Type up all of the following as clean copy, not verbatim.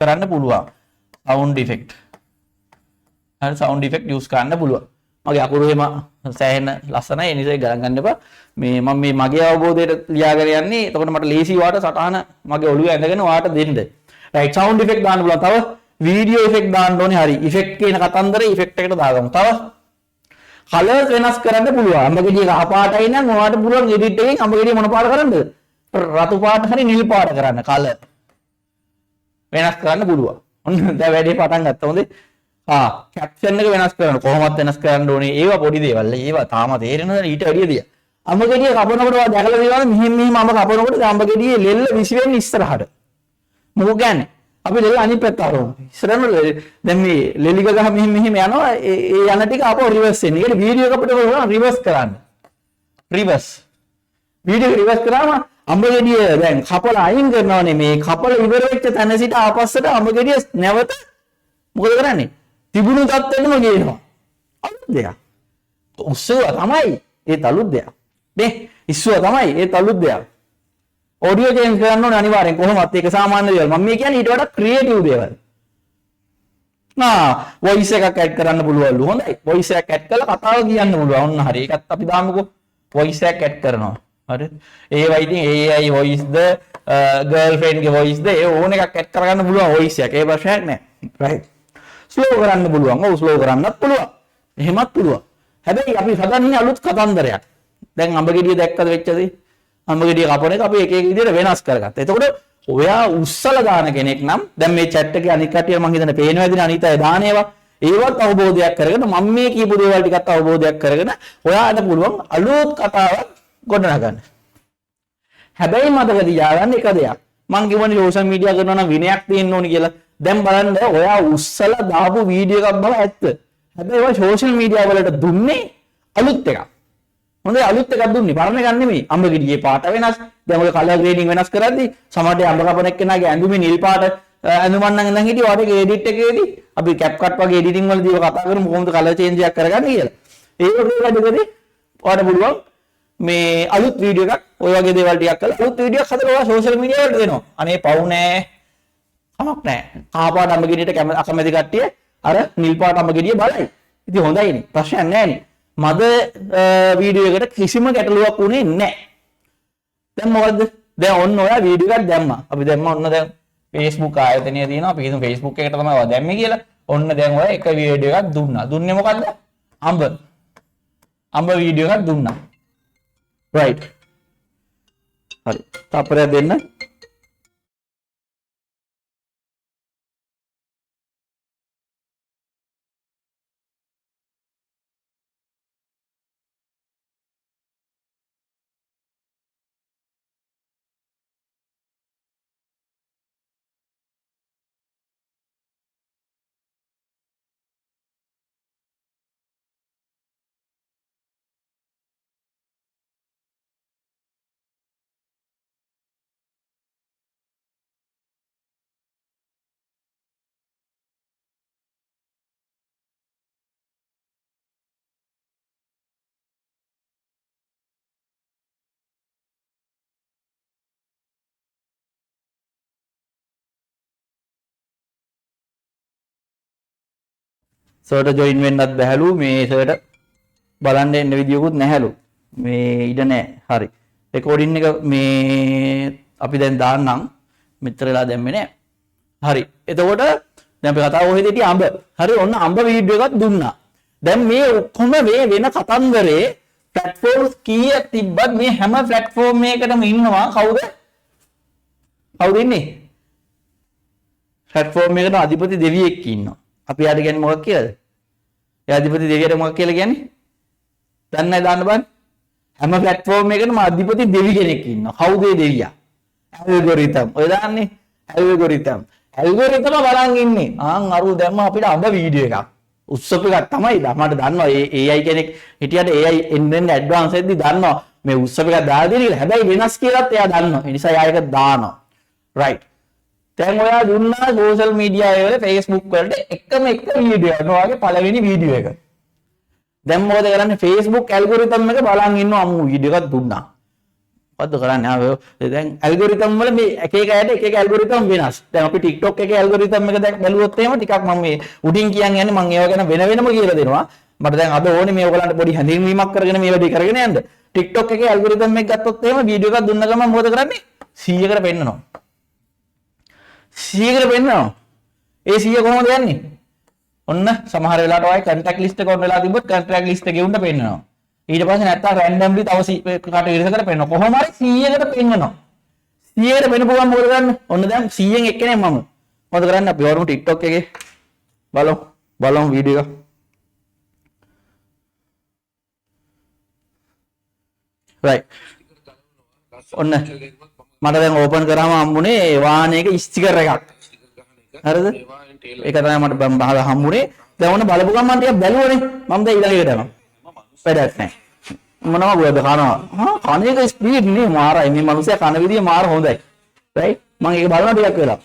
කරන්න පුළුවන්. sound effect. හරි sound effect use කරන්න පුළුවන්. මගේ අකුරු එහෙම සෑහෙන ලස්සනයි. ඒ නිසා ගණන් ගන්න එපා. මේ මම මේ මගේ අවබෝධයට ලියාගෙන යන්නේ. එතකොට මට ලේසි වාට සටහන මගේ ඔළුවේ ඇඳගෙන වාට දෙන්න. right sound effect දාන්න පුළුවන්. තව video effect දාන්න ඕනේ. හරි. effect කියන කතන්දරේ effect එකට දාගමු. තව colors වෙනස් කරන්න පුළුවන්. අඹගෙඩිය කහ පාටයි නම් ඔයාලට පුළුවන් edit එකෙන් අඹගෙඩිය මොන පාට කරන්නද? රතු පාට හරි නිල් පාට කරන්න. color වෙනස් කරන්න පුළුවන්. ඔන්න දැන් වැඩේ පටන් ගත්තා. හොඳේ. කැප්ෂන් එක වෙනස් කරන්න කොහොමද වෙනස් කරන්න ඕනේ? ඒවා පොඩි දේවල්. ඒවා තාම තේරෙනවද ඊට වැඩිය දෙයක්. අඹගෙඩිය කපනකොට ඔයා දැකලා තියෙනවද? මෙහෙම අඹ කපනකොට අඹගෙඩියේ ලෙල්ල විසි වෙන්නේ ඉස්සරහට. මොකද කියන්නේ? අපි ලෙල්ල අනිත් පැත්තට අරමු. ඉස්සරහම දැන් මේ ලෙලිග ගහ මෙහෙම යනවා. ඒ යන ටික අපෝ රිවර්ස් වෙන්නේ. ඒකට වීඩියෝ එකකට කරනවා රිවර්ස් කරන්න. රිවර්ස්. වීඩියෝ රිවර්ස් කරාම අඹගෙඩිය දැන් කපලා අයින් කරනවනේ මේ කපල ඉවර වෙච්ච තැන සිට ආපස්සට අඹගෙඩිය නැවත මොකද කරන්නේ? තිබුණු තත්ත්වෙටම ගේනවා. අලුත් දෙයක්. උස්සුව තමයි ඒ අලුත් දෙයක්. නේ ඉස්සුව තමයි ඒ අලුත් දෙයක්. ඔඩියෝ චේන්ජ් කරන්න ඕනේ අනිවාර්යෙන් කොහොමවත් ඒක සාමාන්‍ය දේවල්. මම මේ කියන්නේ ඊට වඩා ක්‍රියේටිව් දේවල්. වොයිස් එකක් ඇඩ් කරන්න පුළුවන්ලු. හොඳයි. වොයිස් එකක් ඇඩ් කරලා කතාව කියන්න පුළුවන්. ඔන්න හරි. ඒකත් අපි දාමුකෝ. වොයිස් එකක් ඇඩ් කරනවා. හරි. ඒවා ඉතින් AI voice ද girlfriend ගේ voice ද ඒ ඕන එකක් ඇඩ් කරගන්න පුළුවන් වොයිස් එකක්. ඒ ප්‍රශ්නයක් නෑ. right. ස්ලෝ කරන්න පුළුවන්. ඔව් ස්ලෝ කරන්නත් පුළුවන්. එහෙමත් පුළුවන්. හැබැයි අපි හදන්නේ අලුත් කතන්දරයක්. දැන් අඹගෙඩිය දැක්කද වෙච්ච දේ? අඹගෙඩිය කපන එක අපි එක එක විදිහට වෙනස් කරගත්තා. එතකොට ඔයා උස්සලා දාන කෙනෙක් නම් දැන් මේ chat එකේ අනිත් කටිය මම හිතන්නේ පේනවා ඇදින අනිත් අය දාන ඒවා ඒවත් අවබෝධයක් කරගෙන මම මේ කියපු දේවල් ටිකත් අවබෝධයක් කරගෙන ඔයාට පුළුවන් අලුත් කතාවක් ගොඩනගන්න. හැබැයි මතක තියාගන්න එක දෙයක්. මම කියවනේ සෝෂල් මීඩියා කරනවා නම් විනයක් තියෙන්න ඕනි කියලා. දැන් බලන්න ඔයා උස්සලා දාපු වීඩියෝ එකක් බල ඇත්ත. හැබැයි ඔය සෝෂල් මීඩියා වලට දුන්නේ අලුත් එකක්. හොඳයි අලුත් එකක් දුන්නේ. පරණ එකක් නෙමෙයි. අඹගෙඩියේ පාට වෙනස්. දැන් ඔය කලර් ග්‍රේඩින් වෙනස් කරද්දි සමහරට අඹ කපන එක්කෙනාගේ ඇඳුමේ නිල් පාට ඇඳුමක් නම් ඉඳන් හිටිය වාට එඩිට් එකේදී අපි කැප් කට් වගේ එඩිටින් වලදී කතා කරමු කොහොමද කලර් චේන්ජ් එකක් කරගන්නේ කියලා. ඒක වැඩකදී ඔයාලට පුළුවන් මේ අලුත් වීඩියෝ එකක් ඔය වගේ දේවල් ටිකක් කරලා අලුත් වීඩියෝ එකක් හදලා ඔයා සෝෂල් මීඩියා වලට දෙනවා. අනේ පව් නෑ. කමක් නෑ. කහ පාට අඹගෙඩියට අකමැති කට්ටිය අර නිල් පාට අඹගෙඩිය බලයි. ඉතින් හොඳයිනේ. ප්‍රශ්නයක් නෑනේ. මද වීඩියෝ එකට කිසිම ගැටලුවක් උනේ නෑ. දැන් මොකද්ද? දැන් ඔන්න ඔයා වීඩියෝ එකක් දැම්මා. අපි දැම්මා ඔන්න දැන් Facebook ආයතනය තියෙනවා. අපි හිතමු Facebook එකට තමයි ඔයා දැම්මේ කියලා. ඔන්න දැන් ඔයා එක වීඩියෝ එකක් දුන්නා. දුන්නේ මොකද්ද? අඹ වීඩියෝ එකක් දුන්නා. right. හරි. තප්පරයක් දෙන්න. සර්ට ජොයින් වෙන්නත් බැහැලු මේ සර්ට බලන්න එන්න විදියකුත් නැහැලු මේ ඉඩ නැහැ. හරි. රෙකෝඩින් එක මේ අපි දැන් දාන්නම්. මෙච්චර වෙලා දැම්මේ නැහැ. හරි. එතකොට දැන් අපි කතාව කොහෙද හිටියේ අඹ. හරි ඔන්න අඹ වීඩියෝ එකක් දුන්නා. දැන් මේ ඔක්කොම මේ වෙන කතන්දරේ platforms කීයක් තිබ්බත් මේ හැම platform එකකටම ඉන්නවා කවුද? කවුද ඉන්නේ? platform එකට අධිපති දෙවියෙක් ඉන්නවා. අපි යාට කියන්නේ මොකක් කියලාද? ඒ අධිපති දෙවියට මොකක් කියලා කියන්නේ? දන්නේ දාන්න බෑ. හැම platform එකකටම අධිපති දෙවි කෙනෙක් ඉන්නවා. කවුද ඒ දෙවියා? ඇල්ගොරිතම්. ඔය දාන්නේ ඇල්ගොරිතම්. ඇල්ගොරිතම බලන් ඉන්නේ. අරු දැම්ම අපිට අඹ වීඩියෝ එකක්. උත්සප එකක් තමයි. මට දන්නවා AI කෙනෙක් හිටියට AI එන්න ඇඩ්වාන්ස් එකදී දන්නවා මේ උත්සප එකක් දාලා දෙන කියලා. හැබැයි වෙනස් කියලාත් එයා දන්නවා. ඒ නිසා එයා ඒක දානවා. right. දැන් ඔයා දුන්නා සෝෂල් මීඩියා වල Facebook වලට එකම එක වීඩියෝ එක වගේ පළවෙනි වීඩියෝ එක. දැන් මොකද කරන්නේ Facebook ඇල්ගොරිතම් එක බලන් ඉන්නවා අම්මු වීඩියෝ එකක් දුන්නා. මොකද්ද කරන්නේ? දැන් ඇල්ගොරිතම් වල මේ එක එක ඇයට එක එක ඇල්ගොරිතම් වෙනස්. දැන් අපි TikTok එකේ ඇල්ගොරිතම් එක දැන් බැලුවොත් එහෙම ටිකක් මම මේ උඩින් කියන්නේ මම ඒව ගැන වෙනම කියලා දෙනවා. මට දැන් අද ඕනේ මේ ඔයගලන්ට පොඩි හැඳින්වීමක් කරගෙන මේ වැඩේ කරගෙන යන්න. TikTok එකේ ඇල්ගොරිතම් එක ගත්තොත් එහෙම වීඩියෝ එකක් දුන්න ගමන් මොකද කරන්නේ? 100කට පෙන්නනවා. 100කට පෙන්නනවා. ඒ 100 කොහොමද යන්නේ? ඔන්න සමහර වෙලාවට ඔයයි කන්ටැක්ට් ලිස්ට් එක ඔන්න වෙලා තිබ්බොත් කන්ටැක්ට් ලිස්ට් එකේ උන්ට පෙන්නනවා. ඊට පස්සේ නැත්තම් රැන්ඩම්ලි තව කට ඉරසකට පෙන්නනවා. කොහොම හරි 100කට පෙන්නනවා. 100කට පෙන්නපුවම මොකද කරන්නේ? ඔන්න දැන් 100න් එක්කෙනෙක් මම. මොකද කරන්නේ? අපි වරමු TikTok එකේ බලමු වීඩියෝ එක. right ඔන්න මට දැන් ඕපන් කරාම හම්බුනේ වාහනයක ස්ටිකර් එකක්. හරිද? ඒක තමයි මට බහලා හම්බුනේ. දැන් ඔන්න බලපු ගමන් මම ටිකක් බැලුවනේ. මම දැන් ඊළඟ එකට යනවා. වැඩක් නැහැ. මොනවා ගොඩද කනවා? කන එක ස්පීඩ් නේ මාරයි. මේ මිනිස්සයා කන විදිය මාර හොඳයි. right මම ඒක බලනවා ටිකක් වෙලා.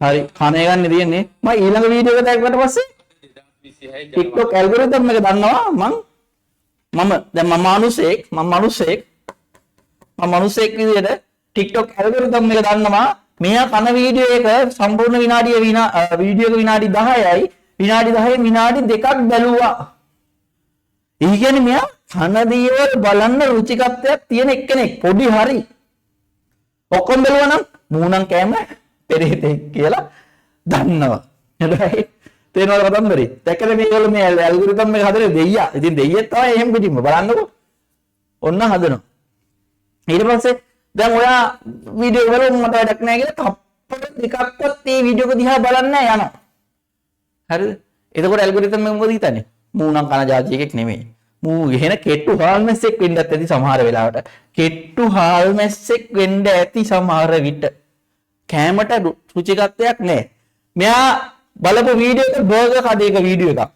හරි කන එකක් නේ තියෙන්නේ. මම ඊළඟ වීඩියෝ එක දැක්කට පස්සේ TikTok ඇල්ගොරිතම් එක දන්නවා මම දැන් මම මිනිසෙක් විදියට TikTok ඇල්ගොරිතම් එක දන්නවා මෙයා කන වීඩියෝ එක සම්පූර්ණ වීඩියෝ එක විනාඩි 10යි විනාඩි 10 විනාඩි 2ක් බැලුවා. ඒ කියන්නේ මෙයා කන දියවල බලන්න රුචිකත්වයක් තියෙන එක්කෙනෙක් පොඩි හරි. ඔක්කොම බැලුවා නම් මූණන් කෑම පෙරේතෙක් කියලා දන්නවා. right තේරෙනවද කතන්දරේ? දැක්කද මේගොල්ලෝ මේ ඇල්ගොරිතම් එක හදන්නේ දෙයියා. ඉතින් දෙයියෙක් තමයි එහෙම පිටින්ම බලන්නකෝ. ඔන්න හදනවා. ඊට පස්සේ දැන් ඔයා වීඩියෝ වල මට වැඩක් නැහැ කියලා තප්පර දෙකක්වත් මේ වීඩියෝ එක දිහා බලන්න යනවා. හරිද? එතකොට ඇල්ගොරිතම් එක මොකද හිතන්නේ? මූණන් කන જાති එකෙක් නෙමෙයි. මූ එහෙන කෙට්ටු හාල්මැස්සෙක් වෙන්නත් ඇති සමහර වෙලාවට. කෙට්ටු හාල්මැස්සෙක් වෙන්න ඇති සමහර විට. කැමට රුචිකත්වයක් නැහැ. මෙයා බලපු වීඩියෝ එක බර්ගර් කඩේක වීඩියෝ එකක්.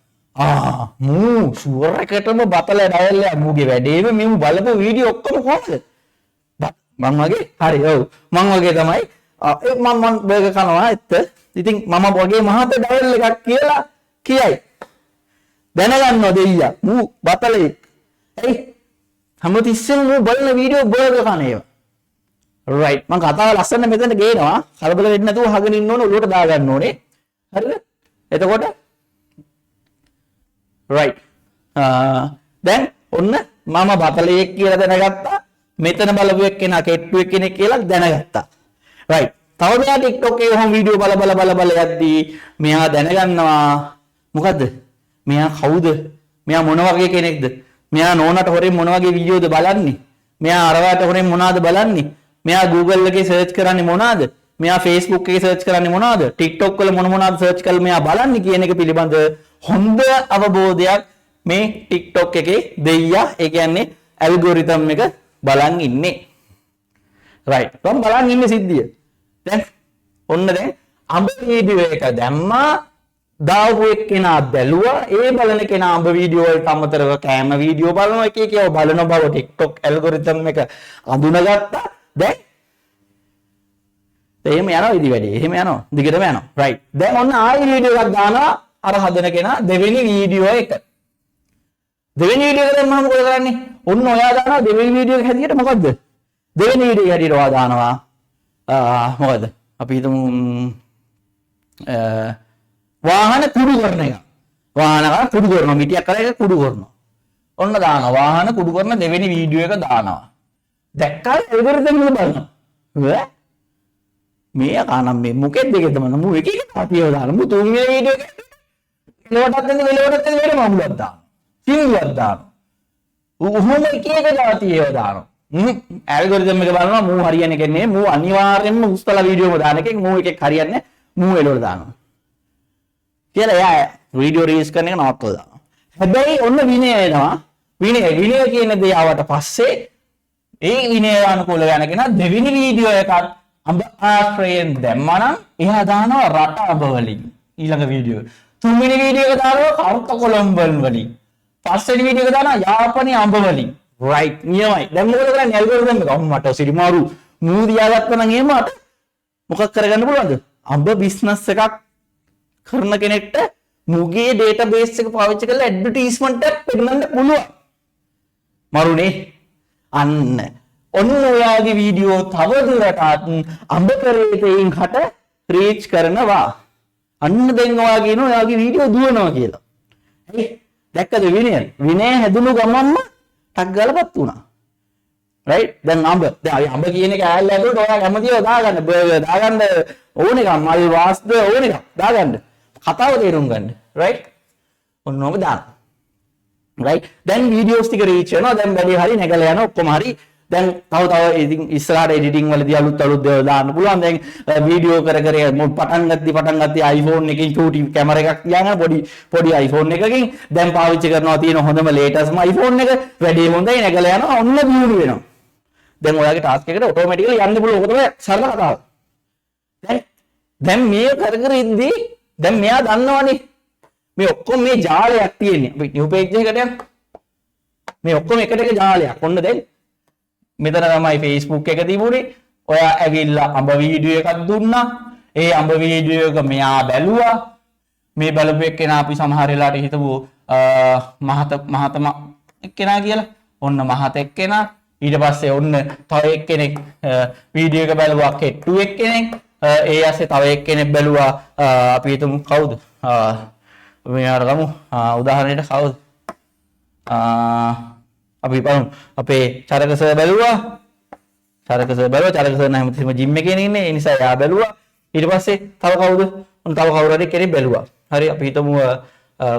මූ ෂුවර් එකටම බතල ඩයල් එක මූගේ වැඩේම මේ බලපු වීඩියෝ ඔක්කොම කොහොමද? මං වගේ හරි ඔව් මං වගේ තමයි මම බර්ගර් කනවා ඇත්ත. ඉතින් මම වගේ මහත ඩයල් එකක් කියලා කියයි. දැනගන්නව දෙයියා මූ බතලේ. එයි හැමතිස්සෙම මූ බලන වීඩියෝ බර්ගර් කන ඒවා. right මං කතාව ලස්සන මෙතන ගේනවා. කලබල වෙන්නේ නැතුව අහගෙන ඉන්න ඕනේ ඔලුවට දා ගන්න ඕනේ. හරිද? එතකොට right දැන් ඔන්න මම බතලයක් කියලා දැනගත්තා. මෙතන බලපු එක්කෙනා කෙට්ටු එක්කෙනෙක් කියලා දැනගත්තා. right තව මෙයා TikTok එකේ හොම් වීඩියෝ බල යද්දී මෙයා දැනගන්නවා මොකද්ද? මෙයා කවුද? මෙයා මොන වගේ කෙනෙක්ද? මෙයා නෝනට හොරෙන් මොන වගේ වීඩියෝද බලන්නේ? මෙයා අරවට හොරෙන් මොනවාද බලන්නේ? මෙයා Google එකේ සර්ච් කරන්නේ මොනවාද? මෙයා Facebook එකේ සර්ච් කරන්නේ මොනවද? TikTok වල මොනවද සර්ච් කරලා මෙයා බලන්නේ කියන එක පිළිබඳ හොඳ අවබෝධයක් මේ TikTok එකේ දෙයියා ඒ කියන්නේ ඇල්ගොරිතම් එක බලන් ඉන්නේ. right. මම බලන් ඉන්නේ සිද්ධිය. දැන් ඔන්න දැන් අඹ වීඩියෝ එක දැම්මා දාපු එක්කෙනා බැලුවා ඒ බලන කෙනා අඹ වීඩියෝ වලට අමතරව කෑම වීඩියෝ බලනවා එක එක ඒවා බලන බව TikTok ඇල්ගොරිතම් එක අඳුනගත්තා. දැන් එහෙම යනවා ඉදි වැඩි. එහෙම යනවා. දිගටම යනවා. right. දැන් ඔන්න ආයෙ වීඩියෝ එකක් දානවා අර හදන කෙනා දෙවෙනි වීඩියෝ එක. දෙවෙනි වීඩියෝ එක දැන් මම මොකද කරන්නේ? ඔන්න ඔයා දානවා දෙවෙනි වීඩියෝ එක හැටියට මොකද්ද? දෙවෙනි වීඩියෝ එක හැටියට ඔයා දානවා මොකද්ද? අපි හිතමු වාහන කුඩු කරන එක. වාහන කුඩු කරනවා මිටියක් කරලා ඒක කුඩු කරනවා. ඔන්න දානවා වාහන කුඩු කරන දෙවෙනි වීඩියෝ එක දානවා. දැක්කම ඇල්ගොරිතම් එක බලනවා. මේ අකනම් මේ මොකෙද දෙකද මම මූ එක එක තාතියව දාන මූ තුන්වෙනි වීඩියෝ එක මෙලවටත් වෙලවටත් වෙලම මමුලක් දාන සිංහලක් දාන උහුම එක එක තාතියව දාන ඇල්ගොරිතම් එක බලනවා මූ හරියන්නේ කියන්නේ මූ අනිවාර්යෙන්ම උස්තල වීඩියෝම දාන එකෙන් මූ එකක් හරියන්නේ මූ එළවල දානවා කියලා එයා වීඩියෝ රිලීස් කරන එක නවත්තලා දානවා හැබැයි ඔන්න විනය එනවා විනය කියන දේ ආවට පස්සේ ඒ විනය අනුකූල යන කෙනා දෙවෙනි වීඩියෝ එකක් අඹ ආශ්‍රයෙන් දැම්මනම් එයා දානවා රට අඹ වලින් ඊළඟ වීඩියෝ තුන්වෙනි වීඩියෝ එක දානවා කරුත කොළඹ වලින් පස්වෙනි වීඩියෝ එක දානවා යාපනයේ අඹ වලින් right නියමයි දැන් මොකද කරන්නේ ඇල්ගොරිතම් එක මට සිරිමාරු මූ දියාගත්තා නම් එහෙම අට මොකක් කරගන්න පුළුවන්ද අඹ බිස්නස් එකක් කරන කෙනෙක්ට මුගේ ඩේටාබේස් එක පාවිච්චි කරලා ඇඩ්වර්ටයිස්මන්ට් එකක් පෙන්නන්න පුළුවන් මරුනේ අන්න ඔන්න ඔයාගේ වීඩියෝ තවදුරටත් අඹ පෙරේතයින් කට රීච් කරනවා. අන්න දැන් ඔයා කියන ඔයාගේ වීඩියෝ දුවනවා කියලා. හරි. දැක්කද විනය? විනය හැදුණු ගමන්ම ටක් ගාලාපත් වුණා. right? දැන් අඹ කියන එක ඇල්ල ඇතුළට ඔයා කැමතිව දාගන්න. බර්ගර් දාගන්න ඕන එක, මල් වාස්ද ඕන එක දාගන්න. කතාව තේරුම් ගන්න. right? ඔන්නෝම දාන්න. right? දැන් වීඩියෝස් ටික රීච් වෙනවා. දැන් වැඩි හරි නැගලා යනවා ඔක්කොම හරි. දැන් තව ඉතින් ඉස්සරහට එඩිටින් වලදී අලුත් දේවල් දාන්න පුළුවන්. දැන් වීඩියෝ කර පටන් ගත්තා iPhone එකකින් චූටි කැමරා එකක් තියාගෙන පොඩි iPhone එකකින් දැන් පාවිච්චි කරනවා තියෙන හොඳම ලේටස්ට්ම iPhone එක. වැඩි හොඳයි නැගලා යනවා. ඔන්න දියුණු වෙනවා. දැන් ඔයාගේ ටාස්ක් එකට ඔටෝමැටිකලි යන්න පුළුවන්. ඔක තමයි සරල කතාව. දැන් මේ කර ඉද්දී දැන් මෙයා දන්නවනේ මේ ඔක්කොම මේ ජාලයක් තියෙන්නේ. අපි නිව් පේජ් එකකට යමු. මේ ඔක්කොම එකට එක ජාලයක්. ඔන්න දැන් මෙතන තමයි Facebook එක තිබුණේ. ඔයා ඇවිල්ලා අඹ වීඩියෝ එකක් දුන්නා. ඒ අඹ වීඩියෝ එක මෙයා බැලුවා. මේ බලපු එක්කෙනා අපි සමහර වෙලාවට හිතමු මහතම එක්කෙනා කියලා. ඔන්න මහත එක්කෙනා. ඊට පස්සේ ඔන්න තව එක්කෙනෙක් වීඩියෝ එක බැලුවා කෙට්ටු එක්කෙනෙක්. ඒ ඇස්සේ තව එක්කෙනෙක් බැලුවා අපි හිතමු කවුද? මෙයාට ගමු උදාහරණයට කවුද? අපි බලමු අපේ චරක සර් බැලුවා. චරක සර් නම් හැමතිස්සෙම ජිම් එකේ ඉන්නේ. ඒ නිසා එයා බැලුවා. ඊට පස්සේ තව කවුද? ඔන්න තව කවුරු හරි කෙනෙක් බැලුවා. හරි අපි හිතමු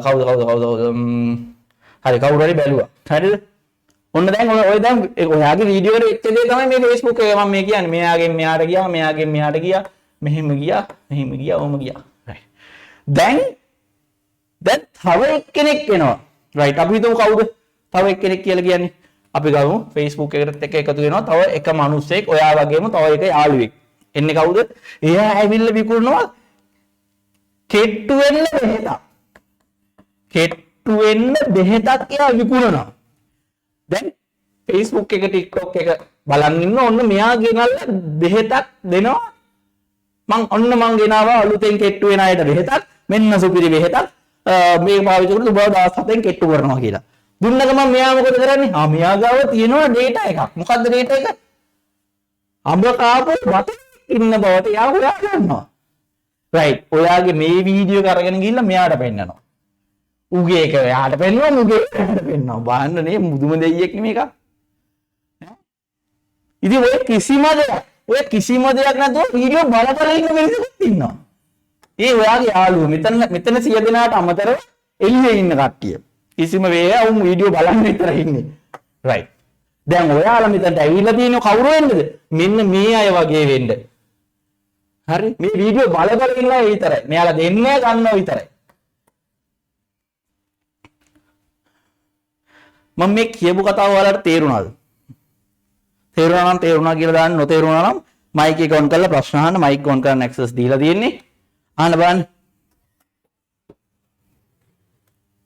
කවුද? හරි කවුරු හරි බැලුවා. හරිද? ඔන්න දැන් ඔය දැන් ඔයාගේ වීඩියෝ එකේ එච්ච දේ තමයි මේ Facebook එකේ මම මේ කියන්නේ. මෙයාගෙන් මෙයාට ගියා, මෙයාගෙන් මෙයාට ගියා, මෙහෙම ගියා, ඔහොම ගියා. right. දැන් තව එක්කෙනෙක් එනවා. right. අපි හිතමු කවුද? තව එක්කෙනෙක් කියලා කියන්නේ. අපි ගමු Facebook එකකට එකතු වෙනවා තව එක මිනිහෙක් ඔයා වගේම තව එක යාළුවෙක්. එන්නේ කවුද? එයා ඇවිල්ලා විකුණනවා කෙට්ටු වෙන්න බෙහෙතක්. කෙට්ටු වෙන්න බෙහෙතක් එයා විකුණනවා. දැන් Facebook එක TikTok එක බලන් ඉන්න ඔන්න මෙයා ගෙනල්ලා බෙහෙතක් දෙනවා. මං ගෙනාවා අලුතෙන් කෙට්ටු වෙන අයට බෙහෙතක්. මෙන්න සුපිරි බෙහෙතක්. මේ පාවිච්චි කරලා ඔබ දවස් 7න් කෙට්ටු කරනවා කියලා. දුන්න ගමන් මෙයා මොකද කරන්නේ? මෙයා ගාව තියෙනවා data එකක්. මොකද්ද data එක? අඹ කාපු බත ඉන්න බවට එයා හොයා ගන්නවා. right. ඔයාගේ මේ වීඩියෝ එක අරගෙන ගිහිල්ලා මෙයාට පෙන්නනවා. උගේ එක එයාට පෙන්වනවා, මුගේ එයාට පෙන්වනවා. බලන්න නේ මුදුම දෙයියෙක් නෙමේ එකක්. ඉතින් ඔය කිසිම දෙයක් නැතුව වීඩියෝ බලපලා ඉන්න මිනිස්සුත් ඉන්නවා. ඒ ඔයාගේ යාළුවෝ මෙතන 100 දෙනාට අමතරව එළියේ ඉන්න කට්ටිය. කිසිම වේලා උන් වීඩියෝ බලන්න විතර ඉන්නේ. right. දැන් ඔයාලා මෙතනට ඇවිල්ලා තියෙන කවුරු වෙන්නද? මෙන්න මේ අය වගේ වෙන්න. හරි? මේ වීඩියෝ බල ඉන්නවා විතරයි. මෙයාලා දෙන්නේ ගන්නවා විතරයි. මම මේ කියපු කතාව ඔයාලට තේරුණාද? තේරුණා කියලා දාන්න, නොතේරුණා නම් මයික් එක ඔන් කරලා ප්‍රශ්න අහන්න. මයික් ඔන් කරන්න ඇක්සස් දීලා තියෙන්නේ. අහන්න බලන්න.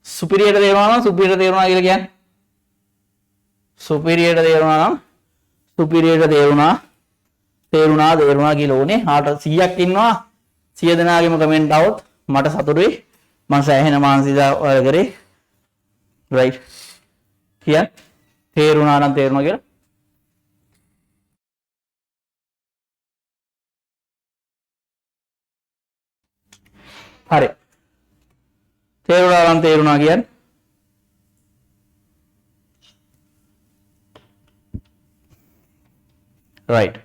සුපිරියට තේරුණා නම් සුපිරියට තේරුණා කියලා කියන්නේ. සුපිරියට තේරුණා නම් සුපිරියට තේරුණා කියලා ඕනේ. 100ක් ඉන්නවා. 100 දෙනාගේම කමෙන්ට් આવොත් මට සතුටුයි. මම සෑහෙන මානසිකව ඔයාලා කරේ. right. කියන්න තේරුණා නම් තේරුණා කියලා. හරි. තේරුණා නම් තේරුණා කියන්නේ. right.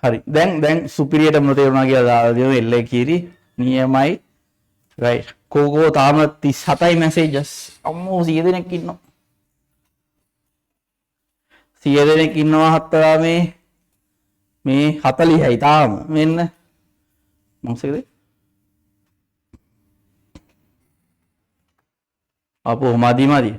හරි. දැන් සුපිරියටම තේරුණා කියලා දාලා දෙමු එල්ලේ කීරි නියමයි. right. කෝකෝ තාම 37යි මැසේජස්. අම්මෝ 100 දෙනෙක් ඉන්නවා. 100 දෙනෙක් ඉන්නවා හත්තරා මේ 40යි තාම මෙන්න මොකද අපෝ මදි 53යි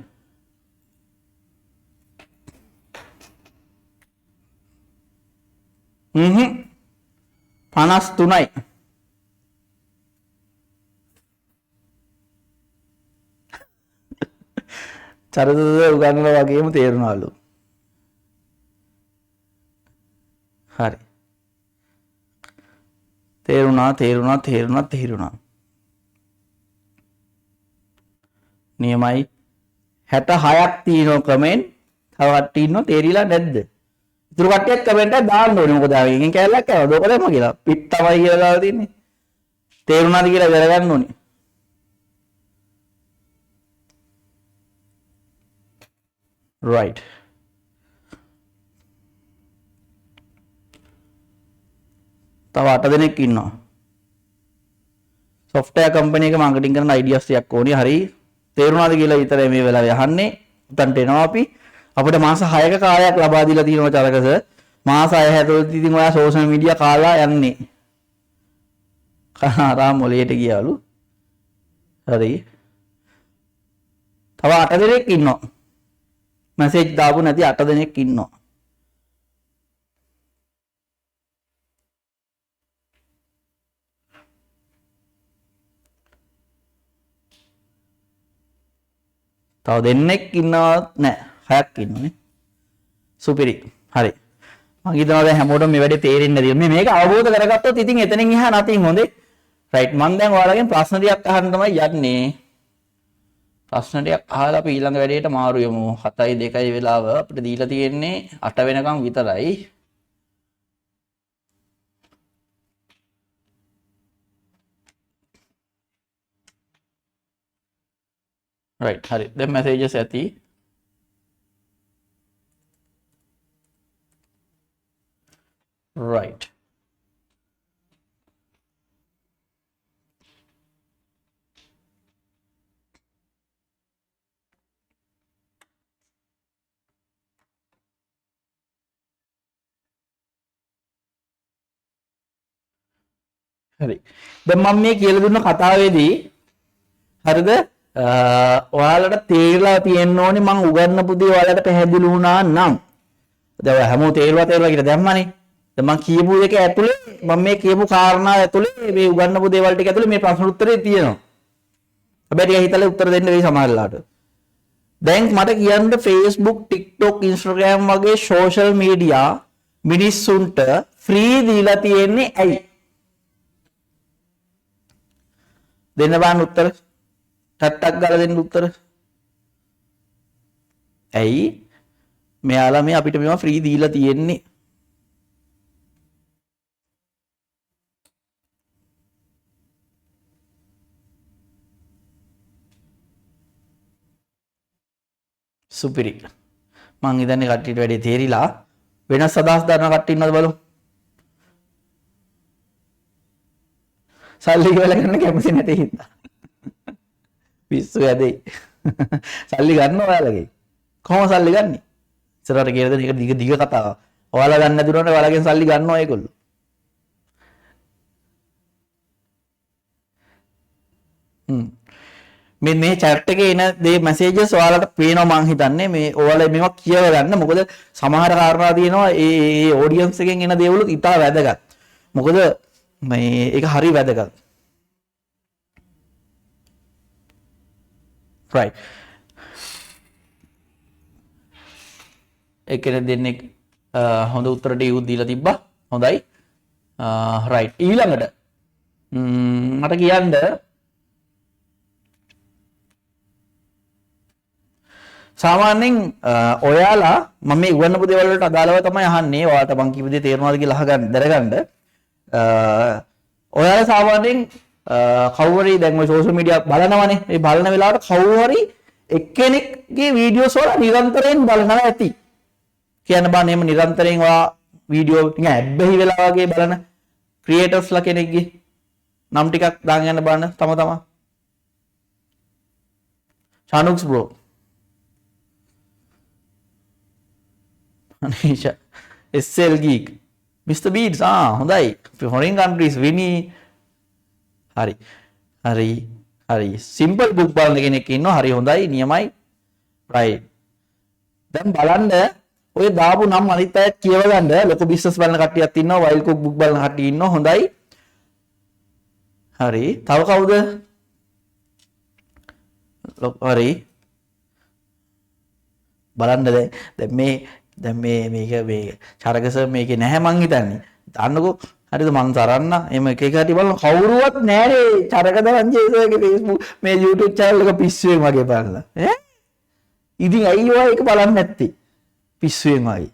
චරිතද උගන්වලා වගේම තේරුණාලු. හරි. තේරුණා. නියමයි 66ක් තියෙනවා කමෙන්ට්. තව කට්ටිය ඉන්නව තේරිලා නැද්ද? ඉතුරු කට්ටියත් කමෙන්ට් එකක් දාන්න ඕනේ. මොකද මේකෙන් කැලලක් කරනවා. ඔක දෙම කියලා. පිට තමයි කියලා දාලා තින්නේ. තේරුණාද කියලා දැනගන්න ඕනේ. right. තව 8 දෙනෙක් ඉන්නවා. software company එක marketing කරන ideas ටිකක් ඕනේ. හරි. තේරුණාද කියලා විතරයි මේ වෙලාවේ අහන්නේ. උතන්ට එනවා අපි. අපිට මාස 6ක කාලයක් ලබා දීලා තියෙනවා චරකස. මාස 6 හැතුළත ඉතින් ඔයා social media කාලා යන්නේ. ආරාම මොලේට ගියාලු. හරි. තව 8 දෙනෙක් ඉන්නවා. මැසේජ් දාපු නැති 8 දෙනෙක් ඉන්නවා. තව දෙන්නෙක් ඉන්නවත් නැහැ. 6ක් ඉන්නනේ. සුපිරි. හරි. මම හිතනවා දැන් හැමෝටම මේ වැඩේ තේරෙන්නේ නැති. මේක අවබෝධ කරගත්තොත් ඉතින් එතනින් එහා නැතිනම් හොඳේ. රයිට්. මම දැන් ඔයාලගෙන් ප්‍රශ්න ටිකක් අහන්න තමයි යන්නේ. ප්‍රශ්න ටිකක් අහලා අපි ඊළඟ වැඩේට මාරු යමු. 7:02 වෙලාව අපිට දීලා තියෙන්නේ 8 වෙනකම් විතරයි. right. හරි. දැන් messages ඇති. right. හරි. දැන් මම මේ කියලා දුන්න කතාවේදී හරිද? ඔයාලට තේරලා තියෙන්න ඕනේ මම උගන්වපු දේ ඔයාලට පැහැදිලි වුණා නම්. දැන් හැමෝම තේරුවා කියලා දැම්මනේ. දැන් මම කියපු එක ඇතුලේ මම මේ කියපු කාරණා ඇතුලේ මේ උගන්වපු දේවල් ටික ඇතුලේ මේ ප්‍රශ්න උත්තරේ තියෙනවා. හැබැයි ටික හිතලා උත්තර දෙන්න වෙයි සමහරලාට. දැන් මට කියන්න Facebook, TikTok, Instagram වගේ social media මිනිස්සුන්ට ෆ්‍රී දීලා තියෙන්නේ ඇයි? දෙන්න බෑන උත්තර. ටට්ටක් ගාලා දෙන්න උත්තර. ඇයි? මෙයාලා මේ අපිට මේවා ෆ්‍රී දීලා තියෙන්නේ. සුපිරි. මං හිතන්නේ කට්ටියට වැඩි තේරිලා වෙනස් අදහස් දරන කට්ටිය ඉන්නවද බලමු. සල්ලි කියලා ගන්න කැමති නැති හින්දා. පිස්සු ඇදෙයි. සල්ලි ගන්න ඔයාලගේ. කොහොම සල්ලි ගන්නෙ? ඉස්සරහට කියලා දෙන එක දිග කතාවක්. ඔයාලා ගන්න නැතුනට ඔයාලගෙන් සල්ලි ගන්නවා ඒගොල්ලෝ. මේ chat එකේ එන දේ messages ඔයාලට පේනවා මං හිතන්නේ මේ ඔයාලා මේවා කියව ගන්න. මොකද සමහර කාරණා තියෙනවා ඒ audience එකෙන් එන දේවලුත් ඉතා වැදගත්. මොකද මේ ඒක හරි වැදගත්. right. එකෙනෙක් දෙන්නෙක් හොඳ උත්තර ටික දීලා තිබ්බා. හොඳයි. right. ඊළඟට මට කියන්න සාමාන්‍යයෙන් ඔයාලා මම මේ උගන්වපු දේවල් වලට අදාළව තමයි අහන්නේ. ඔයාලට මං කිව්ව දේ තේරුණාද කියලා අහගන්න දැනගන්න. ඔයාලා සාමාන්‍යයෙන් කවුරු හරි දැන් ඔය සෝෂල් මීඩියා බලනවනේ. ඒ බලන වෙලාවට කවුරු හරි එක්කෙනෙක්ගේ වීඩියෝස් වල නිරන්තරයෙන් බලනවා ඇති. කියන්න බෑ එහෙම නිරන්තරයෙන් ඔයා වීඩියෝ ටික ඇබ්බැහි වෙලා වගේ බලන ක්‍රියේටර්ස්ලා කෙනෙක්ගේ නම් ටිකක් දාගෙන යන්න බලන්න තම. Chanuks bro. Anisha. SL Geek. Mr. Beats. හොඳයි. Foreign countries Winnie. හරි. Simple book බලන කෙනෙක් ඉන්නවා. හරි හොඳයි. නියමයි. right. දැන් බලන්න ඔය දාපු නම් අනිත් අයත් කියව ගන්න. ලොකු බිස්නස් බලන කට්ටියක් ඉන්නවා. wild cook book බලන කට්ටිය ඉන්නවා. හොඳයි. හරි. තව කවුද? හරි. බලන්න දැන් මේක චරකස මේකේ නැහැ මං හිතන්නේ. දාන්නකෝ. හරිද මං තරන්න. එම එක කටි බලන්න කවුරුවත් නැහැ නේ. චරක දරංජේසගේ Facebook මේ YouTube channel එක පිස්සුවෙන් වගේ බලලා. ඉතින් ඇයි ඔය ඒක බලන්නේ නැත්තේ? පිස්සුවෙන් වගේ.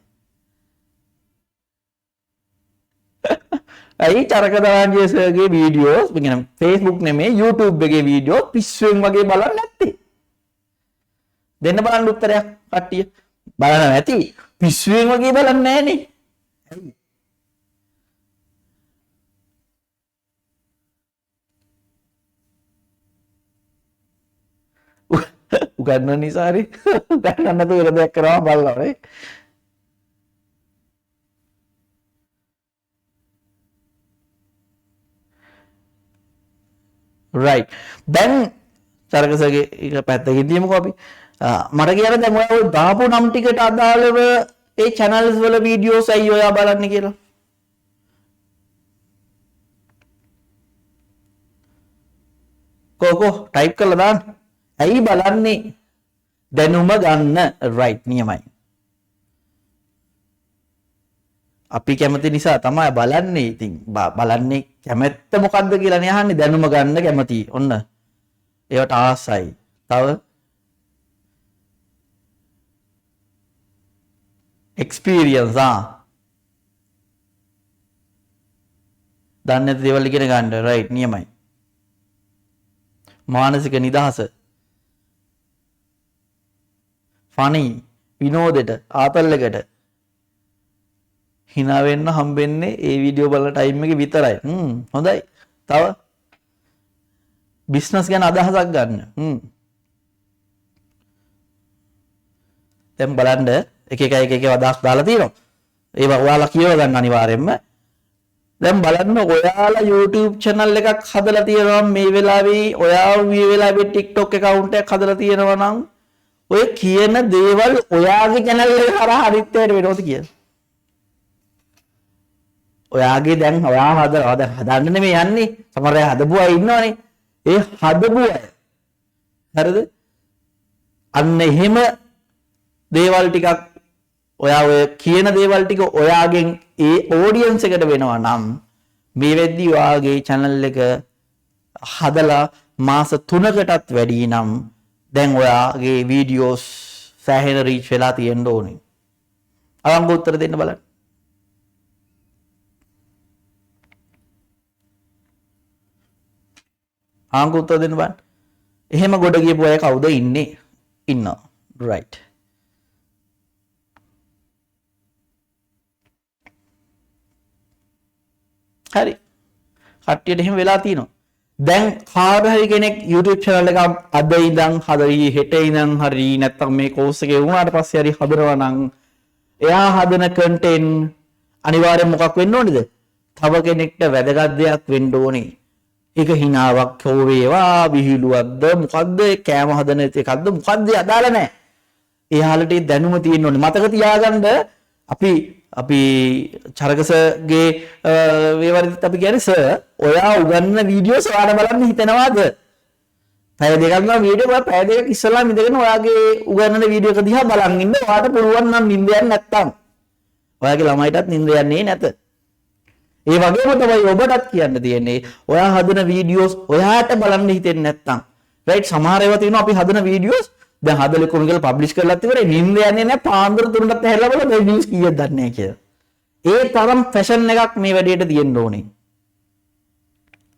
ඇයි චරකදරාජයගේ වීඩියෝස් කියන Facebook නෙමෙයි YouTube එකේ වීඩියෝ පිස්සුවෙන් වගේ බලන්නේ නැත්තේ? දෙන්න බලන්න උත්තරයක් කට්ටිය. බලන්න නැති පිස්සුවෙන් වගේ බලන්නේ නැහනේ. ඇයි? උගන්නන නිසාරි උගන්නන්න තු වෙන දෙයක් කරනවා බලනවා නේ. right දැන් චරකසගේ එක පැත්තකින් තියමුකෝ අපි. මට කියන්න දැන් ඔය දාපු නම් ටිකට අදාළව ඒ channels වල වීඩියෝස් අයි ඔයා බලන්නේ කියලා. කොහො ටයිප් කරලා දාන්න. ඇයි බලන්නේ? දැනුම ගන්න. right නියමයි. අපි කැමති නිසා තමයි බලන්නේ. ඉතින් බලන්නේ කැමැත්ත මොකද්ද කියලා නේ අහන්නේ. දැනුම ගන්න කැමති. ඔන්න. ඒවට ආසයි. තව experience දන්නේ නැති දේවල් ඉගෙන ගන්න. right නියමයි. මානසික නිදහස. funny විනෝදෙට ආතල් එකට hina වෙන්න හම්බෙන්නේ ඒ වීඩියෝ බලන ටයිම් එකේ විතරයි. හොඳයි. තව බිස්නස් ගැන අදහසක් ගන්න. දැන් බලන්න එක එක අදහස් දාලා තියෙනවා. ඒවා ඔයාලා කියව ගන්න අනිවාර්යයෙන්ම. දැන් බලන්න ඔයාලා YouTube channel එකක් හදලා තියෙනවා මේ වෙලාවේ ඔයා මේ වෙලාවේ TikTok account එකක් හදලා තියෙනවා නම් ඔය කියන දේවල් ඔයාගේ channel එක හරහා අනිත්‍යයට වෙනවද කියලා. ඔයාගේ දැන් ඔයා හදන්න නෙමෙයි යන්නේ. සමහර අය හදපු අය ඉන්නවනේ. ඒ හදපු අය. හරිද? අන්න එහෙම දේවල් ටිකක් ඔයා ඔය කියන දේවල් ටික ඔයාගෙන් ඒ ඔඩියන්ස් එකට වෙනවා නම් මේ වෙද්දි ඔයාගේ channel එක හදලා මාස 3කටත් වැඩි නම් දැන් ඔයාගේ වීඩියෝස් සෑහෙන රීච් වෙලා තියෙන්න ඕනේ. අවංග උත්තර දෙන්න බලන්න. ආංග උත්තර දෙන්න බලන්න. එහෙම ගොඩ ගියපු අය කවුද ඉන්නේ? ඉන්නවා. right. හරි. කට්ටියට එහෙම වෙලා තියෙනවා. දැන් කාට හරි කෙනෙක් YouTube channel එකක් අද ඉඳන් හදරි හෙට ඉඳන් හරි නැත්නම් මේ course එකේ වුණාට පස්සේ හරි හදනවා නම් එයා හදන content අනිවාර්යෙන් මොකක් වෙන්න ඕනේද? තව කෙනෙක්ට වැදගත් දෙයක් වෙන්න ඕනේ. ඒක හිනාවක් හෝ වේවා විහිළුවක්ද මොකද්ද කෑම හදන එකක්ද මොකද්ද අදාළ නැහැ. එයාලට දැනුම තියෙන්න ඕනේ. මතක තියාගන්න අපි චරකසගේ වේවරිත් අපි කියන්නේ සර් ඔයා උගන්වන වීඩියෝස් ඔයාලා බලන්න හිතනවාද? පැය දෙකක් නම් වීඩියෝ ඔයා පැය දෙකක් ඉස්සලා ඉඳගෙන ඔයාගේ උගන්වන වීඩියෝ එක දිහා බලන් ඉන්න. ඔයාට පුළුවන් නම් නිින්ද යන්නේ නැත්තම්. ඔයාගේ ළමයිටත් නිින්ද යන්නේ නැත. ඒ වගේම තමයි ඔබටත් කියන්න තියෙන්නේ. ඔයා හදන වීඩියෝස් ඔයාට බලන්න හිතෙන්නේ නැත්තම්. රයිට් සමහර ඒවා තියෙනවා අපි හදන වීඩියෝස් දැන් හදලා කොහොම කියලා පබ්ලිෂ් කරලාත් ඉවරයි. නිින්ද යන්නේ නැහැ. පාන්දර 3ට ඇහැරලා බලලා මේ නිවුස් කීයක් දන්නේ නැහැ කියලා. ඒ තරම් ෆැෂන් එකක් මේ වැඩේට තියෙන්න ඕනේ.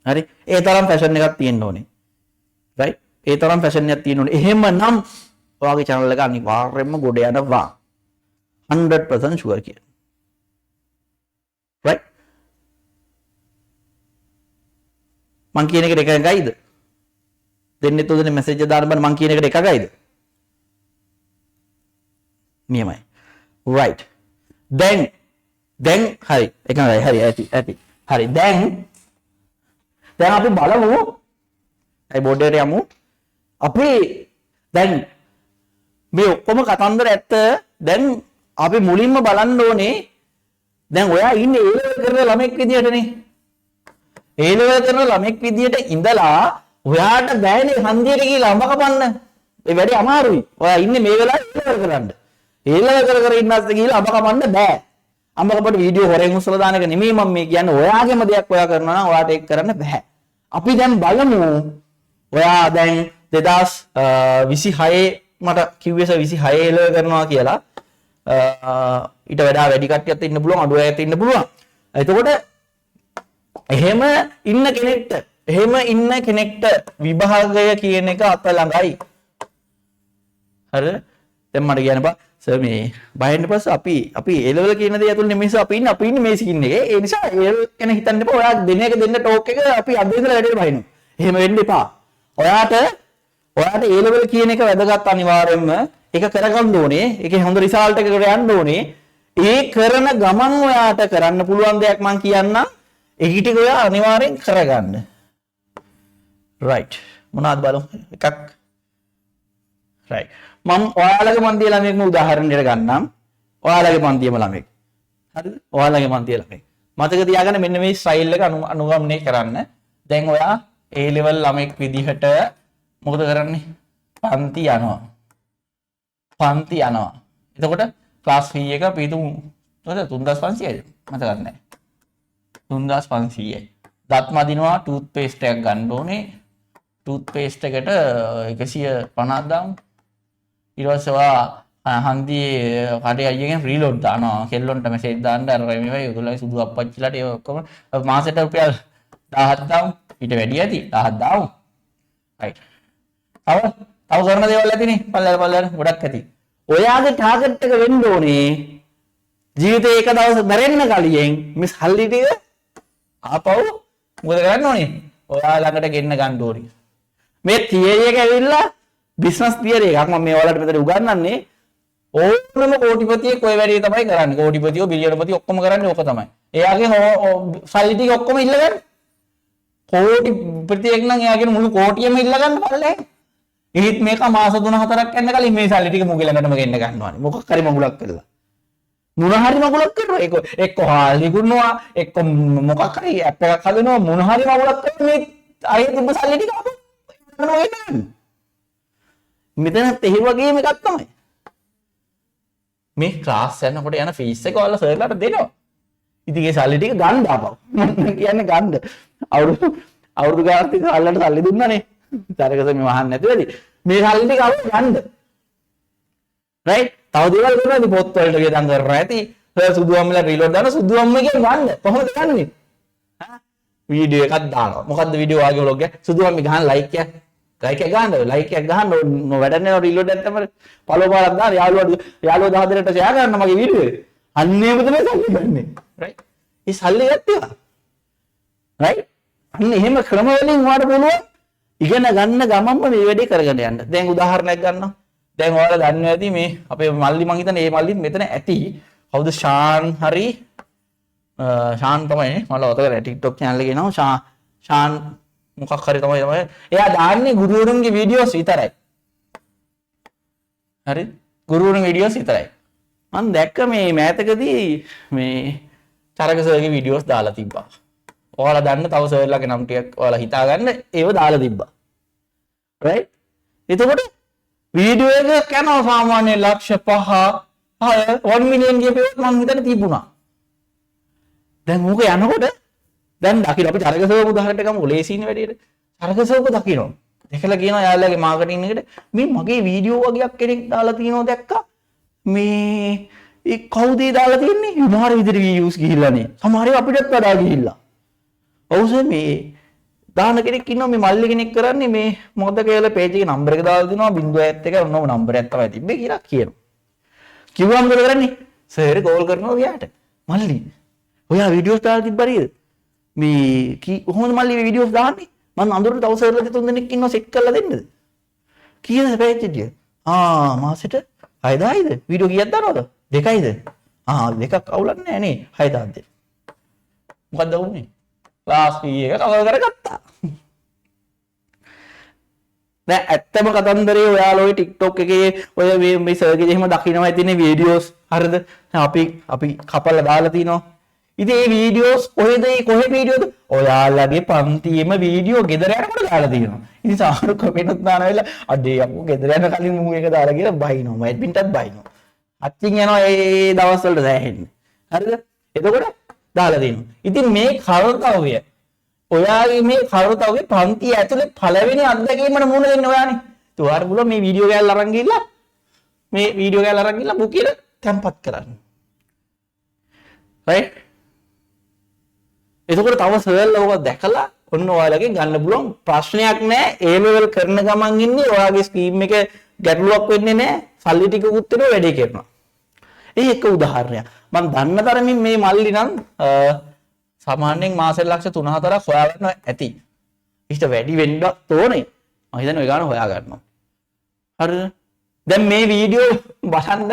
හරි? ඒ තරම් ෆැෂන් එකක් තියෙන්න ඕනේ. රයිට්? ඒ තරම් ෆැෂන් එකක් තියෙන්න ඕනේ. එහෙමනම් ඔයාගේ channel එක අනිවාර්යයෙන්ම ගොඩ යනවා. 100% sure කියන. රයිට්? මං කියන එකට එකගයිද? දෙන්නේ තෝදනේ මැසේජ් එක දාන්න බෑ මං කියන එකට එකගයිද? නියමයි. right. දැන් හරි එකයි හරි ඇති. හරි දැන් අපි බලමු. අයි බෝඩ් එකට යමු. අපි දැන් මේ ඔක්කොම කතන්දර ඇත්ත දැන් අපි මුලින්ම බලන්න ඕනේ දැන් ඔයා ඉන්නේ ඒ ලෙවල් කරන ළමෙක් විදියටනේ. ඒ ලෙවල් කරන ළමෙක් විදියට ඉඳලා ඔයාට බෑනේ හන්දියට ගිහලා අඹ කපන්න. ඒ වැඩේ අමාරුයි. ඔයා ඉන්නේ මේ වෙලාවේ ඉලව කරන්න. ඉලව කර ඉන්නත් ගිහලා අඹ කපන්න බෑ. අඹ කපට වීඩියෝ හොරෙන් උස්සලා දාන එක නෙමෙයි මම මේ කියන්නේ. ඔයාගේම දෙයක් ඔයා කරනවා නම් ඔයාට ඒක කරන්න බෑ. අපි දැන් බලමු. ඔයා දැන් 2026 මට කිව්වේ 26 ඉලව කරනවා කියලා. ඊට වඩා වැඩි කට්ටියක් ඉන්න පුළුවන්, අඩු අයත් ඉන්න පුළුවන්. එතකොට එහෙම ඉන්න කෙනෙක්ට විභාගය කියන එක අත ළඟයි. හරිද? දැන් මට කියන්න බා සර් මේ බහින්න පස්සේ අපි A level කියන දේ ඇතුළේ නෙමෙයි අපි ඉන්නේ මේ ස්කින් එකේ. ඒ නිසා A level ගැන හිතන්න එපා. ඔයා දෙන්න ටෝක් එක අපි අද ඉඳලා වැඩේට බහිනවා. එහෙම වෙන්න එපා. ඔයාට A level කියන එක වැදගත් අනිවාර්යෙන්ම. ඒක කරගන්න ඕනේ. ඒකේ හොඳ රිසල්ට් එකකට යන්න ඕනේ. ඒ කරන ගමන් ඔයාට කරන්න පුළුවන් දෙයක් මම කියන්නම්. ඒක ටික ඔයා අනිවාර්යෙන් කරගන්න. right. මොනවද බලමු එකක්. right. මම ඔයාලගේ පන්තියේ ළමයෙක්ම උදාහරණයක් ගන්නම්. ඔයාලගේ පන්තියේම ළමයෙක්. හරිද? ඔයාලගේ පන්තියේ ළමයෙක්. මතක තියාගන්න මෙන්න මේ ස්ටයිල් එක අනුගමනය කරන්න. දැන් ඔයා A level ළමෙක් විදිහට මොකද කරන්නේ? පන්ති යනවා. එතකොට ක්ලාස් ෆී එක පිටු 3500යිද? මතකත් නැහැ. 3500යි. දත් මදිනවා ටූත් පේස්ට් එකක් ගන්න ඕනේ. ටූත් පේස්ට් එකට 150ක් දාමු. ඊට පස්සේ ඔයා හන්දියේ කඩේ අයියගෙන් රීලෝඩ් දානවා. කෙල්ලොන්ට මෙසේජ් දාන්න අර මේවයි උදලයි සුදු අප්පච්චිලාට ඒ ඔක්කොම මාසෙට රුපියල් 1000ක් දාමු. ඊට වැඩි ඇති 1000ක් දාමු. right. තව කරන දේවල් ඇතිනේ. පල්ලෙල ගොඩක් ඇති. ඔයාගේ ටාගට් එක වෙන්න ඕනේ ජීවිතේ එක දවසක් මැරෙන්න කලින් මේ සල්ලි ටික ආපහු මොකද කරන්න ඕනේ? ඔයා ළඟට ගෙන්න ගන්න ඕනේ. මේ තියරි එක ඇවිල්ලා බිස්නස් තියරි එකක් මම මේ ඔයාලට මෙතන උගන්වන්නේ. ඕනම කෝටිපතියෙක් ඔය වැඩේ තමයි කරන්නේ. කෝටිපතියෝ බිලියනපති ඔක්කොම කරන්නේ ඕක තමයි. එයාගේ සල්ලි ටික ඔක්කොම ඉල්ලගන්න. කෝටිපතියෙක් නම් එයාගේ මුළු කෝටියම ඉල්ලගන්න බලලා. ඒත් මේක මාස 3-4ක් යන කලින් මේ සල්ලි ටික මුගේ ළඟටම ගෙන්න ගන්නවානේ. මොකක් හරි මගුලක් කරලා. මොන හරි මගුලක් කරනවා. එක්ක හාල් විකුණනවා, එක්ක මොකක් හරි ඇප් එකක් හදනවා, මොන හරි මගුලක් කරලා මේ අය තිබ්බ සල්ලි ටික අපු කරනවා එන්නේ. මෙතනත් එහෙ වගේම එකක් තමයි. මේ ක්ලාස් යනකොට යන ෆීස් එක ඔයාලා සර්ලාට දෙනවා. ඉතින් ඒ සල්ලි ටික ගන්න ආපහු. මම කියන්නේ ගන්න. අවුරුදු ගානක් තිස්සේ සල්ලට සල්ලි දුන්නානේ. තරකස මේ වහන්න නැතුව ඇති. මේ සල්ලි ටික අවු ගන්න. right? තව දේවල් කරනවා ඉතින් පොත් වලට වියදම් කරනවා ඇති. සුදු අම්මලා රීලෝඩ් දාන සුදු අම්මගේ ගන්න. කොහොමද ගන්නෙ? වීඩියෝ එකක් දානවා. මොකද්ද වීඩියෝ ආගේ vlog එක? සුදු අම්මේ ගහන ලයික් එක. ලයික් එක ගහන්න වැඩ නැහැ රීලෝඩ් නැත්තම ෆලෝ පාරක් දාන යාළුවෝ 10 දෙනෙක්ට ෂෙයා කරන්න මගේ වීඩියෝ එක. අන්නේම තමයි සල්ලි ගන්නෙ. right? ඒ සල්ලි ගත්තා. right? අන්න එහෙම ක්‍රම වලින් වාට බලුවා ඉගෙන ගන්න ගමන්ම මේ වැඩේ කරගෙන යන්න. දැන් උදාහරණයක් ගන්නවා. දැන් ඔයාලා දන්නවා ඇති මේ අපේ මල්ලි මං හිතන්නේ මේ මල්ලිත් මෙතන ඇති. කවුද ෂාන් හරි ෂාන් තමයි මම ඔතන TikTok channel එකේ නෝ ෂාන් මොකක් හරි තමයි එයා දාන්නේ ගුරුවරුන්ගේ වීඩියෝස් විතරයි. හරි? ගුරුවරුන්ගේ වීඩියෝස් විතරයි. මම දැක්ක මේ මෑතකදී මේ චරක සර්ගේ වීඩියෝස් දාලා තිබ්බා. ඔයාලා දන්න තව සර්ලාගේ නම් ටිකක් ඔයාලා හිතා ගන්න ඒව දාලා තිබ්බා. right? එතකොට වීඩියෝ එක යනවා සාමාන්‍ය ලක්ෂ 5 1 මිලියන් ගියපෙත් මම හිතන්නේ තිබුණා. දැන් මොක යනකොට දැන් දකින්න අපි චරකසෝක උදාහරණයක් ගමු ලේසියින් වැඩේට. චරකසෝක දකින්න. දැකලා කියනවා යාළුවාගේ මාකටිං එකට මේ මගේ වීඩියෝ වගේක් කෙනෙක් දාලා තියෙනවා දැක්කා. මේ ඒ කවුද දාලා තියන්නේ? විමාර විදිහට views ගිහිල්ලානේ. සමහරව අපිටත් වඩා ගිහිල්ලා. ඔව්ස මේ දාන කෙනෙක් ඉන්නවා මේ මල්ලි කෙනෙක් කරන්නේ මේ මොකද කියලා පේජ් එකේ නම්බර් එක දාලා දෙනවා 0.1 ඔන්නම නම්බර් එකක් තමයි තිබ්බේ කියලා කියනවා. කිව්වම මොකද කරන්නේ? සර් කෝල් කරනවා ගියාට. මල්ලි ඔයා වීඩියෝස් දාලා තිබ්බරිද? මේ කොහොමද මල්ලි වීඩියෝස් දාන්නේ? මම අඳුරට තව සර්ලා දෙතුන් දෙනෙක් ඉන්නවා සෙට් කරලා දෙන්නද? කීයද පේජ් එකේ? මාසෙට 6000යිද? වීඩියෝ කීයක් දානවද? 2යිද? දෙකක් අවුලක් නැහැ නේ 6000ක් දෙන්න. මොකක්ද වුනේ? ක්ලාස් fee එක කවර් කරගත්තා. දැන් ඇත්තම කතන්දරේ ඔයාලා ඔය TikTok එකේ ඔය මේ සර්ගේ එහෙම දකින්නවා ඇතිනේ වීඩියෝස් හරිද? අපි කපලා දාලා තිනවා. ඉතින් මේ වීඩියෝස් කොහෙ වීඩියෝද? ඔයාලගේ පන්තියේම වීඩියෝ ගෙදර යනකොට දාලා තියෙනවා. ඉතින් සාහරු කමෙන්ට් දාන වෙලාව අඩේ අපෝ ගෙදර යන කලින් මූ එක දාලා කියලා බයිනවා. මැඩ්මින්ටත් බයිනවා. අච්චින් යනවා ඒ දවස් වලට දැහැෙන්නේ. හරිද? එතකොට දාලා දෙනවා. ඉතින් මේ කරතව්‍ය ඔයාගේ මේ කරතව්‍ය පන්තිය ඇතුලේ පළවෙනි අත්දැකීමට මුහුණ දෙන්න ඔයානේ. තුවාර බුල මේ වීඩියෝ ගෑල්ල අරන් ගිහිල්ලා බුක් කියලා තැන්පත් කරන්න. right? එතකොට තව සර්ලා ඔබ දැකලා ඔන්න ඔයාලගේ ගන්න පුළුවන් ප්‍රශ්නයක් නැහැ. A level කරන ගමන් ඉන්නේ ඔයාගේ ස්කීම් එක ගැටලුවක් වෙන්නේ නැහැ. සල්ලි ටිකකුත් එනවා වැඩේ කරනවා. ඒ එක උදාහරණයක්. මම දන්න තරමින් මේ මල්ලි නම් සාමාන්‍යයෙන් මාසෙ ලක්ෂ 3-4ක් හොයා ගන්නවා ඇති. ඊට වැඩි වෙන්නත් ඕනේ. මම හිතන්නේ ඔය ගාන හොයා ගන්නවා. හරිද? දැන් මේ වීඩියෝ බලන්න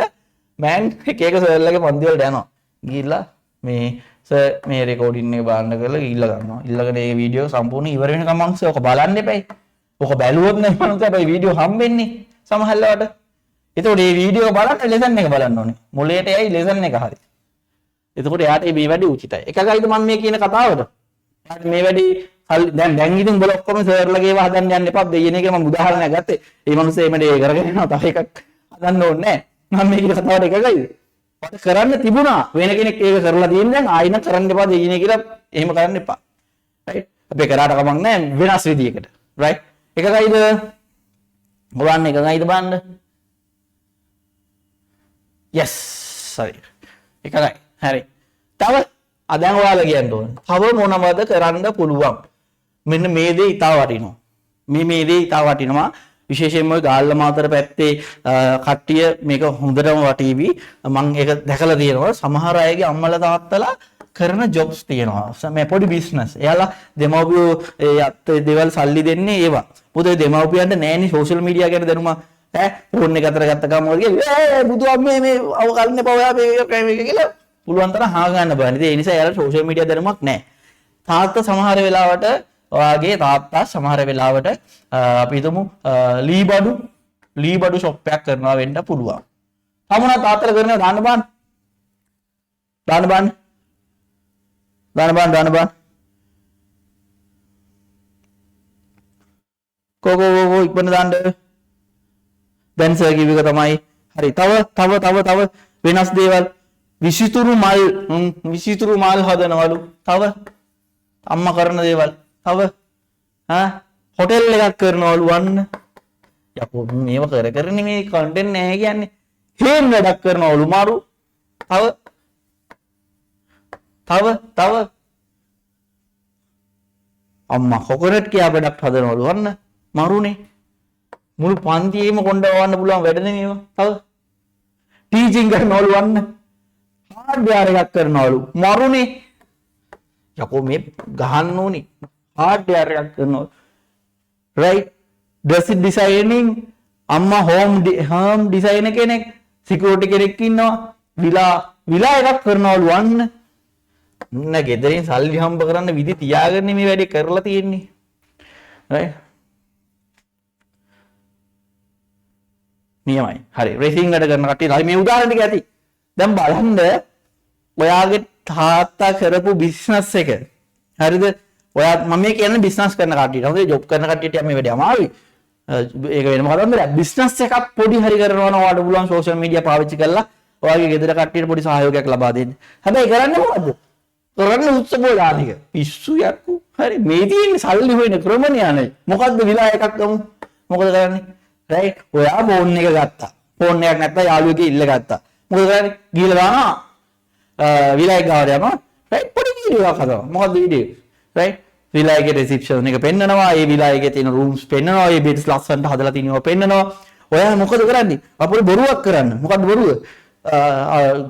මෑන් එක සර්ලගේ පන්ති වලට යනවා. ගිහිල්ලා මේ සර් මේ රෙකෝඩින් එක බලන්න කියලා ගිහිල්ලා ගන්නවා. ඊළඟට මේ වීඩියෝ සම්පූර්ණ ඉවර වෙනකම් මං ඔක බලන්න එපයි. ඔක බැලුවොත් නේ මනුස්සයාට ඔය වීඩියෝ හම්බෙන්නේ සමහරවිට. එතකොට මේ වීඩියෝ බලන්න ලෙසන් එක බලන්න ඕනේ. මොලේට යයි ලෙසන් එක හරි. එතකොට එයාට මේ වැඩි උචිතයි. එකගයිද මම මේ කියන කතාවද? එයාට මේ වැඩි දැන් ඉතින් උඹලා ඔක්කොම සර්ලගේ ඒවා හදන්න යන්න එපා. දෙයන එක මම උදාහරණයක් ගත්තේ. මේ මිනිස්සේ එමෙ ඒ කරගෙන යනවා. තව එකක් හදන්න ඕනේ නැහැ. මම මේ කියන කතාවට එකගයිද? ඔත කරන්න තිබුණා. වෙන කෙනෙක් ඒක කරලා තියෙන දැන් ආයින කරන්න එපා දෙයන කියලා එහෙම කරන්න එපා. රයිට්? අපි කරාට කමක් නැහැ වෙනස් විදියකට. රයිට්? එකගයිද? බලන්න එකගයිද බලන්න. yes. sorry. එකගයි. හරි. තව දැන් ඔයාලා කියන්න ඕනේ. තව මොනවද කරන්න පුළුවන්? මෙන්න මේ දේ ඉතාල වටිනවා. මේ දේ ඉතාල වටිනවා. විශේෂයෙන්ම ඔය ගාල්ල මාතර පැත්තේ කට්ටිය මේක හොඳටම වටීවි. මම ඒක දැකලා තියෙනවා. සමහර අයගේ අම්මලා තාත්තලා කරන ජොබ්ස් තියෙනවා. මේ පොඩි බිස්නස්. එයාලා දෙමව්පියෝ ඒ දේවල් සල්ලි දෙන්නේ ඒවා. මොකද දෙමව්පියන්ට නෑනේ සෝෂල් මීඩියා ගැන දැනුම. ෆෝන් එක අතර ගත්ත ගමන් වගේ බුදු අම්මේ මේ අව කල්නේ පව ඔයා මේක කියලා පුළුවන් තරම් හා ගන්න බෑ. ඒ නිසා එයාලා සෝෂල් මීඩියා දැනුමක් නැහැ. තාත්තා සමහර වෙලාවට ඔයාගේ තාත්තා සමහර වෙලාවට අපි හිතමු ලී බඩු ෂොප් එකක් කරනවා වෙන්න පුළුවන්. තමුණා තාත්තලා කරනවා දාන්න බෑ. කෝ ඉක්මන දාන්න. දැන් සර් කිව්ව එක තමයි. හරි. තව වෙනස් දේවල් විසිතුරු මල් හදනවලු. තව අම්මා කරන දේවල්. තව හොටෙල් එකක් කරනවලු වන්න. යකෝ මේව කර මේ කන්ටෙන්ට් නැහැ කියන්නේ. හේන් වැඩක් කරනවලු මාරු. තව අම්මා කොකනට් කියා වැඩක් හදනවලු වන්න. මරුනේ. මුළු පන්තියේම කොණ්ඩවන්න පුළුවන් වැඩනේ මේවා. තව ටීචින් කරනවලු වන්න. හાર્ඩ්වෙයාර් එකක් කරනවලු. මරුනේ. යකෝ මේ ගහන්න ඕනි. හાર્ඩ්වෙයාර් එකක් කරනවලු. රයිට්. ඩ්‍රෙස් ඩිසයිනින් අම්මා හෝම් ඩිසයිනර් කෙනෙක්, සිකියුරිටි කෙනෙක් ඉන්නවා. විලා එකක් කරනවලු වන්න. නෑ ගෙදරින් සල්ලි හම්බ කරන්න විදි තියාගෙන මේ වැඩේ කරලා තියෙන්නේ. රයිට්. නියමයි. හරි. රේසින් වැඩ කරන කට්ටිය මේ උදාහරණ ටික ඇති. දැන් බලන්න ඔයාගේ තාත්තා කරපු බිස්නස් එක. හරිද? ඔයා මම මේ කියන්නේ බිස්නස් කරන කට්ටියට. හොඳේ ජොබ් කරන කට්ටියට මේ වැඩේ අමාරුයි. ඒක වෙනම කතාවක්. බිස්නස් එකක් පොඩි හරි කරනවා නම් ඔයාලට පුළුවන් සෝෂල් මීඩියා පාවිච්චි කරලා ඔයාගේ ගෙදර කට්ටියට පොඩි සහයෝගයක් ලබා දෙන්න. හැබැයි කරන්නේ මොකද්ද? කරන්නේ උත්සවෝ දාන එක. පිස්සු යක්කු. හරි. මේ තියෙන්නේ සල්ලි හොයන ක්‍රමනේ අනේ. මොකද්ද විලා එකක් ගමු. මොකද කරන්නේ? රයිට්. ඔයා ෆෝන් එක ගත්තා. ෆෝන් එකක් නැත්නම් යාළුවෙක්ගේ ඉල්ල ගත්තා. මොකද කරන්නේ? ගිහලා දානවා. විලා එක ගාවට යනවා. රයිට්. පොඩි වීඩියෝ එකක් හදනවා. මොකද්ද වීඩියෝ? රයිට්. විලා එකේ රිසෙප්ෂන් එක පෙන්නනවා. ඒ විලා එකේ තියෙන රූම්ස් පෙන්නනවා. ඒ බෙඩ්ස් ලස්සනට හදලා තිනවා පෙන්නනවා. ඔයා මොකද කරන්නේ? අපේ බොරුවක් කරන්න. මොකද්ද බොරුව?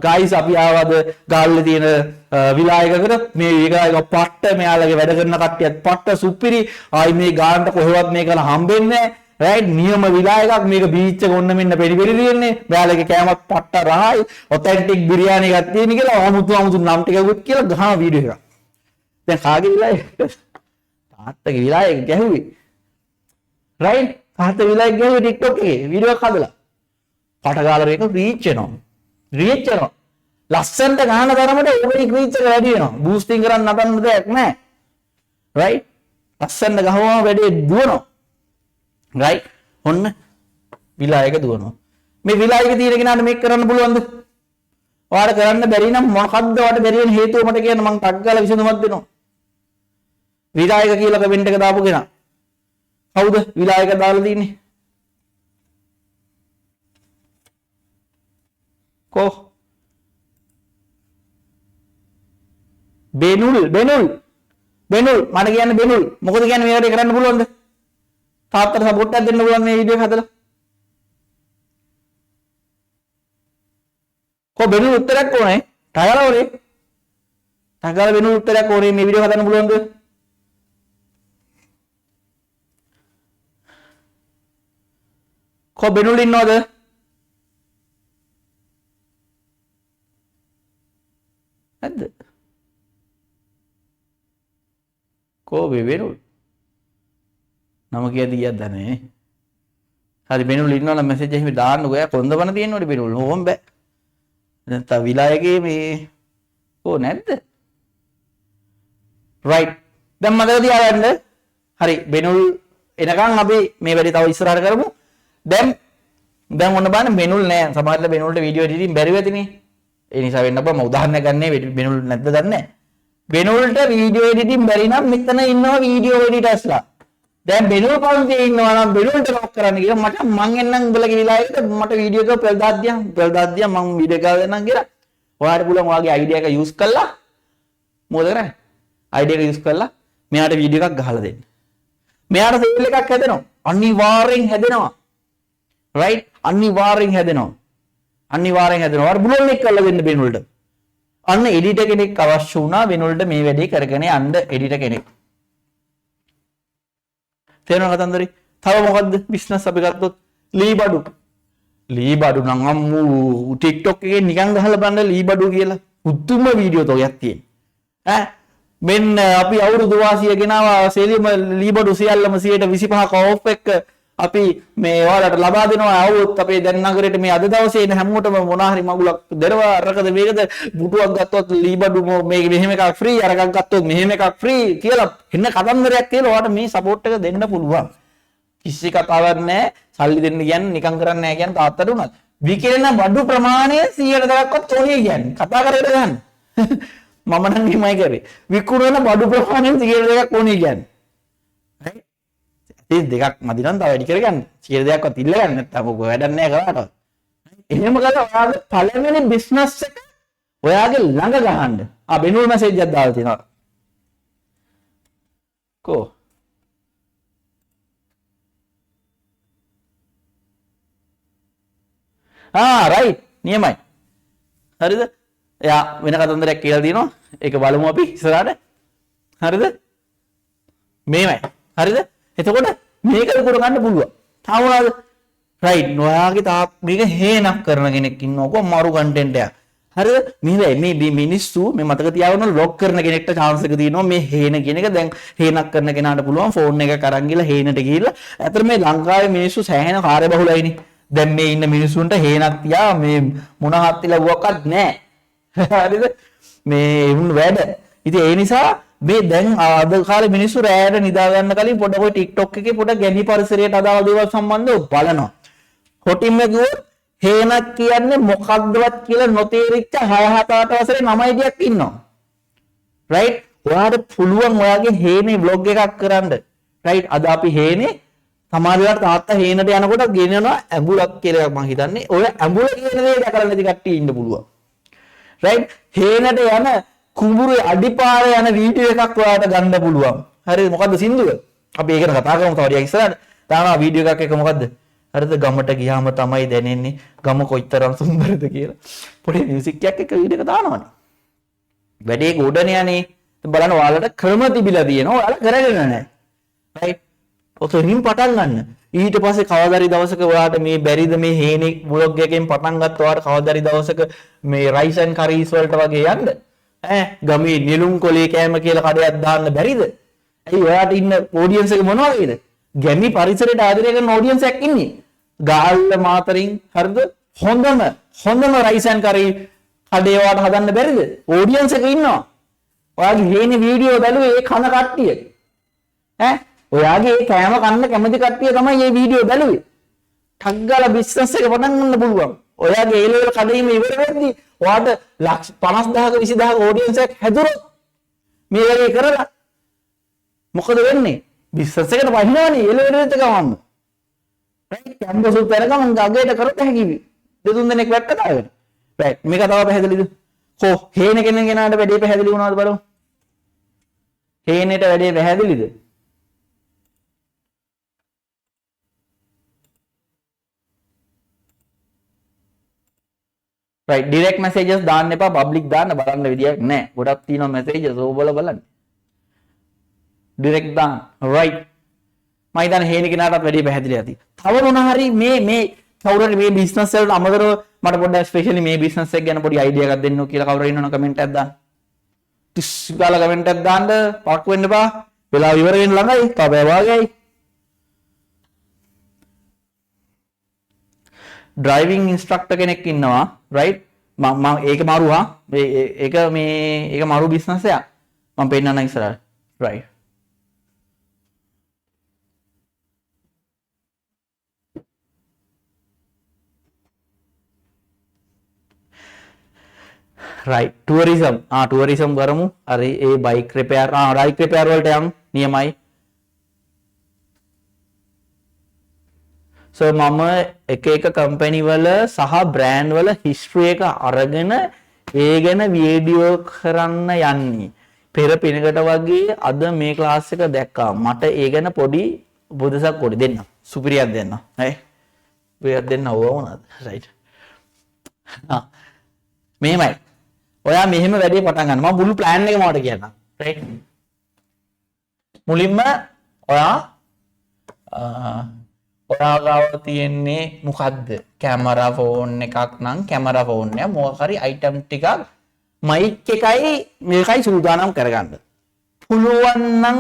ගයිස් අපි ආවද ගාල්ලේ තියෙන විලා එකකට මේ විලා එක පට්ට මෙයාලගේ වැඩ කරන කට්ටියත් පට්ට සුපිරි. ආයි මේ ගානට කොහෙවත් මේකල හම්බෙන්නේ නැහැ. රයිට්. නියම විලා එකක් මේක බීච් එක ඔන්න මෙන්න පෙරි තියෙන්නේ. මෙයාලගේ කෑමක් පට්ට රහයි. ඔතෙන්ටික් බිරියානි එකක් තියෙන කියලා අමුතු නම් ටිකකුත් කියලා ගහන වීඩියෝ එකක්. දැන් කාගේ විලා එක? තාත්තගේ විලා එක ගැහුවේ. රයිට්. තාත්තා විලා එක ගැහුවේ TikTok එකේ වීඩියෝ එකක් හදලා. පටගාලා මේක රීච් වෙනවා. ලස්සනට ගහන තරමට ඕවරික් රීච් එක වැඩි වෙනවා. බූස්ටිං කරන්න නටන්න දෙයක් නැහැ. රයිට්. ලස්සනට ගහුවම වැඩි දුවනවා. රයිට්. ඔන්න විලා එක දුවනවා. මේ විලා එක තියෙන කෙනාට මේක කරන්න පුළුවන්ද? ඔයාලට කරන්න බැරි නම් මොකද්ද ඔයාලට බැරි වෙන හේතුව මට කියන්න මම ටක් ගාලා විසඳුමක් දෙනවා. විලා එක කියලා කමෙන්ට් එක දාපු කෙනා. කවුද විලා එක දාලා තින්නේ? කො බෙනුල් මට කියන්න බෙනුල් මොකද කියන්නේ මේ වැඩේ කරන්න පුළුවන්ද? තාත්තට සපෝට් එකක් දෙන්න පුළුවන් මේ වීඩියෝ එක හදලා. කො බෙනුල් උත්තරයක් ඕනේ. ටයලා ඕනේ. ටගාලා බෙනුල් උත්තරයක් ඕනේ මේ වීඩියෝ හදන්න පුළුවන්ද? කො බෙනුල් ඉන්නවද? නැද්ද? කො බෙනුල් නම කියද ගියක්ද නේ? හරි බෙනුල් ඉන්නවනම් මැසේජ් එහෙම දාන්නකෝ. එයා කොන්දපන තියෙනවනේ බෙනුල්. ඕම් බෑ. දැන් තා විලායගේ මේ ඕ නැද්ද? රයිට්. දැන් මතක තියාගන්න. හරි බෙනුල් එනකන් අපි මේ වැඩේ තව ඉස්සරහට කරමු. දැන් ඔන්න බලන්න බෙනුල් නෑ. සමහරවිට බෙනුල්ට වීඩියෝ එඩිටින් බැරි වෙතිනේ. ඒ නිසා වෙන්න බෑ. මම උදාහරණයක් ගන්නනේ බෙනුල් නැද්ද දන්නේ නැහැ. බෙනුල්ට වීඩියෝ එඩිටින් බැරි නම් මෙතන ඉන්නවා වීඩියෝ එඩිටර්ස්ලා. දැන් බෙනුල් පන්තියේ ඉන්නවා නම් බෙනුල්ට ලොක් කරන්න කියලා මං එන්නම් උඹලා කියලා ඒකට මට වීඩියෝ එක පෙළ දාද්දියා මං වීඩියෝ එක දෙන්නම් කියලා. ඔයාලට පුළුවන් ඔයාගේ අයිඩියා එක යූස් කරලා මොකද කරන්නේ? අයිඩියා එක යූස් කරලා මෙයාට වීඩියෝ එකක් ගහලා දෙන්න. මෙයාට සේල් එකක් හැදෙනවා. අනිවාර්යෙන් හැදෙනවා. රයිට්? අනිවාර්යෙන් හැදෙනවා. ඔයාලා බුලොන් එක කරලා දෙන්න බෙනුල්ට. අන්න එඩිටර් කෙනෙක් අවශ්‍ය වුණා බෙනුල්ට මේ වැඩේ කරගෙන යන්න එඩිටර් කෙනෙක්. තේරෙනවද කතන්දරේ? තව මොකද්ද බිස්නස් අපි ගත්තොත් ලී බඩු නම් අම්මු TikTok එකේ නිකන් ගහලා බලන්න ලී බඩු කියලා උතුම්ම වීඩියෝ තෝයක් තියෙන. මෙන්න අපි අවුරුදු වාසිය ගෙනාවා සෙලියම ලී බඩු සියල්ලම 125ක ඕෆ් එක අපි මේ ඔයාලට ලබා දෙනවා. આવුත් අපේ දැන් නගරේට මේ අද දවසේ එන හැමෝටම මොනවා හරි මගුලක් දෙනවා. අරකද මේකද බුටුවක් ගත්තොත් ලී බඩු මේක මෙහෙම එකක් ෆ්‍රී අරකක් ගත්තොත් මෙහෙම එකක් ෆ්‍රී කියලා එන්න කතන්දරයක් කියලා ඔයාලට මේ සපෝට් එක දෙන්න පුළුවන්. කිසි කතාවක් නැහැ. සල්ලි දෙන්න කියන්නේ නිකන් කරන්නේ නැහැ කියන්නේ තාත්තට උනත්. විකිරෙන බඩු ප්‍රමාණය 100ට දක්වත් ඕනේ කියන්නේ. කතා කරේට ගන්න. මම නම් එහෙමයි කරේ. විකුණන බඩු ප්‍රමාණය 100ට දක්වත් ඕනේ කියන්නේ. හරි? දෙකක් මදි නම් තව වැඩි කරගන්න. 100 දෙයක්වත් ඉල්ල ගන්න නැත්නම් ඔක වැඩක් නැහැ කරාට. එහෙම කළා ඔයාගේ පළවෙනි බිස්නස් එක ඔයාගේ ළඟ ගහන්න. බෙනුල් මැසේජ් එකක් දාලා තියෙනවා. කො රයිට් නියමයි. හරිද? එයා වෙන කතන්දරයක් කියලා දිනවා. ඒක බලමු අපි ඉස්සරහට. හරිද? මේමයි. හරිද? එතකොට මේක කර ගන්න පුළුවන්. තාවුණාද? රයිට්. ඔයාගේ මේක හේනක් කරන කෙනෙක් ඉන්නකො මරු කන්ටෙන්ට් එකක්. හරිද? මේ මිනිස්සු මේ මතක තියාගන්න ලොක් කරන කෙනෙක්ට chance එක තියෙනවා මේ හේන කියන එක. දැන් හේනක් කරන කෙනාට පුළුවන් ෆෝන් එක අරන් ගිහලා හේනට ගිහිල්ලා. අතර මේ ලංකාවේ මිනිස්සු සෑහෙන කාර්යබහුලයිනේ. දැන් මේ ඉන්න මිනිස්සුන්ට හේනක් තියා මේ මොන හත්තිලවුවක්වත් නැහැ. හරිද? මේ වුන් වැඩ. ඉතින් ඒ නිසා මේ දැන් අද කාලේ මිනිස්සු රැයට නිදා ගන්න කලින් පොඩ පොඩ TikTok එකේ පොඩ ගැණි පරිසරයට අදාළ දේවල් සම්බන්ධව බලනවා. හොටින්ම කිව්වොත් හේනක් කියන්නේ මොකක්දවත් කියලා නොතේරිච්ච 6-7 වසරේ 9 ටිකක් ඉන්නවා. රයිට්? ඔයාට පුළුවන් ඔයාගේ හේනේ vlog එකක් කරන්න. රයිට්? අද අපි හේනේ සමහරවිට තාත්තා හේනට යනකොට ගෙනනවා ඇඹුලක් කියලා මම හිතන්නේ. ඔය ඇඹුල කියන දේ දැකලා නැති කට්ටිය ඉන්න පුළුවන්. රයිට්? හේනට යන කුඹුරේ අඩිපාරේ යන වීඩියෝ එකක් ඔයාලට ගන්න පුළුවන්. හරිද? මොකද්ද සින්දුව? අපි ඒකට කතා කරමු තව ටිකක් ඉස්සරහට. තාම වීඩියෝ එකක් එක මොකද්ද? හරිද? ගමට ගියාම තමයි දැනෙන්නේ ගම කොයිතරම් සුන්දරද කියලා. පොඩි මියුසික් එකක් එක වීඩියෝ එක දානවනේ. වැඩේ ගොඩනේ යන්නේ. බලන්න ඔයාලට ක්‍රම තිබිලා තියෙනවා. ඔයාලා කරගෙන නැහැ. රයිට්? ඔතනින් පටන් ගන්න. ඊට පස්සේ කවදාරි දවසක ඔයාට මේ බැරිද මේ හේනේ vlog එකෙන් පටන් ගත්ත ඔයාට කවදාරි දවසක මේ rice and curries වලට වගේ යන්න. ගමේ නිලුම් කොලේ කෑම කියලා කඩයක් දාන්න බැරිද? ඇයි ඔයාට ඉන්න ඔඩියන්ස් එක මොනවා වේද? ගැමි පරිසරයට ආදරය කරන ඔඩියන්ස් එකක් ඉන්නේ. ගාල්ල මාතරින් හරිද? හොඳම rice and curry කඩේ ඔයාට හදන්න බැරිද? ඔඩියන්ස් එක ඉන්නවා. ඔයාගේ හේනේ වීඩියෝ බැලුවේ ඒ කන කට්ටිය. ඔයාගේ කෑම කන්න කැමති කට්ටිය තමයි මේ වීඩියෝ බැලුවේ. ටක් ගාලා බිස්නස් එක පටන් ගන්න පුළුවන්. ඔයාගේ ඒ ලෙවල් කඩේම ඉවර වෙද්දී ඔයාට ලක්ෂ 50000ක 20000ක ඔඩියන්ස් එකක් හැදුනොත් මේ වැඩේ කරලා මොකද වෙන්නේ? බිස්නස් එකට වහිනවනේ ඒ ලෙවල් එකට ගමන්න. රයිට්? කැම්පස් උත් කරගමන් ගගේට කරත් හැකියි. දෙතුන් දෙනෙක් වැට්ට තාවේනේ. රයිට් මේක තව පැහැදිලිද? හේන කෙනෙක් කෙනාට වැඩේ පැහැදිලි වුණාද බලමු. හේනෙට වැඩේ පැහැදිලිද? right direct messages දාන්න එපා public දාන්න බලන්න විදියක් නැහැ. ගොඩක් තියෙනවා messages ඕගොල්ලෝ බලන්න. direct දාන්න. right. මම හිතන්නේ හේන කෙනාටත් වැඩි පැහැදිලි ඇති. තව මොන හරි මේ කවුරුහරි මේ business වලට අමතරව මට පොඩ්ඩක් especially මේ business එක ගැන පොඩි idea එකක් දෙන්නෝ කියලා කවුරු ඉන්නවනම් comment එකක් දාන්න. ටිස් ගාලා comment එකක් දාන්න පක් වෙන්න එපා. වෙලාව ඉවර වෙන්න ළඟයි. තව වාගේයි. driving instructor කෙනෙක් ඉන්නවා right මම ඒක මාරු ඒක මාරු business එකක් මම පෙන්නන්න ඉස්සරහට right right tourism කරමු හරි ඒ bike repair bike repair වලට යමු නියමයි so මම එක කම්පැනි වල සහ බ්‍රෑන්ඩ් වල හිස්ටරි එක අරගෙන ඒ ගැන වීඩියෝ කරන්න යන්නේ. පෙර පිනකට වගේ අද මේ ක්ලාස් එක දැක්කා. මට ඒ ගැන පොඩි උපදෙසක් පොඩි දෙන්න. සුපිරියක් දෙන්න. හරි. සුපිරියක් දෙන්න ඕව වුණාද? right. මෙහෙමයි. ඔයා මෙහෙම වැඩේ පටන් ගන්න. මම මුළු plan එකම ඔයාලට කියන්නම්. right. මුලින්ම ඔයා ඔයාගාව තියෙන්නේ මොකද්ද? කැමරා ෆෝන් එකක් නම් කැමරා ෆෝන් එක මොකක් හරි අයිටම් ටිකක් මයික් එකයි මේකයි සූදානම් කරගන්න. පුළුවන් නම්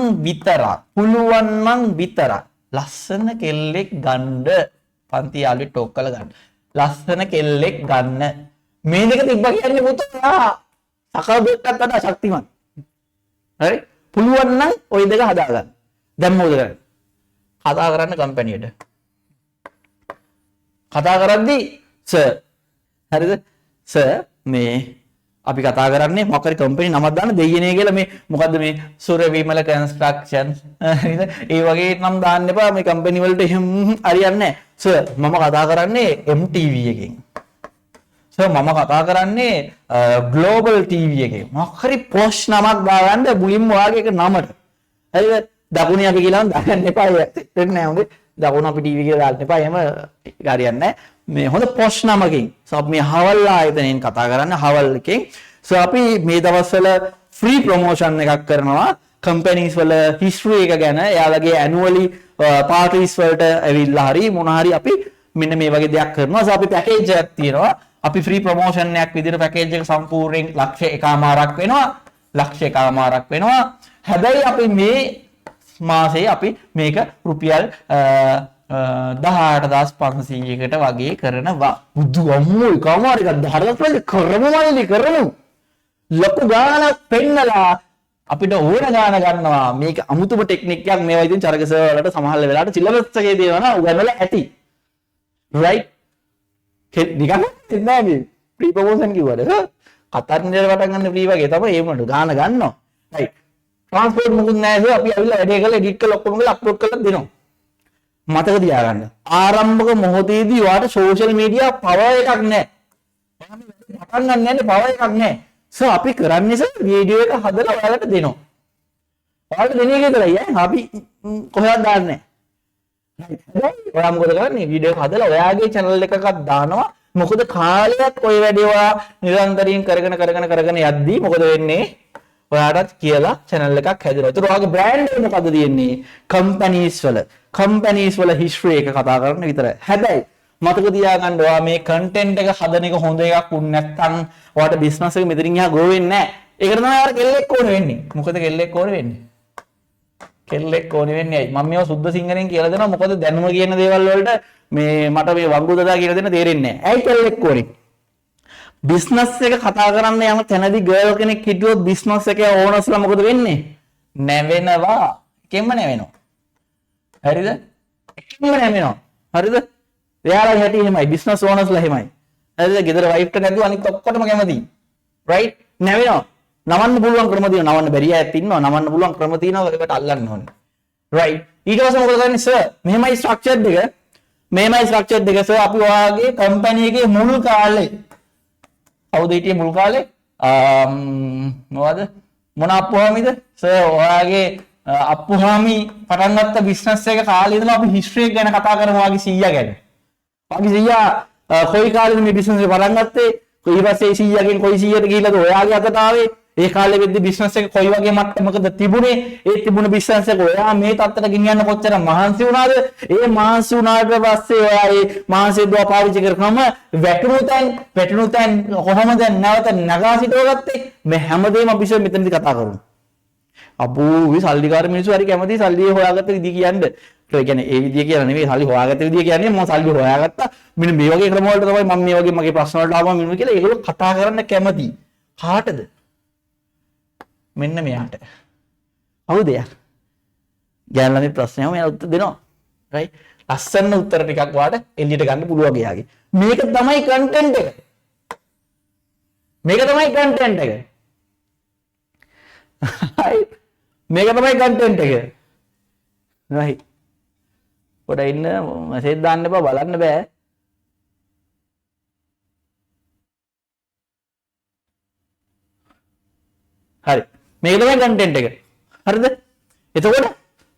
විතරක් ලස්සන කෙල්ලෙක් ගන්න. පන්ති යාළුවෙක් ටෝක් කරලා ගන්න. ලස්සන කෙල්ලෙක් ගන්න. මේ දෙක තිබ්බා කියන්නේ පුතා සකබෙක්ටත් වඩා ශක්තිමත්. හරි? පුළුවන් නම් ওই දෙක හදාගන්න. දැන් මොකද කරන්නේ? කතා කරන්න කම්පැනියට. කතා කරද්දී සර් හරිද සර් මේ අපි කතා කරන්නේ මොකක් හරි කම්පැනි නමක් දාන්න දෙයියනේ කියලා මේ මොකද්ද මේ සුර විමල කන්ස්ට්‍රක්ෂන් හරිද ඒ වගේ නම් දාන්න එපා මේ කම්පැනි වලට එහෙම හරියන්නේ නැහැ සර් මම කතා කරන්නේ MTV එකෙන් සර් මම කතා කරන්නේ ග්ලෝබල් TV එකෙන් මොකක් හරි පොෂ් නමක් දාගන්න මුලින්ම වාගේ එක නමට හරිද දකුණේ අපි කියලා දාන්න එපා දෙන්නේ නැහැ හොඳේ දකුණ අපි ටීවී කියලා දාන්න එපා එහෙම හරියන්නේ නැහැ මේ හොඳ පොෂ් නමකින් සෝ අපි මේ හවල් ආයතනයෙන් කතා කරන්නේ හවල් එකෙන් සෝ අපි මේ දවස්වල ෆ්‍රී ප්‍රොමෝෂන් එකක් කරනවා කම්පැනිස් වල හිස්ටරි එක ගැන එයාලගේ ඇනුවලි පාර්ටිස් වලට ඇවිල්ලා හරි මොන හරි අපි මෙන්න මේ වගේ දෙයක් කරනවා සෝ අපි පැකේජ් එකක් තියෙනවා අපි ෆ්‍රී ප්‍රොමෝෂන් එකක් විදිහට පැකේජ් එක සම්පූර්ණයෙන් ලක්ෂ එකමාරක් වෙනවා හැබැයි අපි මේ මාසේ අපි මේක රුපියල් 18500කට වගේ කරනවා. බුදු අම්මෝ එකමාර එකක් 18500 කරමු. ලොකු ගාණක් පෙන්නලා අපිට ඕන ගාණ ගන්නවා. මේක අමුතුම ටෙක්නික් එකක්. මේවා ඉතින් චරක සර් වලට සමහර වෙලාවට සිලබස් එකේ දේවනා උගන්වලා ඇති. right? නිකන් නෑ මේ ප්‍රී ප්‍රොමෝෂන් කිව්වද? කතරන්නේ පටන් ගන්න ප්‍රී වගේ තමයි ඒ වුණාට ගාණ ගන්නවා. right? ट्रांसपोर्ट මොකුත් නැහැ අපි ඇවිල්ලා වැඩේ කරලා එඩිට් කරලා ඔක්කොම කරලා අප්ලෝඩ් කරලා දෙනවා මතක තියාගන්න ආරම්භක මොහොතේදී ඔයාලට සෝෂල් මීඩියා පවර් එකක් නැහැ ඔයාම පටන් ගන්න යන්නේ පවර් එකක් නැහැ සෝ අපි කරන්නේ සර් වීඩියෝ එක හදලා ඔයාලට දෙනවා ඔයාලට දෙන එක විතරයි අපි කොහෙවත් දාන්නේ නැහැ ඔයා මොකද කරන්නේ වීඩියෝ එක හදලා ඔයාගේ channel එකකට දානවා මොකද කාලයක් ඔය වැඩේ ඔයා නිරන්තරයෙන් කරගෙන යද්දී මොකද වෙන්නේ ඔයාටත් කියලා channel එකක් හැදෙනවා. ඒතර ඔයාගේ brand එක මොකද්ද තියෙන්නේ? companies වල history එක කතා කරන්න විතරයි. හැබැයි මතක තියාගන්න ඔයා මේ content එක හදන එක හොඳ එකක් වුණ නැත්නම් ඔයාට business එක මෙතනින් එහා go වෙන්නේ නැහැ. ඒකට තමයි ඔයාට කෙල්ලෙක් ඕනේ වෙන්නේ. මොකද කෙල්ලෙක් ඕනේ වෙන්නේ? කෙල්ලෙක් ඕනේ වෙන්නේ ඇයි? මම මේවා සුද්ධ සිංහලෙන් කියලා දෙනවා. මොකද දැනුම කියන දේවල් වලට මේ මට මේ වංගු දදා කියලා දෙන්න තේරෙන්නේ නැහැ. ඇයි කෙල්ලෙක් ඕනේ? බිස්නස් එක කතා කරන්න යන තැනදී ගර්ල් කෙනෙක් හිටියොත් බිස්නස් එකේ ඕනර්ස්ලා මොකද වෙන්නේ? නැවෙනවා. එකෙන්ම නැවෙනවා. හරිද? එකෙන්ම නැවෙනවා. හරිද? එයාලා හැටි එහෙමයි. බිස්නස් ඕනර්ස්ලා එහෙමයි. හරිද? ගෙදර වයිෆ්ට නැතුව අනිත් ඔක්කොටම කැමතියි. රයිට්? නැවෙනවා. නවන්න පුළුවන් ක්‍රම තියෙනවා. නවන්න බැරි අයත් ඉන්නවා. නවන්න පුළුවන් ක්‍රම තියෙනවා. ඒකට අල්ලන්න ඕනේ. රයිට්? ඊට පස්සේ මොකද කරන්නේ සර්? මෙහෙමයි ස්ට්‍රක්චර්ඩ් එක. මෙහෙමයි ස්ට්‍රක්චර්ඩ් එක සර් අපි ඔයාගේ කම්පැනි එකේ මුල් කාලේ කවුද හිටියේ මුල් කාලේ මොකද මොන අප්පුහාමිද? සර් ඔයාගේ අප්පුහාමි පටන් ගත්ත බිස්නස් එක කාලේ ඉඳලා අපි හිස්ටරි එක ගැන කතා කරමු වාගේ සීයා ගැන. වාගේ සීයා කොයි කාලෙද මේ බිස්නස් එක පටන් ගත්තේ? ඊට පස්සේ සීයාගෙන් කොයි සීයාට ගිහිල්ලාද ඔයාගේ අතට ආවේ? ඒ කාලේ වෙද්දි බිස්නස් එක කොයි වගේ මට්ටමකද තිබුණේ? ඒ තිබුණ බිස්නස් එක ඔයා මේ තත්ත්වයට ගෙනියන්න කොච්චර මහන්සි වුණාද? ඒ මහන්සි වුණාට පස්සේ ඔයා ඒ මහන්සිය දුව පාවිච්චි කරනම වැටුණු තැන් කොහොමද නැවත නගා සිටව ගත්තේ? මේ හැමදේම අපි මෙතනදී කතා කරමු. අපෝ මේ සල්ලිකාර මිනිස්සු හරි කැමති සල්ලි හොයාගත්ත විදිහ කියන්න. ඒ කියන්නේ ඒ විදිහ කියලා නෙවෙයි සල්ලි හොයාගත්ත විදිහ කියන්නේ මම සල්ලි හොයාගත්තා. මෙන්න මේ වගේ ක්‍රම වලට තමයි මම මේ වගේ මගේ ප්‍රශ්න වලට ආවම මෙන්න කියලා ඒගොල්ලෝ කතා කරන්න කැමති. කාටද? මෙන්න මෙයාට. හවුද යා? ගෑනලගේ ප්‍රශ්නයම මෙයා උත්තර දෙනවා. right? ලස්සන උත්තර ටිකක් වාට එළියට ගන්න පුළුවන් එයාගේ. මේක තමයි කන්ටෙන්ට් එක. මේක තමයි කන්ටෙන්ට් එක. right? මේක තමයි කන්ටෙන්ට් එක. right. පොඩ ඉන්න මෙසේජ් දාන්න එපා බලන්න බෑ. හරි. මේක තමයි කන්ටෙන්ට් එක. හරිද? එතකොට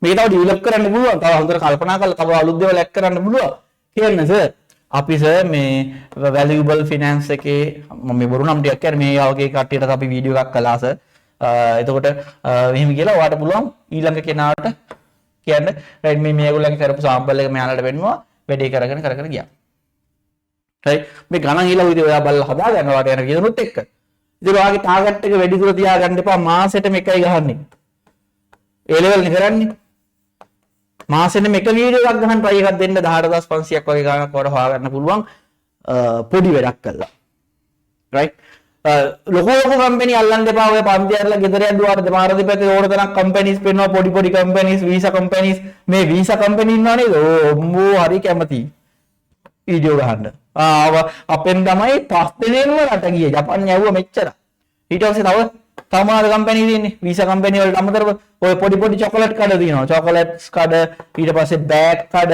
මේක තව ඩෙවලොප් කරන්න පුළුවන්. තව හොඳට කල්පනා කරලා තව අලුත් දේවල් ඇඩ් කරන්න පුළුවන්. කියන්නේ සර් අපි සර් මේ වැලියබල් ෆිනෑන්ස් එකේ මම මේ බොරු නම් ටිකක් කියන්නේ මේ වගේ කට්ටියට අපි වීඩියෝ එකක් කළා සර්. එතකොට මෙහෙම කියලා ඔයාලට පුළුවන් ඊළඟ කෙනාට කියන්න රයිට් මේ මේගොල්ලන්ගේ කරපු සාම්පල් එක මෙයාලට වෙන්නවා වැඩේ කරගෙන ගියා. රයිට් මේ ගණන් ඊළඟ විදිහ ඔයා බලලා හදා ගන්න ඔයාලට යන කියනොත් එක්ක. ඉතින් ඔයාගේ ටාගට් එක වැඩි දුර තියාගන්න එපා මාසෙටම එකයි ගහන්නේ. ඒ ලෙවල් නේ කරන්නේ. මාසෙටම එක වීඩියෝ එකක් ගහන්න try එකක් දෙන්න 18500ක් වගේ ගානක් වඩ හොයාගන්න පුළුවන් පොඩි වැඩක් කළා. රයිට් ලොකු කම්පැනි අල්ලන්න එපා ඔය පන්ති ඇරලා ගෙදර යද්දුවාට දෙමාර දෙපැත්තේ ඕන තරම් කම්පැනිස් පෙන්නවා පොඩි කම්පැනිස් වීසා කම්පැනිස් මේ වීසා කම්පැනි ඉන්නවා නේද ඕ හරි කැමති වීඩියෝ ගහන්න අපෙන් තමයි 5 දිනෙන්ම රට ගියේ ජපාන් යවුවා මෙච්චර ඊට පස්සේ තව මාර කම්පැනි තියෙන්නේ වීසා කම්පැනි වලට අමතරව ඔය පොඩි චොකලට් කඩ තියෙනවා චොකලට්ස් කඩ ඊට පස්සේ බෑග් කඩ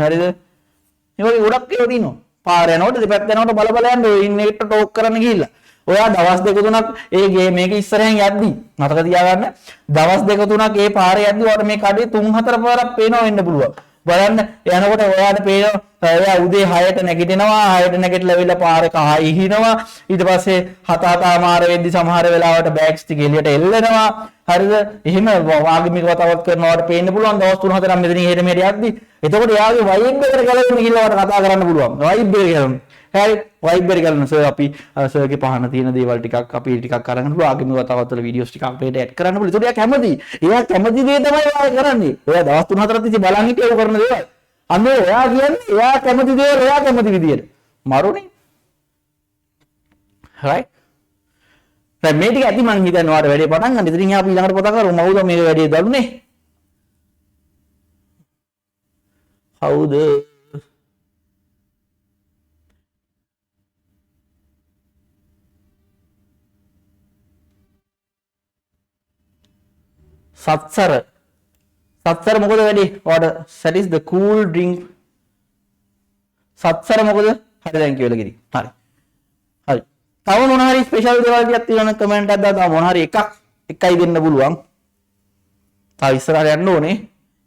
හරිද ඒ වගේ ගොඩක් ඒවා තියෙනවා පාර යනකොට දෙපැත්ත යනකොට බල යන්න ඔය ඉන්න එකට ටෝක් කරන්න ගිහිල්ලා ඔයා දවස් දෙක තුනක් ඒ මේක ඉස්සරහෙන් යද්දි මතක තියාගන්න දවස් දෙක තුනක් ඒ පාරේ යද්දි ඔයාලට මේ කඩේ 3-4 පාරක් පේනවා වෙන්න පුළුවන් බලන්න යනකොට ඔයාලට පේනවා ඔයා උදේ 6ට නැගිටිනවා 6ට නැගිටලා වෙලා පාරේ කහයි හිනවා ඊට පස්සේ 7-8 මාර වෙද්දි සමහර වෙලාවට බෑග්ස් ටික එළියට එල්ලෙනවා හරිද එහෙම ආගමික වතාවත් කරනවට පේන්න පුළුවන් දවස් 3-4ක් මෙතනින් එහෙට මෙහෙට යද්දි එතකොට එයාගේ වයිබ් එකට ගලවෙන්න ගිහලා ඔයාලට කතා කරන්න පුළුවන් වයිබ් එක ගලවන්න හරි වයිබ් එක ගලවන්න සර් අපි සර්ගේ පහන තියෙන දේවල් ටිකක් අපි ටිකක් අරගෙන පුළුවන් ආගමික වතාවත් වල වීඩියෝස් ටිකක් අපිට ඇඩ් කරන්න පුළුවන් ඒකට එයා කැමති එයා කැමති දේ තමයි ඔයා කරන්නේ ඔයා දවස් 3-4ක් තිස්සේ බලන් හිටියව කරන දේවල් අනේ ඔයා කියන්නේ එයා කැමති දේවල් එයා කැමති විදියට මරුනේ right දැන් මේ ටික ඇති මං හිතන්නේ ඔයාලට වැඩේ පටන් ගන්න. ඉතින් අපි ඊළඟට පොත කරමු. මවුද මේ වැඩේ දරුනේ? හවුද? සත්සර මොකද වැඩි? ඔයාලට that is the cool drink. සත්සර මොකද? හරි දැන් කියලා කිරි. හරි. හරි. තව මොන හරි ස්පෙෂල් දේවල් ටිකක් තියෙනවා නම් කමෙන්ට් එකක් දාලා මොන හරි එකයි දෙන්න පුළුවන්. තව ඉස්සරහට යන්න ඕනේ.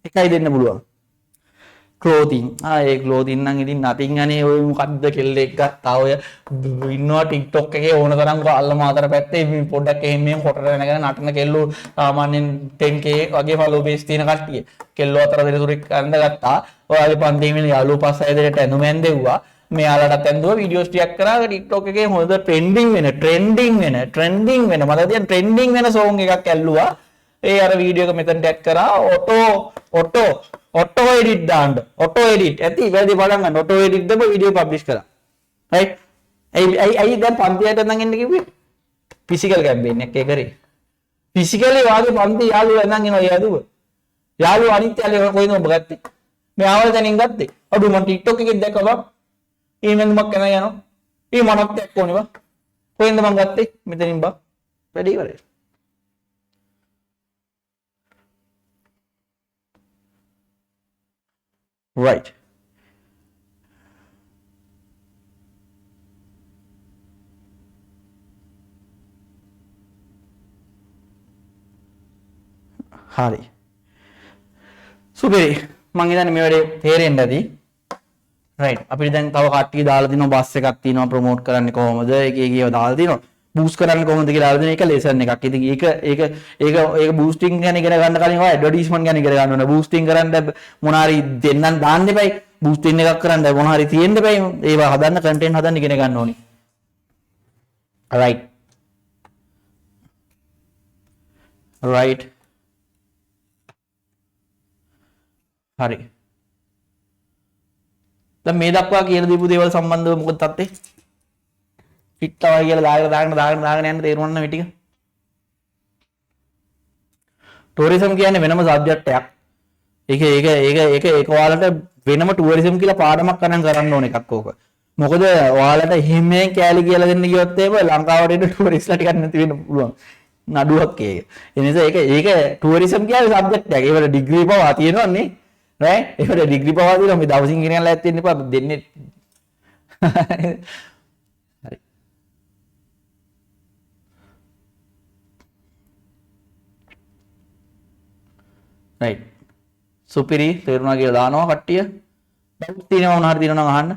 එකයි දෙන්න පුළුවන්. clothing. ඒ clothing නම් ඉතින් nothing අනේ ඔය මොකද්ද කෙල්ලෙක් ගත්තා ඔය ඉන්නවා TikTok එකේ ඕන තරම් අල්ලමාතර පැත්තේ පොඩ්ඩක් එහෙම මෙහෙම කොට නැගෙන නටන කෙල්ලෝ සාමාන්‍යයෙන් 10k වගේ follow base තියෙන කට්ටිය. කෙල්ලෝ අතර දෙතුරෙක් අඳගත්තා. ඔයාගේ පන්තියේ ඉන්න යාළුවෝ 5-6 දෙනෙක්ට ඇඳුමෙන් දෙව්වා. මෙයාලටත් ඇඳුවා වීඩියෝස් ටිකක් කරා TikTok එකේ හොඳ trending වෙන මට තියෙන trending වෙන song එකක් ඇල්ලුවා. ඒ අර වීඩියෝ එක මෙතනට ඇඩ් කරා ඔටෝ එඩිට් දාන්න ඔටෝ එඩිට් ඇති වැඩි බලන් ගන්න ඔටෝ එඩිට් දම වීඩියෝ පබ්ලිෂ් කරා right ඇයි දැන් පන්තියට නම් එන්න කිව්වේ ෆිසිකල් කැම්පේන් එකක් ඒ කරේ ෆිසිකලි වාගේ පන්ති යාළුවෝ එනන් එනවා යාළුවෝ අනිත් යාළුවෝ කොයින්ද ඔබ ගත්තේ මේ ආවල් දැනින් ගත්තේ අඩු මම TikTok එකේ දැක්කම ඊමෙන්මක් කරන යනවා ඊ මනක් එක්ක ඕනේ බා කොයින්ද මම ගත්තේ මෙතනින් බා වැඩි ඉවරයි right හරි. සුපිරි. මං හිතන්නේ මේ වැඩේ තේරෙන්න ඇති. රයිට්. අපිට දැන් තව කට්ටිය දාලා දිනවා බස් එකක් තියෙනවා ප්‍රොමෝට් කරන්නේ කොහොමද? එක එක ඒවා දාලා දිනවා. බූස්ට් කරන්නේ කොහොමද කියලා අරගෙන ඒක ලෙසන් එකක්. ඉතින් ඒක බූස්ටිං ගැන ඉගෙන ගන්න කලින් ඔය ඇඩ්වර්ටයිස්මන්ට් ගැන ඉගෙන ගන්න ඕනේ. බූස්ටිං කරන්න මොන හරි දෙන්නම් දාන්න එපයි. බූස්ටිං එකක් කරන්න මොන හරි තියෙන්න එපයි. ඒවා හදන්න කන්ටෙන්ට් හදන්න ඉගෙන ගන්න ඕනේ. right right හරි. දැන් මේ දක්වා කියලා දීපු දේවල් සම්බන්ධව මොකද තත්ත්වේ? පිට්ටවයි කියලා දාගෙන යන්න තේරුණා නම් මේ ටික. ටුවරිසම් කියන්නේ වෙනම සබ්ජෙක්ට් එකක්. ඒක ඔයාලට වෙනම ටුවරිසම් කියලා පාඩමක් කරන්න ඕන එකක් ඕක. මොකද ඔයාලට හිමෙන් කෑලි කියලා දෙන්න ගියොත් එහෙම ලංකාවට එන ටුවරිස්ට්ලා ටිකක් නැති වෙන්න පුළුවන්. නඩුවක් ඒක. ඒ නිසා ඒක ටුවරිසම් කියන්නේ සබ්ජෙක්ට් එකක්. ඒකට ඩිග්‍රී පවා තියෙනවා නේ. right? ඒකට ඩිග්‍රී පවා තියෙනවා. මේ දවසින් ගෙනියන්න ලෑස්ති වෙන්න එපා දෙන්නේ. හරි. right. සුපිරි තේරුණා කියලා දානවා කට්ටිය. ඩවුට් තියෙනවා මොනවා හරි තියෙනවා නම් අහන්න.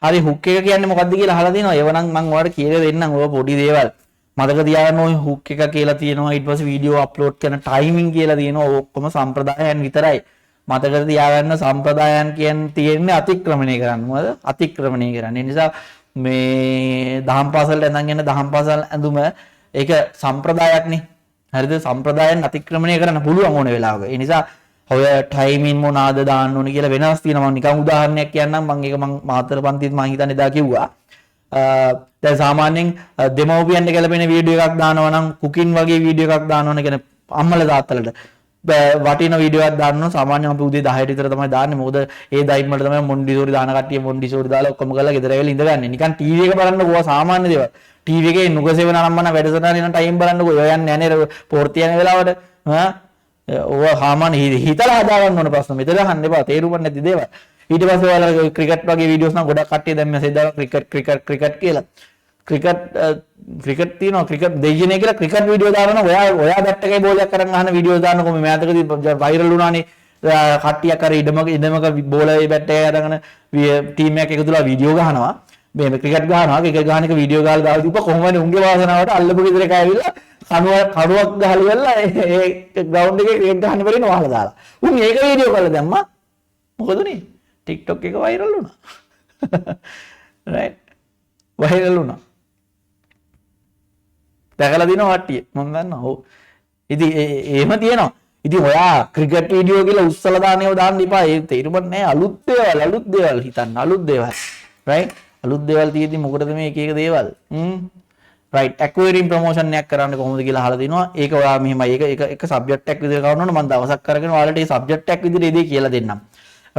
හරි හුක් එක කියන්නේ මොකද්ද කියලා අහලා තියෙනවා. ඒව නම් මම ඔයාලට කියලා දෙන්නම්. ඔය පොඩි දේවල්. මතක තියාගන්න ওই හුක් එක කියලා තියෙනවා. ඊට පස්සේ වීඩියෝ අප්ලෝඩ් කරන ටයිමින් කියලා තියෙනවා. ඔක්කොම සම්ප්‍රදායයන් විතරයි. මතක තියාගන්න සම්ප්‍රදායන් තියෙන්නේ අතික්‍රමණය කරන්න. මොකද අතික්‍රමණය කරන්නේ. ඒ නිසා මේ දහම් පාසලට ඇඳන් යන දහම් පාසල් ඇඳුම ඒක සම්ප්‍රදායක්නේ. හරිද? සම්ප්‍රදායන් අතික්‍රමණය කරන්න පුළුවන් ඕන වෙලාවක. ඒ නිසා ඔය ටයිමින් මොනවාද දාන්න ඕනේ කියලා වෙනස් තියෙනවා. මම නිකන් උදාහරණයක් කියන්නම්. මම ඒක මාතර පන්තිත් මම හිතන්නේ එදා කිව්වා. දැන් සාමාන්‍යයෙන් දෙමව්පියන්ට ගැලපෙන වීඩියෝ එකක් දානවා නම් කුකින් වගේ වීඩියෝ එකක් දානවා නම් කියන්නේ අම්මලා තාත්තලට වටින වීඩියෝ එකක් දාන්න ඕන. සාමාන්‍යයෙන් අපි උදේ 10ට විතර තමයි දාන්නේ. මොකද ඒ ඩයිම් වල තමයි මොන්ඩිසෝරි දාන කට්ටිය මොන්ඩිසෝරි දාලා ඔක්කොම කරලා ගෙදර ඇවිල්ලා ඉඳගන්නේ. නිකන් ටීවී එක බලන්නකෝ සාමාන්‍ය දේවල්. ටීවී එකේ නුගසෙවන අනම්මන වැඩසටහන යන ටයිම් බලන්නකෝ. ඔය යන්නේ නැහැ පෝර්ති යන වෙලාවට. ඔය හාමාන හිතලා හදාගන්න ඕන ප්‍රශ්න. මෙතන අහන්න එපා. තේරුම් ගන්න නැති දේවල්. ඊට පස්සේ ඔයාලා ක්‍රිකට් වගේ වීඩියෝස් නම් ගොඩක් කට්ටිය දැන් මෙසේජ් දාලා ක්‍රිකට් කියලා. ක්‍රිකට් තියෙනවා. ක්‍රිකට් දෙයියනේ කියලා ක්‍රිකට් වීඩියෝ දානවා. ඔයා බැට් එකේ බෝලයක් අරන් අහන වීඩියෝස් දාන්නකො මේ මෑතකදී වයිරල් වුණානේ. කට්ටියක් අර ඉඩමක බෝලේ බැට් එකේ අරගෙන ටීම් එකක් එකතුලා වීඩියෝ ගහනවා. මේ ක්‍රිකට් ගහනවා. ක්‍රිකට් ගහන එක වීඩියෝ ගාලා දාලා දීපුවා කොහොමද උන්ගේ වාසනාවට අල්ලපු ගෙදර එක ඇවිල්ලා කණුවක් ගහලා ඉවරලා ඒ ග්‍රවුන්ඩ් එකේ ක්‍රිකට් ගහන්න බැරින වහලා දාලා. උන් ඒක වීඩියෝ කරලා දැම්මා. මොකද උනේ? TikTok එක වයිරල් වුණා. right? වයිරල් වුණා. දැකලා දිනවා කට්ටිය. මම දන්නවා. ඔව්. ඉතින් එහෙම තියෙනවා. ඉතින් ඔයා ක්‍රිකට් වීඩියෝ කියලා උස්සලා දාන ඒවා දාන්න එපා. ඒ තේරුමක් නැහැ. අලුත් දේවල් හිතන්න. අලුත් දේවල්. right? අලුත් දේවල් තියෙද්දි මොකටද මේ එක එක දේවල්? right aquarium promotion එකක් කරන්න කොහොමද කියලා අහලා තිනවා. ඒක ඔයා මෙහෙමයි. ඒක එක සබ්ජෙක්ට් එකක් විදිහට කරන්න ඕන. මම දවසක් කරගෙන ඔයාලට මේ සබ්ජෙක්ට් එකක් විදිහට ඒ දේ කියලා දෙන්නම්.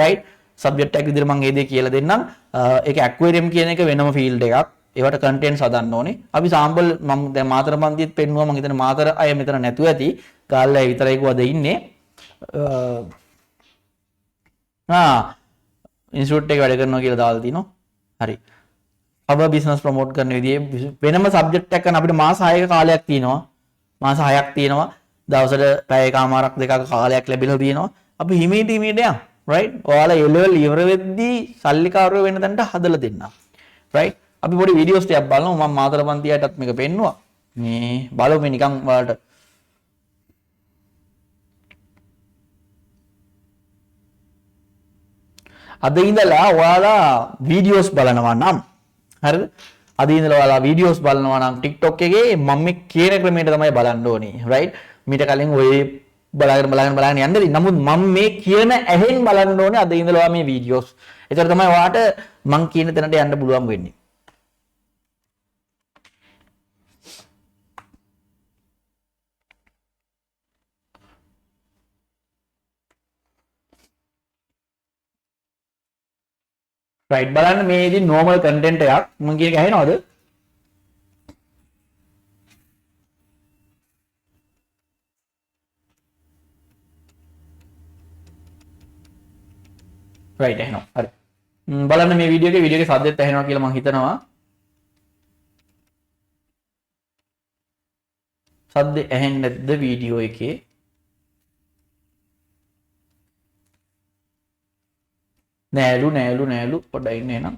right සබ්ජෙක්ට් එකක් විදිහට මම ඒ දේ කියලා දෙන්නම්. ඒක aquarium කියන එක වෙනම ෆීල්ඩ් එකක්. ඒවට කන්ටෙන්ට්ස් හදන්න ඕනේ. අපි සාම්පල් මම දැන් මාතර පන්තියෙත් පෙන්නුවා. මම හිතන්නේ මාතර අය මෙතන නැතුව ඇති. ගාල්ලා විතරයි කොහොද ඉන්නේ. ඉන්ස්ටිටියුට් එකේ වැඩ කරනවා කියලා දාලා තිනවා. හරි. අපේ බිස්නස් ප්‍රොමෝට් කරන විදිහේ වෙනම සබ්ජෙක්ට් එකක් ගන්න අපිට මාස 6ක කාලයක් තියෙනවා. මාස 6ක් තියෙනවා. දවසට පැය එකමාරක් දෙකක කාලයක් ලැබිලා තියෙනවා. අපි හිමීට යමු. right? ඔයාලා ඒ ලෙවල් ඉවර වෙද්දී සල්ලිකාරයෝ වෙන තැනට හදලා දෙන්නම්. right? අපි පොඩි වීඩියෝස් ටිකක් බලමු. මම මාතර පන්තියටත් මේක පෙන්නුවා. මේ බලමු මේ නිකන් ඔයාලට අද ඉඳලා ඔයාලා වීඩියෝස් බලනවා නම් හරිද? අද ඉඳලා ඔයාලා වීඩියෝස් බලනවා නම් TikTok එකේ මම මේ කියන ක්‍රමයට තමයි බලන්න ඕනේ. right? මීට කලින් ඔය බලාගෙන යන්නදී. නමුත් මම මේ කියන ඇහෙන් බලන්න ඕනේ අද ඉඳලා මේ වීඩියෝස්. ඒතර තමයි ඔයාට මම කියන තැනට යන්න පුළුවන් වෙන්නේ. right බලන්න මේ ඉතින් normal content එකක් මම කියන එක ඇහෙනවද? right ඇහෙනවා. හරි. බලන්න මේ වීඩියෝ එකේ සද්දෙත් ඇහෙනවා කියලා මම හිතනවා. සද්ද ඇහෙන්නේ නැද්ද වීඩියෝ එකේ? නෑලු පොඩ්ඩක් ඉන්න එනම්.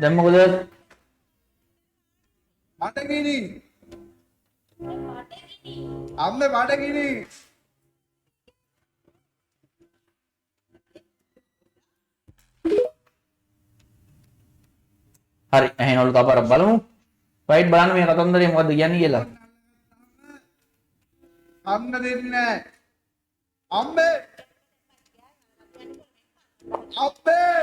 දැන් මොකද? බඩගිනි. අම්මේ බඩගිනි. හරි ඇහෙනවලු තවපාරක් බලමු. රයිට් බලන්න මේ කතන්දරේ මොකද්ද කියන්නේ කියලා. අන්න දෙන්නේ නැහැ. අම්මේ. අම්මේ.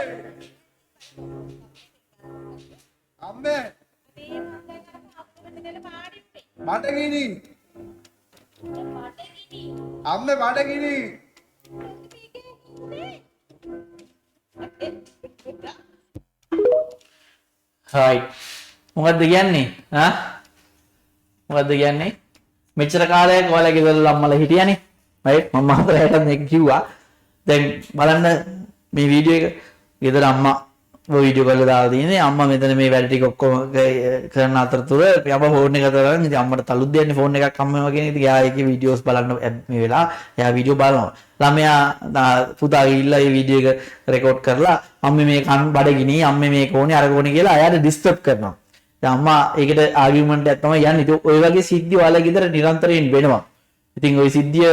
අම්මේ. බඩගිනි. අම්මේ බඩගිනි. රයිට් මොකද්ද කියන්නේ? මොකද්ද කියන්නේ? මෙච්චර කාලයක් ඔයාලා ගෙදර අම්මලා හිටියානේ. රයිට් මම මාතරයටත් මේක කිව්වා. දැන් බලන්න මේ වීඩියෝ එක ගෙදර අම්මා ඔය වීඩියෝ කරලා දාලා තියෙන්නේ. අම්මා මෙතන මේ වැඩ ටික ඔක්කොම කරන අතරතුර යම ෆෝන් එක කරගෙන ඉතින් අම්මට තලුත් දෙන්නේ ෆෝන් එකක් අම්මා වගේ ඉතින් එයා ඒකේ වීඩියෝස් බලන්න මේ වෙලාව එයා වීඩියෝ බලනවා. ළමයා පුතා ගිහිල්ලා මේ වීඩියෝ එක රෙකෝඩ් කරලා අම්මේ මේ කන් බඩගිනි අම්මේ මේ කෝණේ අර කෝණේ කියලා අයාට ඩිස්ටර්බ් කරනවා. දැන් අම්මා ඒකට ආගියුමන්ට් එකක් තමයි යන්නේ. ඉතින් ඔය වගේ සිද්ධි ඔයාලා ගෙදර නිරන්තරයෙන් වෙනවා. ඉතින් ওই සිද්ධිය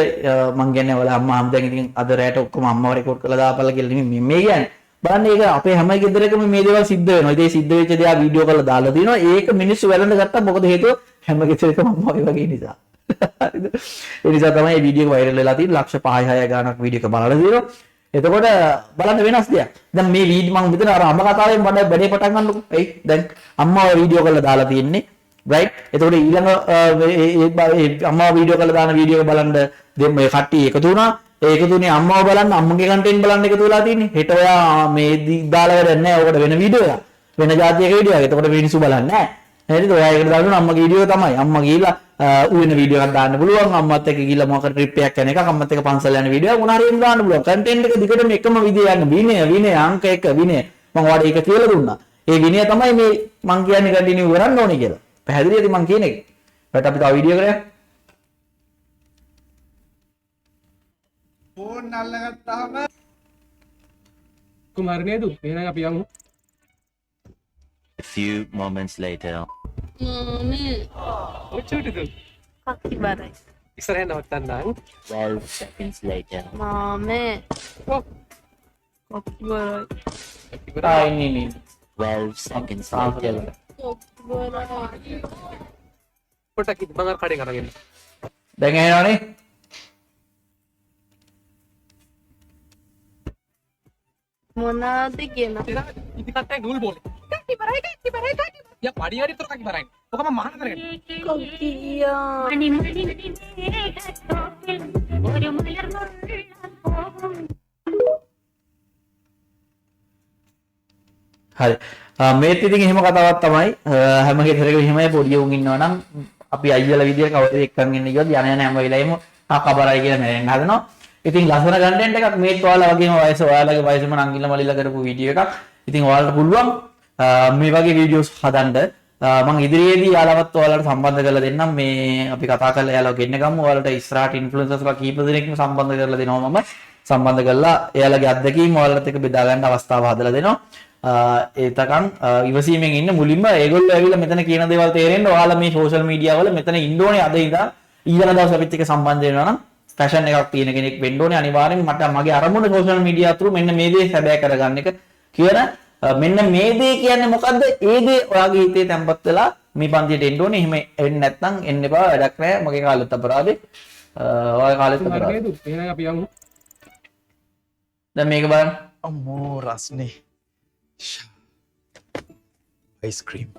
මං කියන්නේ ඔයාලා අම්මා හැම දැන් ඉතින් අද රැට ඔක්කොම අම්මව රෙකෝඩ් කරලා දාපල්ලා කියලා නෙමෙයි මේ කියන්නේ. බලන්න ඒක අපේ හැම ගෙදරකම මේ දේවල් සිද්ධ වෙනවා. ඉතින් සිද්ධ වෙච්ච දේ වීඩියෝ කරලා දාලා දිනවා. ඒක මිනිස්සු වැළඳ ගත්තා. මොකද හේතුව හැම ගෙදරකම අම්මා වගේ වගේ නිසා. හරිද? ඒ නිසා තමයි මේ වීඩියෝ එක වෛරල් වෙලා තියෙන්නේ. ලක්ෂ 5-6 ගාණක් වීඩියෝ එක බලලා දිනවා. එතකොට බලන්න වෙනස් දෙයක්. දැන් මේ වීඩියෝ මම මෙතන අර අම්ම කතාවෙන් වැඩේ පටන් ගන්නකො. එයි දැන් අම්මා වීඩියෝ කරලා දාලා තියෙන්නේ. රයිට්? එතකොට ඊළඟ අම්මා වීඩියෝ කරලා දාන වීඩියෝ එක බලන්න දැන් මේ කට්ටිය එකතු වුණා. ඒක තුනේ අම්මව බලන්න අම්මගේ කන්ටෙන්ට් බලන්න එකතු වෙලා තියෙන්නේ. හෙට ඔයා මේ දාලා වැඩක් නැහැ. ඔකට වෙන වීඩියෝ එකක්. වෙන જાතියක වීඩියෝ එකක්. එතකොට මිනිස්සු බලන්නේ නැහැ. හරිද? ඔයා ඒකට දාන්න අම්මගේ වීඩියෝ තමයි. අම්මා ගිහිල්ලා වෙන වීඩියෝ එකක් දාන්න පුළුවන්. අම්මත් එක්ක ගිහිල්ලා මොකක් ට්‍රිප් එකක් යන එකක්. අම්මත් එක්ක පන්සල් යන වීඩියෝ එකක් මොන හරි දාන්න පුළුවන්. කන්ටෙන්ට් එක දිගටම එකම විදිය යන්න. විනය අංක 1 විනය. මම ඔයාලට ඒක කියලා දුන්නා. ඒ විනය තමයි මේ මං කියන්නේ කන්ටිනියු කරන්න ඕනේ කියලා. පැහැදිලිද මං කියන එක? ඊට අපි තව වීඩියෝ කරයක් ෆෝන් අල්ලගත්තාම කුමාරනේ දු එහෙනම් අපි යමු. A few moments later. ඔච්චරද? කක්ටි බරයි. ඉස්සරහෙන් නවත්තන්නම්. 12 seconds later. මාමේ ඔව්. කක්ටි බරයි. ඉන්නේ 12 seconds සාන්තියල. later. කක්ටි බරයි. පොට්ටක් ඉන්න මම අර කඩෙන් අරගෙන. දැන් ඇහෙනවනේ? මොනවාද කියන ඉතින් කට්ටයි නූල් බෝලේ. කට්ටි බරයි. යා පඩි හරි තොර කට්ටි බරයි. ඔකම මහාන කරගෙන. කක්ටියා හරි. මේත් ඉතින් එහෙම කතාවක් තමයි. හැම ගෙදරකම එහෙමයි පොඩි උන් ඉන්නවා නම් අපි අයියලා විදියට කවුද එක්කන් ඉන්න කිව්වොත් යන හැම වෙලාවෙම කබරයි කියලා මැරෙන්න හදනවා. ඉතින් ලස්සන කන්ටෙන්ට් එකක් මේත් ඔයාලා වගේම ඔයාලගේ වයසම නංගිලා මලිලා කරපු වීඩියෝ එකක්. ඉතින් ඔයාලට පුළුවන් මේ වගේ වීඩියෝස් හදන්න. මම ඉදිරියේදී යාළුවත් ඔයාලට සම්බන්ධ කරලා දෙන්නම්. මේ අපි කතා කරලා යාළුව ගෙන්න ගමු. ඔයාලට ඉස්සරහට ඉන්ෆ්ලුවෙන්සර්ස්ලා කීප දෙනෙක්ම සම්බන්ධ කරලා දෙනවා මම. සම්බන්ධ කරලා එයාලගේ අත්දැකීම් ඔයාලට එක්ක බෙදා ගන්න අවස්ථාව හදලා දෙනවා. ඒතකන් ඉවසීමෙන් ඉන්න මුලින්ම ඒගොල්ලෝ ඇවිල්ලා මෙතන කියන දේවල් තේරෙන්න ඔයාලා මේ සෝෂල් මීඩියා වල මෙතන ඉන්න ඕනේ. අද ඉඳන් ඊළඟ දවස් අපිත් එක්ක සම්බන්ධ වෙනවා නම් ෆැෂන් එකක් තියෙන කෙනෙක් වෙන්න ඕනේ. අනිවාර්යයෙන්ම මට මගේ අරමුණ සෝෂල් මීඩියා අතුරු මෙන්න මේ දේ සැබෑ කරගන්න එක කියන මෙන්න මේ දේ කියන්නේ මොකද්ද? ඒ දේ ඔයාගේ හිතේ තැම්පත් වෙලා මේ පන්තියට එන්න ඕනේ. එහෙම එන්නේ නැත්නම් එන්න එපා. වැඩක් නැහැ. මගේ කාලෙත් අපරාධේ. ඔයාගේ කාලෙත් අපරාධේ. කුමාරනේ දු එහෙනම් අපි යමු. දැන් මේක බලන්න. අම්මෝ රස්නේ අයිස්ක්‍රීම්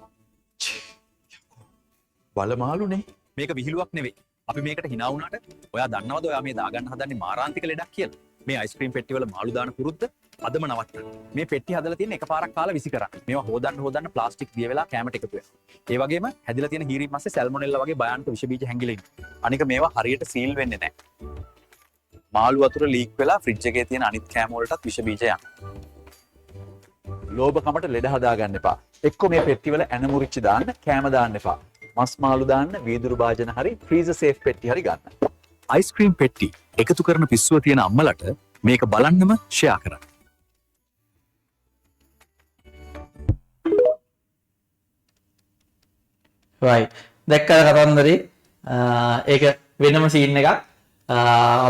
වලමාලුනේ මේක විහිළුවක් නෙවෙයි. අපි මේකට hina වුණාට ඔයා දන්නවද ඔයා මේ දාගන්න හදන්නේ මාරාන්තික ලෙඩක් කියලා? මේ අයිස්ක්‍රීම් පෙට්ටි වල මාළු දාන පුරුද්ද අදම නවත්තන්න. මේ පෙට්ටි හදලා තියෙන එකපාරක් කාලා විසි කරා. මේවා හොදන්න ප්ලාස්ටික් දිය වෙලා කැමට එකතු වෙනවා. ඒ වගේම හැදිලා තියෙන හීරින් මැස්සේ සැල්මොනෙල්ලා වගේ භයානක විෂ බීජ හැංගිලා ඉන්නවා. අනික මේවා හරියට සීල් වෙන්නේ නැහැ. මාළු වතුර ලීක් වෙලා ෆ්‍රිජ් එකේ තියෙන අනිත් කෑම වලටත් විෂ බීජ යනවා. ලෝභකමට ලෙඩ හදාගන්න එපා. එක්ක මේ පෙට්ටිවල ඇනමුරිච්චි දාන්න, කෑම දාන්න එපා. මස් මාළු දාන්න, වීදුරු භාජන හරි ෆ්‍රීසර් සේෆ් පෙට්ටි හරි ගන්න. අයිස්ක්‍රීම් පෙට්ටි එකතු කරන පිස්සුව තියෙන අම්මලට මේක බලන්නම ෂෙයා කරන්න. right දැක්කද කතන්දරේ ඒක වෙනම සීන් එකක්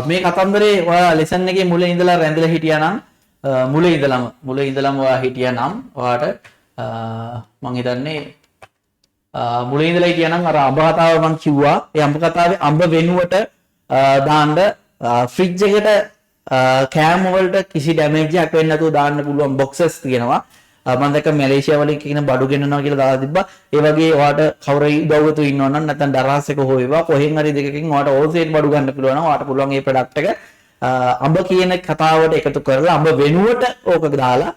මේ කතන්දරේ ඔයා ලෙසන් එකේ මුල ඉඳලා රැඳලා හිටියා නම් මුල ඉඳලම ඔයා හිටියා නම් ඔයාට මම හිතන්නේ මුල ඉඳලා හිටියා නම් අර අඹ කතාව මම කිව්වා ඒ අඹ කතාවේ අඹ වෙනුවට දාන්න ෆ්‍රිජ් එකට කෑම වලට කිසි ඩැමේජ් එකක් වෙන්නේ නැතුව දාන්න පුළුවන් බොක්සස් තියෙනවා මම දැක්ක මැලේසියා වලින් කියන බඩු ගෙන්නනවා කියලා දාලා තිබ්බා. ඒ වගේ ඔයාට කවුරුයි උදව්වතු ඉන්නව නම් නැත්නම් දරාස් එක හොය වේවා කොහෙන් හරි දෙකකින් ඔයාට ඕසෙන් බඩු ගන්න පුළුවන් නම් ඔයාට පුළුවන් මේ ප්‍රොඩක්ට් එක අඹ කියන කතාවට එකතු කරලා අඹ වෙනුවට ඕක දාලා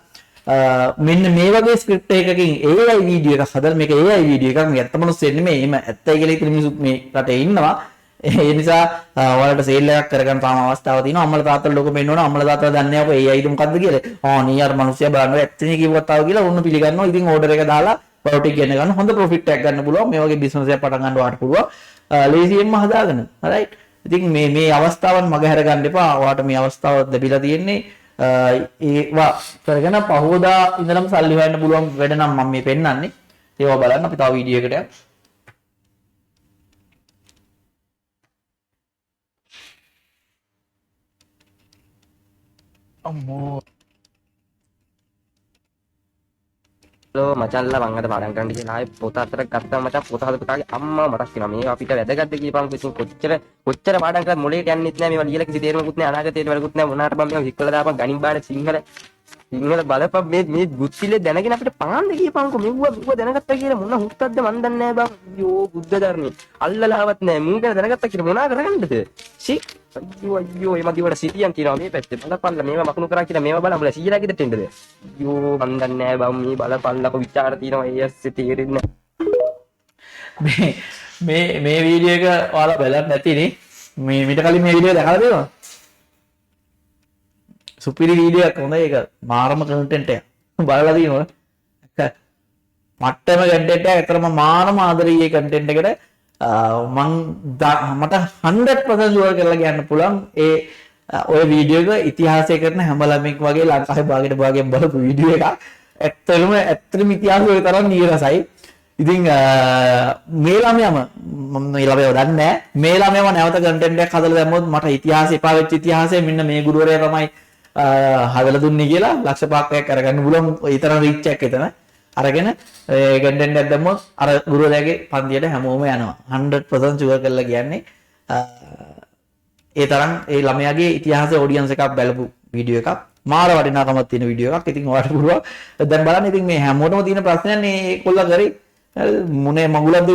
මෙන්න මේ වගේ ස්ක්‍රිප්ට් එකකින් AI වීඩියෝ එකක් හදලා මේක AI වීඩියෝ එකක් මේ ඇත්ත මිනිස්සු එන්නේ මේ එහෙම ඇත්තයි කියලා ඉතින් මිනිස්සු මේ රටේ ඉන්නවා. ඒ නිසා ඔයාලට සේල් එකක් කරගන්න තාම අවස්ථාවක් තියෙනවා. අම්මලා තාත්තලා ලොකු වෙන්න අම්මලා තාත්තලා දන්නේ නැහැ AI ද මොකද්ද කියලා. නේ අර මිනිස්සයා බලන්න ඇත්තනේ කිව්වත් ආව කියලා ඔන්න පිළිගන්නවා. ඉතින් ඕඩර් එක දාලා බයෝටික් ගෙන ගන්න හොඳ ප්‍රොෆිට් එකක් ගන්න පුළුවන්. මේ වගේ බිස්නස් එකක් පටන් ගන්න ඔයාලට පුළුවන්. ලේසියෙන්ම හදාගන්න. රයිට්. ඉතින් මේ අවස්ථාවන් මගහැර ගන්න එපා. ඔයාලට මේ අවස්ථාව ලැබිලා තියෙන්නේ ඒවා කරගෙන පහෝදා ඉඳලම සල්ලි හොයන්න පුළුවන් වැඩ නම් මම මේ පෙන්නන්නේ. ඒවා බලන්න අපි තව වීඩියෝ එකකට යමු. අම්මෝ හලෝ මචන්ලා මං අද පාඩම් කරන්න කියලා ආයේ පොත අතට ගත්තා මචං පොත හදපු කාගේ අම්මා මටත් කියනවා මේක අපිට වැදගත්ද කියපන් ඉතින් කොච්චර පාඩම් කරලා මොලේට යන්නෙත් නෑ මේවා ලියලා කිසි තේරුමකුත් නෑ අනාගතේට වැඩකුත් නෑ මොනාට බම් මේවා හික්කලා දාපන් ගණින් බාන සිංහල බලපන් මේ බුද්ධිලේ දැනගෙන අපිට පාන්න කියපන්කො මෙව්ව දැනගත්තා කියලා මොන හුත්තක්ද මන් දන්නේ නෑ බං අයියෝ බුද්ධ ධර්මී අල්ලලාවත් නෑ මූ ගැන දැනගත්තා කියලා මොනා කරගන්නද ෂී අයියෝ එමා දිවට සිටියන් කියනවා මේ පැත්තේ බලපල්ලා මේවා මකුණු කරා කියලා මේවා බලන්න උඹලා 100 ගෙදරට එන්නද අයියෝ මන් දන්නේ නෑ බං මේ බලපල්ලාක විචාර තියෙනවා ඒ ඇස්සේ තේරෙන්නේ මේ වීඩියෝ එක ඔයාලා බලන්න නැතිනේ මේ ඊට කලින් මේ වීඩියෝ දැකලා තියෙනවද සුපිරි වීඩියෝ එකක් හොඳයි ඒක මාරම කන්ටෙන්ට් එකක් බලලා තියෙනවද මට්ටම කන්ටෙන්ට් එකක් අතරම මාරම ආදරීය කන්ටෙන්ට් එකට මට 100% ෂුවර් කරලා කියන්න පුළුවන් ඒ ඔය වීඩියෝ එක ඉතිහාසය කරන හැම ළමෙක් වගේ ලංකාවේ භාගයෙන් බලපු වීඩියෝ එකක් ඇත්තටම ඉතිහාසයේ තරම් නීරසයි ඉතින් මේ ළමයාම මම මේ ළමයාව දන්නේ නැහැ මේ ළමයාම නැවත කන්ටෙන්ට් එකක් හදලා දැම්මොත් මට ඉතිහාසය එපා වෙච්ච ඉතිහාසය මෙන්න මේ ගුරුවරයා තමයි හදලා දුන්නේ කියලා ලක්ෂ 5ක් අරගන්න පුළුවන් ඒ තරම් රීච් එකක් එතන අරගෙන ඒ කන්ටෙන්ට් එක දැම්මොත් අර ගුරුවරයාගේ පන්තියට හැමෝම යනවා 100% ෂුවර් කරලා කියන්නේ ඒ තරම් ඒ ළමයාගේ ඉතිහාසයේ ඔඩියන්ස් එකක් බලපු වීඩියෝ එකක් මාර වටිනාකමක් තියෙන වීඩියෝ එකක්. ඉතින් ඔයාලට පුළුවන් දැන් බලන්න ඉතින් මේ හැමෝටම තියෙන ප්‍රශ්නයක් නේ ඒකොල්ල කරේ මොනේ මගුලද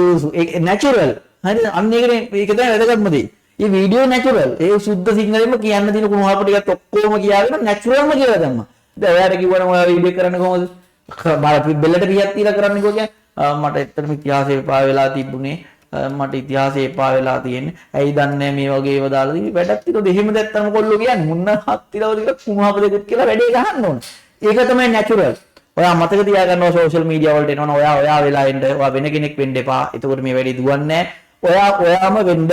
නැචරල් හරිද අන්න ඒකනේ ඒක තමයි වැදගත්ම දේ. මේ වීඩියෝ නැචරල් ඒ සුද්ධ සිංහලෙන්ම කියන්න තියෙන කුණුහාප ටිකත් ඔක්කොම කියාගෙන නැචරල්ම කියලා දැම්මා. දැන් ඔයාලට කිව්වනම් ඔයා වීඩියෝ කරන්නේ කොහොමද? බෙල්ලට පියක් තියලා කරන්නේ කොහොමද? මට ඇත්තටම ඉතිහාසය එපා වෙලා තිබුණේ මට ඉතිහාසය එපා වෙලා තියෙන්නේ. ඇයි දන්නේ මේ වගේ ඒවා දාලා තියෙන්නේ වැඩක් තියෙනවද? එහෙම දැත්තම කොල්ලෝ කියන්නේ මුන්න හත්තිරවල ටික කුණුහාප දෙකක් කියලා වැඩේ ගහන්න ඕන. ඒක තමයි නැචරල්. ඔයා මතක තියාගන්න ඕන සෝෂල් මීඩියා වලට එනවනම් ඔයා වෙලා එන්න. ඔයා වෙන කෙනෙක් වෙන්න එපා. එතකොට මේ වැඩේ දුවන්නේ නැහැ. ඔයාම වෙන්න.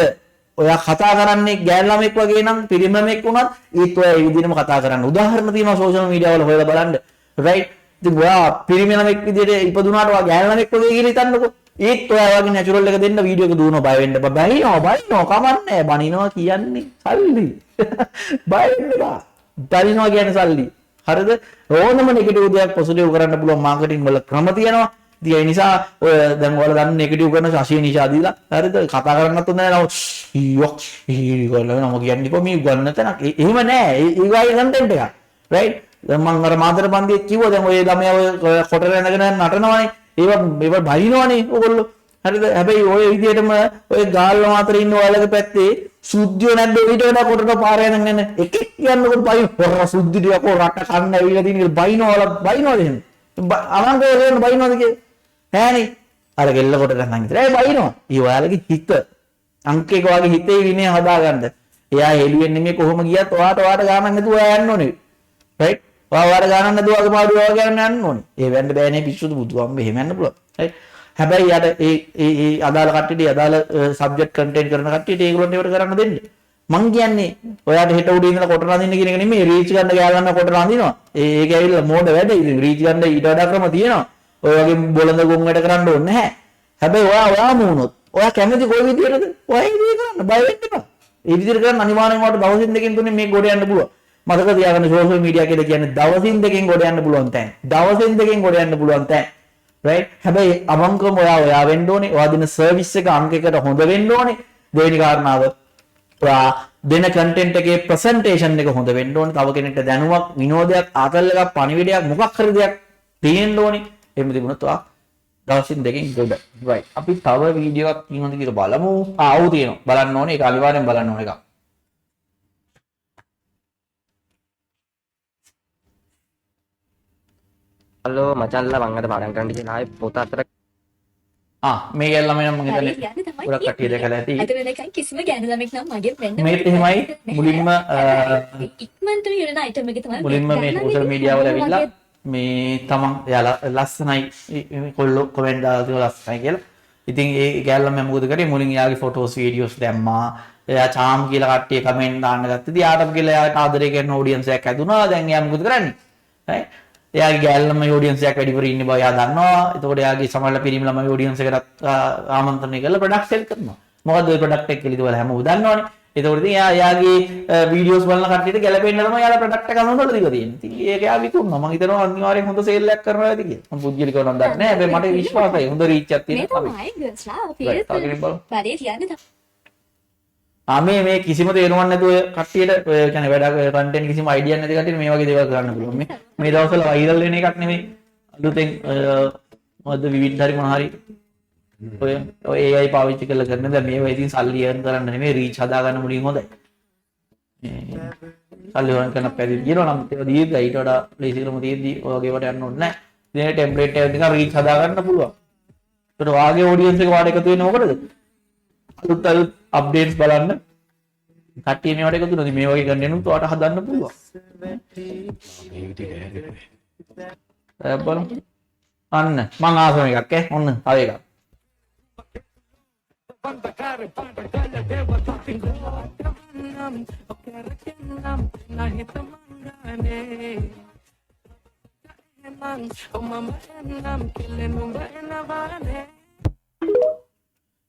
ඔයා කතා කරන්නේ ගෑන් ළමෙක් වගේ නම් පිරිමමෙක් වුණත් ඒත් ඔයා ඒ විදිහටම කතා කරන්න. උදාහරණ තියෙනවා සෝෂල් මීඩියා වල හොයලා බලන්න. රයිට්. ඉතින් ඔයා පිරිමි ළමෙක් විදිහට ඉපදුනාට ඔයා ගෑන් ළමෙක් වගේ කියලා හිතන්නකෝ. ඒත් ඔයා වගේ නැචරල් එක දෙන්න වීඩියෝ එක දුවනවා බය වෙන්න බෑ. බයිනවා කමන්නේ. බනිනවා කියන්නේ සල්ලි. බය වෙන්න බෑ. බනිනවා කියන්නේ සල්ලි. හරිද? ඕනම නෙගටිව් දෙයක් පොසිටිව් කරන්න පුළුවන් මාකටිං වල ක්‍රම තියෙනවා. ඉතින් ඒ නිසා ඔය දැන් ඔයාලා දන්න නෙගටිව් කරන ශෂී නිෂා දීලා හරිද? කතා කරන්නත් හොඳ නැහැ නෝ. ඊයෝ ඊගොල්ලෝ නම කියන්නේ කොහොම ගන්න තැනක්. එහෙම නෑ. ඒ වගේ කන්ටෙන්ට් එකක්. රයිට්? දැන් මම අර මාතර පන්තියේ කිව්වා දැන් ඔය ළමයා ඔය කොටර ඇඳගෙන නටනවානේ. ඒවා බහිනවනේ ඔයගොල්ලෝ. හරිද? හැබැයි ඔය විදිහටම ඔය ගාල්ල මාතර ඉන්න ඔයාලගේ පැත්තේ සුද්ධිය නැද්ද ඊට වඩා කොටට පාරේ යන නේද? එකෙක් කියන්නකො බයි හොර සුද්ධිය යකෝ රට කන්න ඇවිල්ලා තියෙන කියලා බයිනවද එහෙම. අනංගෝ වෙන බයිනවද කියේ? නෑනේ. අර ගෙල්ල කොටට නම් විතරයි බයිනවා. ඒ ඔයාලගේ හිත අංකේක වගේ හිතේ විනය හදාගන්න. එයා හෙළුවෙන් නෙමෙයි කොහොම ගියත් ඔයාට ගානක් නැතුව යන්න ඕනේ. රයිට්? ඔයාට ගානක් නැතුව වගේ පාඩු ඔයා ගන්න යන්න ඕනේ. ඒ වෙන්න බෑනේ පිස්සුද බුදුහාම එහෙම යන්න පුළුවන්. රයිට්? හැබැයි යාට ඒ අදාළ කට්ටියට අදාළ සබ්ජෙක්ට් කන්ටෙන්ට් කරන කට්ටියට ඒගොල්ලන්ට ඒවට කරන්න දෙන්න. මං කියන්නේ ඔයාට හෙට උඩින් ඉඳලා කොට රඳින්න කියන එක නෙමෙයි රීච් ගන්න ගෑල්ලන්න කොට රඳිනවා. ඒක ඇවිල්ලා මෝඩ වැඩ. ඉතින් රීච් ගන්න ඊට වඩා ක්‍රම තියෙනවා. ඔය වගේ බොළඳ ගොන් වැඩ කරන්න ඕනේ නැහැ. හැබැයි ඔයාම වුණොත් ඔයා කැමති කොයි විදියටද? ඔයා ඒ විදිය කරන්න බය වෙන්න එපා. ඒ විදියට කරන්න අනිවාර්යෙන්ම ඔයාට දවසින් දෙකකින් තුනෙන් මේක ගොඩ යන්න පුළුවන්. මතක තියාගන්න සෝෂල් මීඩියා කියලා කියන්නේ දවසින් දෙකකින් ගොඩ යන්න පුළුවන් තැන්. දවසින් දෙකකින් ගොඩ යන්න පුළුවන් තැන්. රයිට්? හැබැයි අවංකවම ඔයා වෙන්න ඕනේ. ඔයා දෙන සර්විස් එක අංකයකට හොඳ වෙන්න ඕනේ. දෙවෙනි කාරණාව ඔයා දෙන කන්ටෙන්ට් එකේ ප්‍රසන්ටේෂන් එක හොඳ වෙන්න ඕනේ. තව කෙනෙක්ට දැනුමක්, විනෝදයක්, ආතල් එකක්, පණිවිඩයක් මොකක් හරි දෙයක් තියෙන්න ඕනේ. එහෙම තිබුණොත් ඔයා දවසින් දෙකකින් ගොඩ. right. අපි තව වීඩියෝ එකක් තියෙනවද කියලා බලමු. ආව් තියෙනවා. බලන්න ඕනේ. ඒක අනිවාර්යෙන් බලන්න ඕන එකක්. හලෝ මචන්ලා මං අද පාඩම් කරන්න ගිහින් ආයේ පොත අතර මේ ගැල්ල ළමයි නම් මම හිතන්නේ ගොඩක් කට්ටිය දැකලා ඇති. අද වෙනකන් කිසිම ගෑනු ළමෙක් නම් මගෙන් වෙන්න මේත් එහෙමයි මුලින්ම ඉක්මනටම යන අයිටම් එක තමයි මුලින්ම මේ සෝෂල් මීඩියා වල ඇවිල්ලා මේ තමන් එයාලා ලස්සනයි කොල්ලෝ කමෙන්ට් දාලා තියෙනවා ලස්සනයි කියලා. ඉතින් ඒ ගැල්ල මම මොකද කරේ මුලින් එයාගේ ෆොටෝස් වීඩියෝස් දැම්මා. එයා චාම් කියලා කට්ටිය කමෙන්ට් දාන්න ගත්තා. ඉතින් යාට කියලා එයාට ආදරය කරන ඔඩියන්ස් එකක් ඇතුණා. දැන් එයා මොකද කරන්නේ? හරි. එයාගේ ගෑල් ළමයි ඔඩියන්ස් එකක් වැඩිපුර ඉන්න බව එයා දන්නවා. එතකොට එයාගේ සමහරවල් පිරිමි ළමයි ඔඩියන්ස් එකට ආමන්ත්‍රණය කරලා ප්‍රොඩක්ට් සෙල් කරනවා. මොකද ওই ප්‍රොඩක්ට් එක කියලා ඉතවල හැමෝම දන්නවනේ. එතකොට ඉතින් එයාගේ වීඩියෝස් බලන කට්ටියට ගැලපෙන්න තමයි එයාලා ප්‍රොඩක්ට් එක අඳුනලා දීලා තියෙන්නේ. ඉතින් ඒක එයා විකුණනවා. මම හිතනවා අනිවාර්යෙන් හොඳ සේල් එකක් කරනවා ඇති කියලා. මම පුද්ගලිකව නම් දන්නේ නැහැ. හැබැයි මට විශ්වාසයි හොඳ රීච් එකක් මේ තියෙනවා. තමයි ගර්ල්ස්ලා අපේ වැඩේ කියන්නේ මේ කිසිම තේරුමක් නැතුව කට්ටියට ඔය කියන්නේ වැඩ කන්ටෙන්ට් කිසිම අයිඩියක් නැති කට්ටියට මේ වගේ දේවල් කරන්න පුළුවන්. මේ දවස්වල වයිරල් වෙන එකක් නෙමෙයි. අලුතෙන් මොකද්ද විවිධ හරි මොන හරි ඔය AI පාවිච්චි කරලා කරන දැන් මේවා ඉතින් සල්ලි earn කරන්න නෙමෙයි රීච් හදා ගන්න මුලින් හොඳයි. සල්ලි earn කරන පැති දිනනවා නම් ඒක දීර්ඝයි ඊට වඩා ලේසි ක්‍රම තියෙද්දි ඔය වගේ වට යන්න ඕනේ නැහැ. ඉතින් ටෙම්ප්ලේට් එක නිකන් රීච් හදා ගන්න පුළුවන්. ඒකට වාගේ ඔඩියන්ස් එක වාට එකතු වෙන්නේ මොකටද? අලුත් අප්ඩේට්ස් බලන්න කට්ටිය මේවට එකතු වෙනවා. මේ වගේ කන්ටෙන්ට් උත් ඔයාට හදන්න පුළුවන්. බලමු. අන්න මං ආසම එකක් ඔන්න තව එකක්.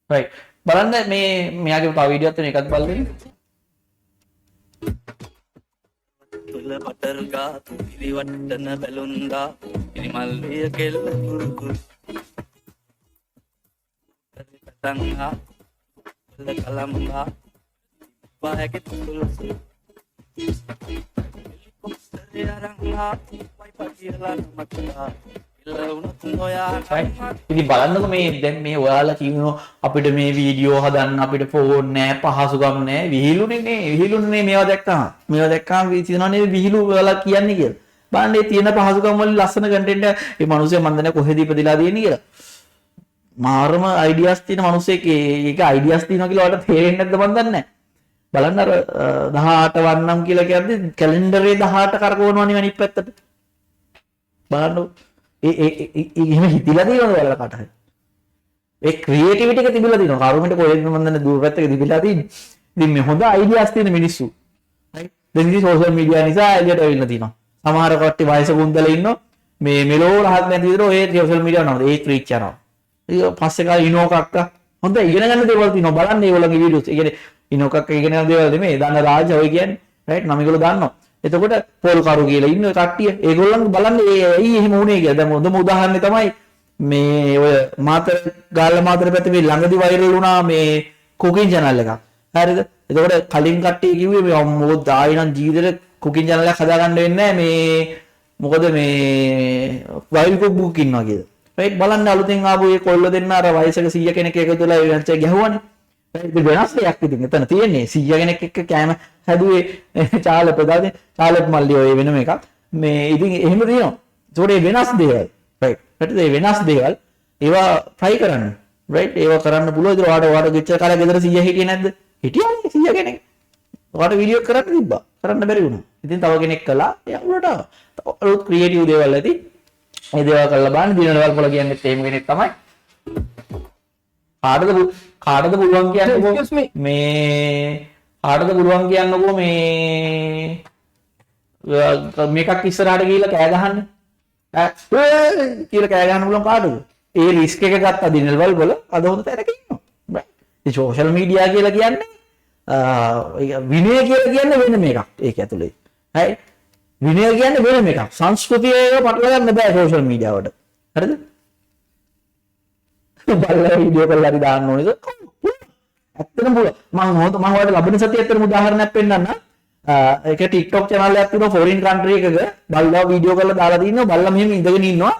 right බලන්න මේ මෙයාගේ තව වීඩියෝත් වෙන එකක් බලන්න. තුල බටර් ගා පිළිවට්ටන බැලුන්දා ඉනිමල් විය කෙල්ල කුරුකුරු පතංගා වල කලම්බා වායකේ තුලසු කොස්තරේ අරංගා වයි පටියලා නමකලා ඉතින් බලන්නකො මේ දැන් මේ ඔයාලා කියනවා අපිට මේ වීඩියෝ හදන්න අපිට ෆෝන් නැහැ පහසුකම් නැහැ විහිළුනේ මේවා දැක්කම හිතනවානේ විහිළු ඔයාලා කියන්නේ කියලා. බලන්න මේ තියෙන පහසුකම් වල ලස්සන කන්ටෙන්ට් මේ මිනිස්සු මන් දන්නේ කොහෙද ඉපදිලා තියෙන්නේ කියලා. මාරම අයිඩියාස් තියෙන මිනිස්සෙක් ඒක අයිඩියාස් තියෙනවා කියලා ඔයාලට තේරෙන්නේ නැද්ද මන් දන්නේ නැහැ. බලන්න අර 18 වන්නම් කියලා කියන්නේ කැලෙන්ඩරේ 18 කරකවනවනේ අනිත් පැත්තට. බලන්න එහෙම හිතිලා තියෙනවද ඔයාලා කට හරි? ඒ ක්‍රියේටිවිටි එක තිබිලා තියෙනවා. කරුමෙන්ට කොහෙද මන් දන්නේ දුර පැත්තක තිබිලා තියෙන්නේ. ඉතින් මේ හොඳ අයිඩියාස් තියෙන මිනිස්සු. හරි. දැන් ඉතින් සෝෂල් මීඩියා නිසා එළියට වෙන්න තියෙනවා. සමහර කට්ටිය වයස කුන්දලා ඉන්නෝ මේ මෙලෝ රහත් නැති විදිහට ඔය සෝෂල් මීඩියා නෝද ඒ ත්‍රිච් යනවා. ඒක පස්සේ කාලේ ඉනෝකක්ක හොඳ ඉගෙන ගන්න දේවල් තියෙනවා. බලන්න ඒගොල්ලන්ගේ වීඩියෝස්. ඒ කියන්නේ ඉනෝකක්ක ඉගෙන ගන්න දේවල් නෙමෙයි. දන්න රාජ ඔය කියන්නේ. රයිට් නම් ඒගොල්ලෝ දන්නවා. එතකොට පොල් කරු කියලා ඉන්න කට්ටිය ඒගොල්ලන් බලන්න ඇයි එහෙම වුනේ කියලා. දැන් හොඳම උදාහරණය තමයි මේ ඔය මාතර ගාල්ල මාතර පැත්තේ මේ ළඟදි වෛරල් වුණා මේ කුකින් channel එකක්. හරිද? එතකොට කලින් කට්ටිය කිව්වේ මේ මොකද ආයි නම් ජීවිතේට කුකින් channel එකක් හදාගන්න වෙන්නේ නැහැ මේ මොකද මේ වයිල් කුක් බුක් ඉන්නවා කියලා. රයිට් බලන්න අලුතෙන් ආපු මේ කොල්ල දෙන්න අර වයසක 100 කෙනෙක් එකතු වෙලා ඉවෙන්ට් එක ගැහුවානේ. ඒක වෙනස් දෙයක් ඉතින් එතන තියෙන්නේ 100 කෙනෙක් එක්ක කෑම හැදුවේ චාලප දාන්නේ චාලප මල්ලි ඔය වෙනම එකක් මේ ඉතින් එහෙම තියෙනවා. ඒකෝට වෙනස් දේවල් රයිට් හරිද? ඒ වෙනස් දේවල් ඒවා try කරන්න රයිට් ඒවා කරන්න පුළුවන්. ඒක ඔයාට ගෙච්ච කාලේ ගෙදර 100 හිටියේ නැද්ද? හිටියනේ 100 කෙනෙක් ඔයාලට වීඩියෝ කරන්න තිබ්බා. කරන්න බැරි වුණා. ඉතින් තව කෙනෙක් කළා. එයා උඩට ආවා. අලුත් ක්‍රියේටිව් දේවල් ඇති. මේ දේවල් කරලා බලන්න දිනවල පොළ කියන්නේ තේම කෙනෙක් තමයි. කාටද පුළුවන් කියන්නේ මේ කාටද පුළුවන් කියන්නකෝ මේ මේකක් ඉස්සරහට ගිහිල්ලා කෑ ගහන්න. කියලා කෑ ගහන්න පුළුවන් කාටද? ඒ රිස්ක් එක ගත්ත දිනවල වල අද හොඳ තැනක ඉන්නවා. මේ සෝෂල් මීඩියා කියලා කියන්නේ විනය කියලා කියන්නේ වෙන මේකක්. ඒක ඇතුලේ. හරි. විනය කියන්නේ වෙන මේකක්. සංස්කෘතිය පටල ගන්න බෑ සෝෂල් මීඩියා වලට. හරිද? බලලා වීඩියෝ කරලා හරි දාන්න ඕනේද? ඇත්තටම පුළුවන්. මම ඔයාලට ලබන සතියේ ඇත්තටම උදාහරණයක් පෙන්නන්න. ඒක TikTok channel එකක් තියෙනවා foreign country එකක. බලලා වීඩියෝ කරලා දාලා තිනවා. බලලා මෙහෙම ඉඳගෙන ඉන්නවා.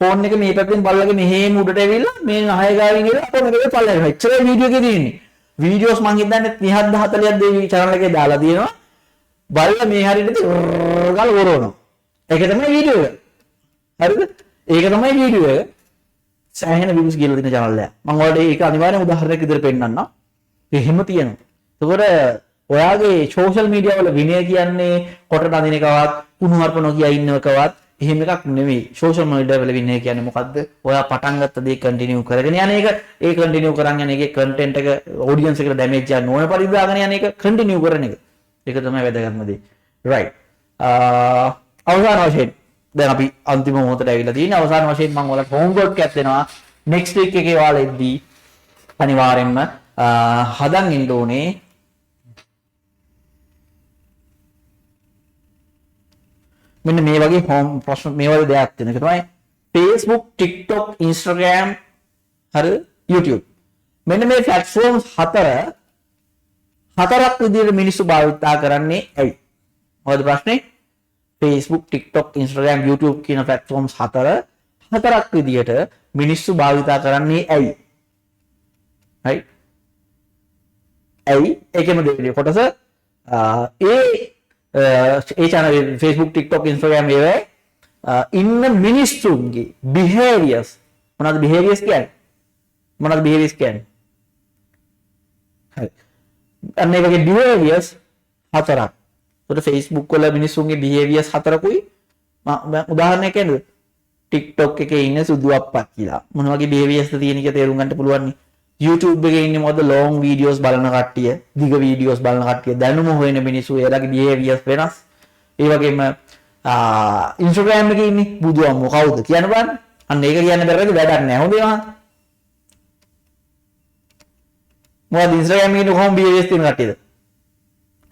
ෆෝන් එක මේ පැත්තෙන් බලලාගේ මෙහෙම උඩට ඇවිල්ලා මේ නහය ගාවින් ගිහලා ෆෝන් එකේ පල්ලෙහාට. එච්චරයි වීඩියෝ එකේ තියෙන්නේ. වීඩියෝස් මං හිතන්නේ 30 40ක් දෙවි channel එකේ දාලා තියෙනවා. බලලා මේ හරියට ගාල වරවනවා. ඒක තමයි වීඩියෝ එක. හරිද? ඒක තමයි වීඩියෝ එක. සෑහෙන views ගිහලා තියෙන channel එක. මම ඔයාලට ඒක අනිවාර්යෙන් උදාහරණයක් විදිහට පෙන්නන්නම්. එහෙම තියෙනවා. ඒකෝර ඔයාගේ social media වල විනය කියන්නේ කොට නදින එකවත් කුණුහරුප නොකිය ඉන්න එකවත් එහෙම එකක් නෙවෙයි. social media වල විනය කියන්නේ මොකද්ද? ඔයා පටන් ගත්ත දේ continue කරගෙන යන එක. ඒ continue කරන් යන එකේ content එක audience එකට damage යන්න ඕන පරිදි දාගෙන යන එක continue කරන එක. ඒක තමයි වැදගත්ම දේ. right. අවසාන වශයෙන් දැන් අපි අන්තිම මොහොතට ඇවිල්ලා තියෙනවා. අවසාන වශයෙන් මම ඔයාලට homework එකක් දෙනවා. next week එකේ ඔයාලා එද්දී අනිවාර්යෙන්ම හදන් ඉන්න ඕනේ. මෙන්න මේ වගේ හෝම් ප්‍රශ්න මේ වගේ දෙයක් තියෙන එක තමයි Facebook, TikTok, Instagram හරි YouTube. මෙන්න මේ platforms හතරක් විදිහට මිනිස්සු භාවිතා කරන්නේ ඇයි? මොකද ප්‍රශ්නේ? Facebook, TikTok, Instagram, YouTube කියන platforms හතරක් විදිහට මිනිස්සු භාවිතා කරන්නේ ඇයි? right? ඇයි? ඒකෙම දෙවියෝ කොටස ඒ channel Facebook, TikTok, Instagram ඒවා ඉන්න මිනිස්සුන්ගේ behaviors මොනවද behaviors කියන්නේ? මොනවද behaviors කියන්නේ? හරි. අන්න ඒ වගේ behaviors හතරක්. ඒකට Facebook වල මිනිස්සුන්ගේ behaviors හතරකුයි මම උදාහරණයක් කියන්නද? TikTok එකේ ඉන්න සුදු අප්පක් කියලා. මොන වගේ behaviors තියෙන එක තේරුම් ගන්න පුළුවන් නේ. YouTube එකේ ඉන්නේ මොකද long videos බලන කට්ටිය, දිග videos බලන කට්ටිය, දැනුම හොයන මිනිස්සු, එයාලගේ behaviors වෙනස්. ඒ වගේම Instagram එකේ ඉන්නේ බුදු අම්මෝ කවුද කියන්න බලන්න. අන්න ඒක කියන්න බැරි වැඩක් නෑ. හොඳේ මහා. මොකද Instagram එකේ කොහොම behaviors තියෙන කට්ටියද?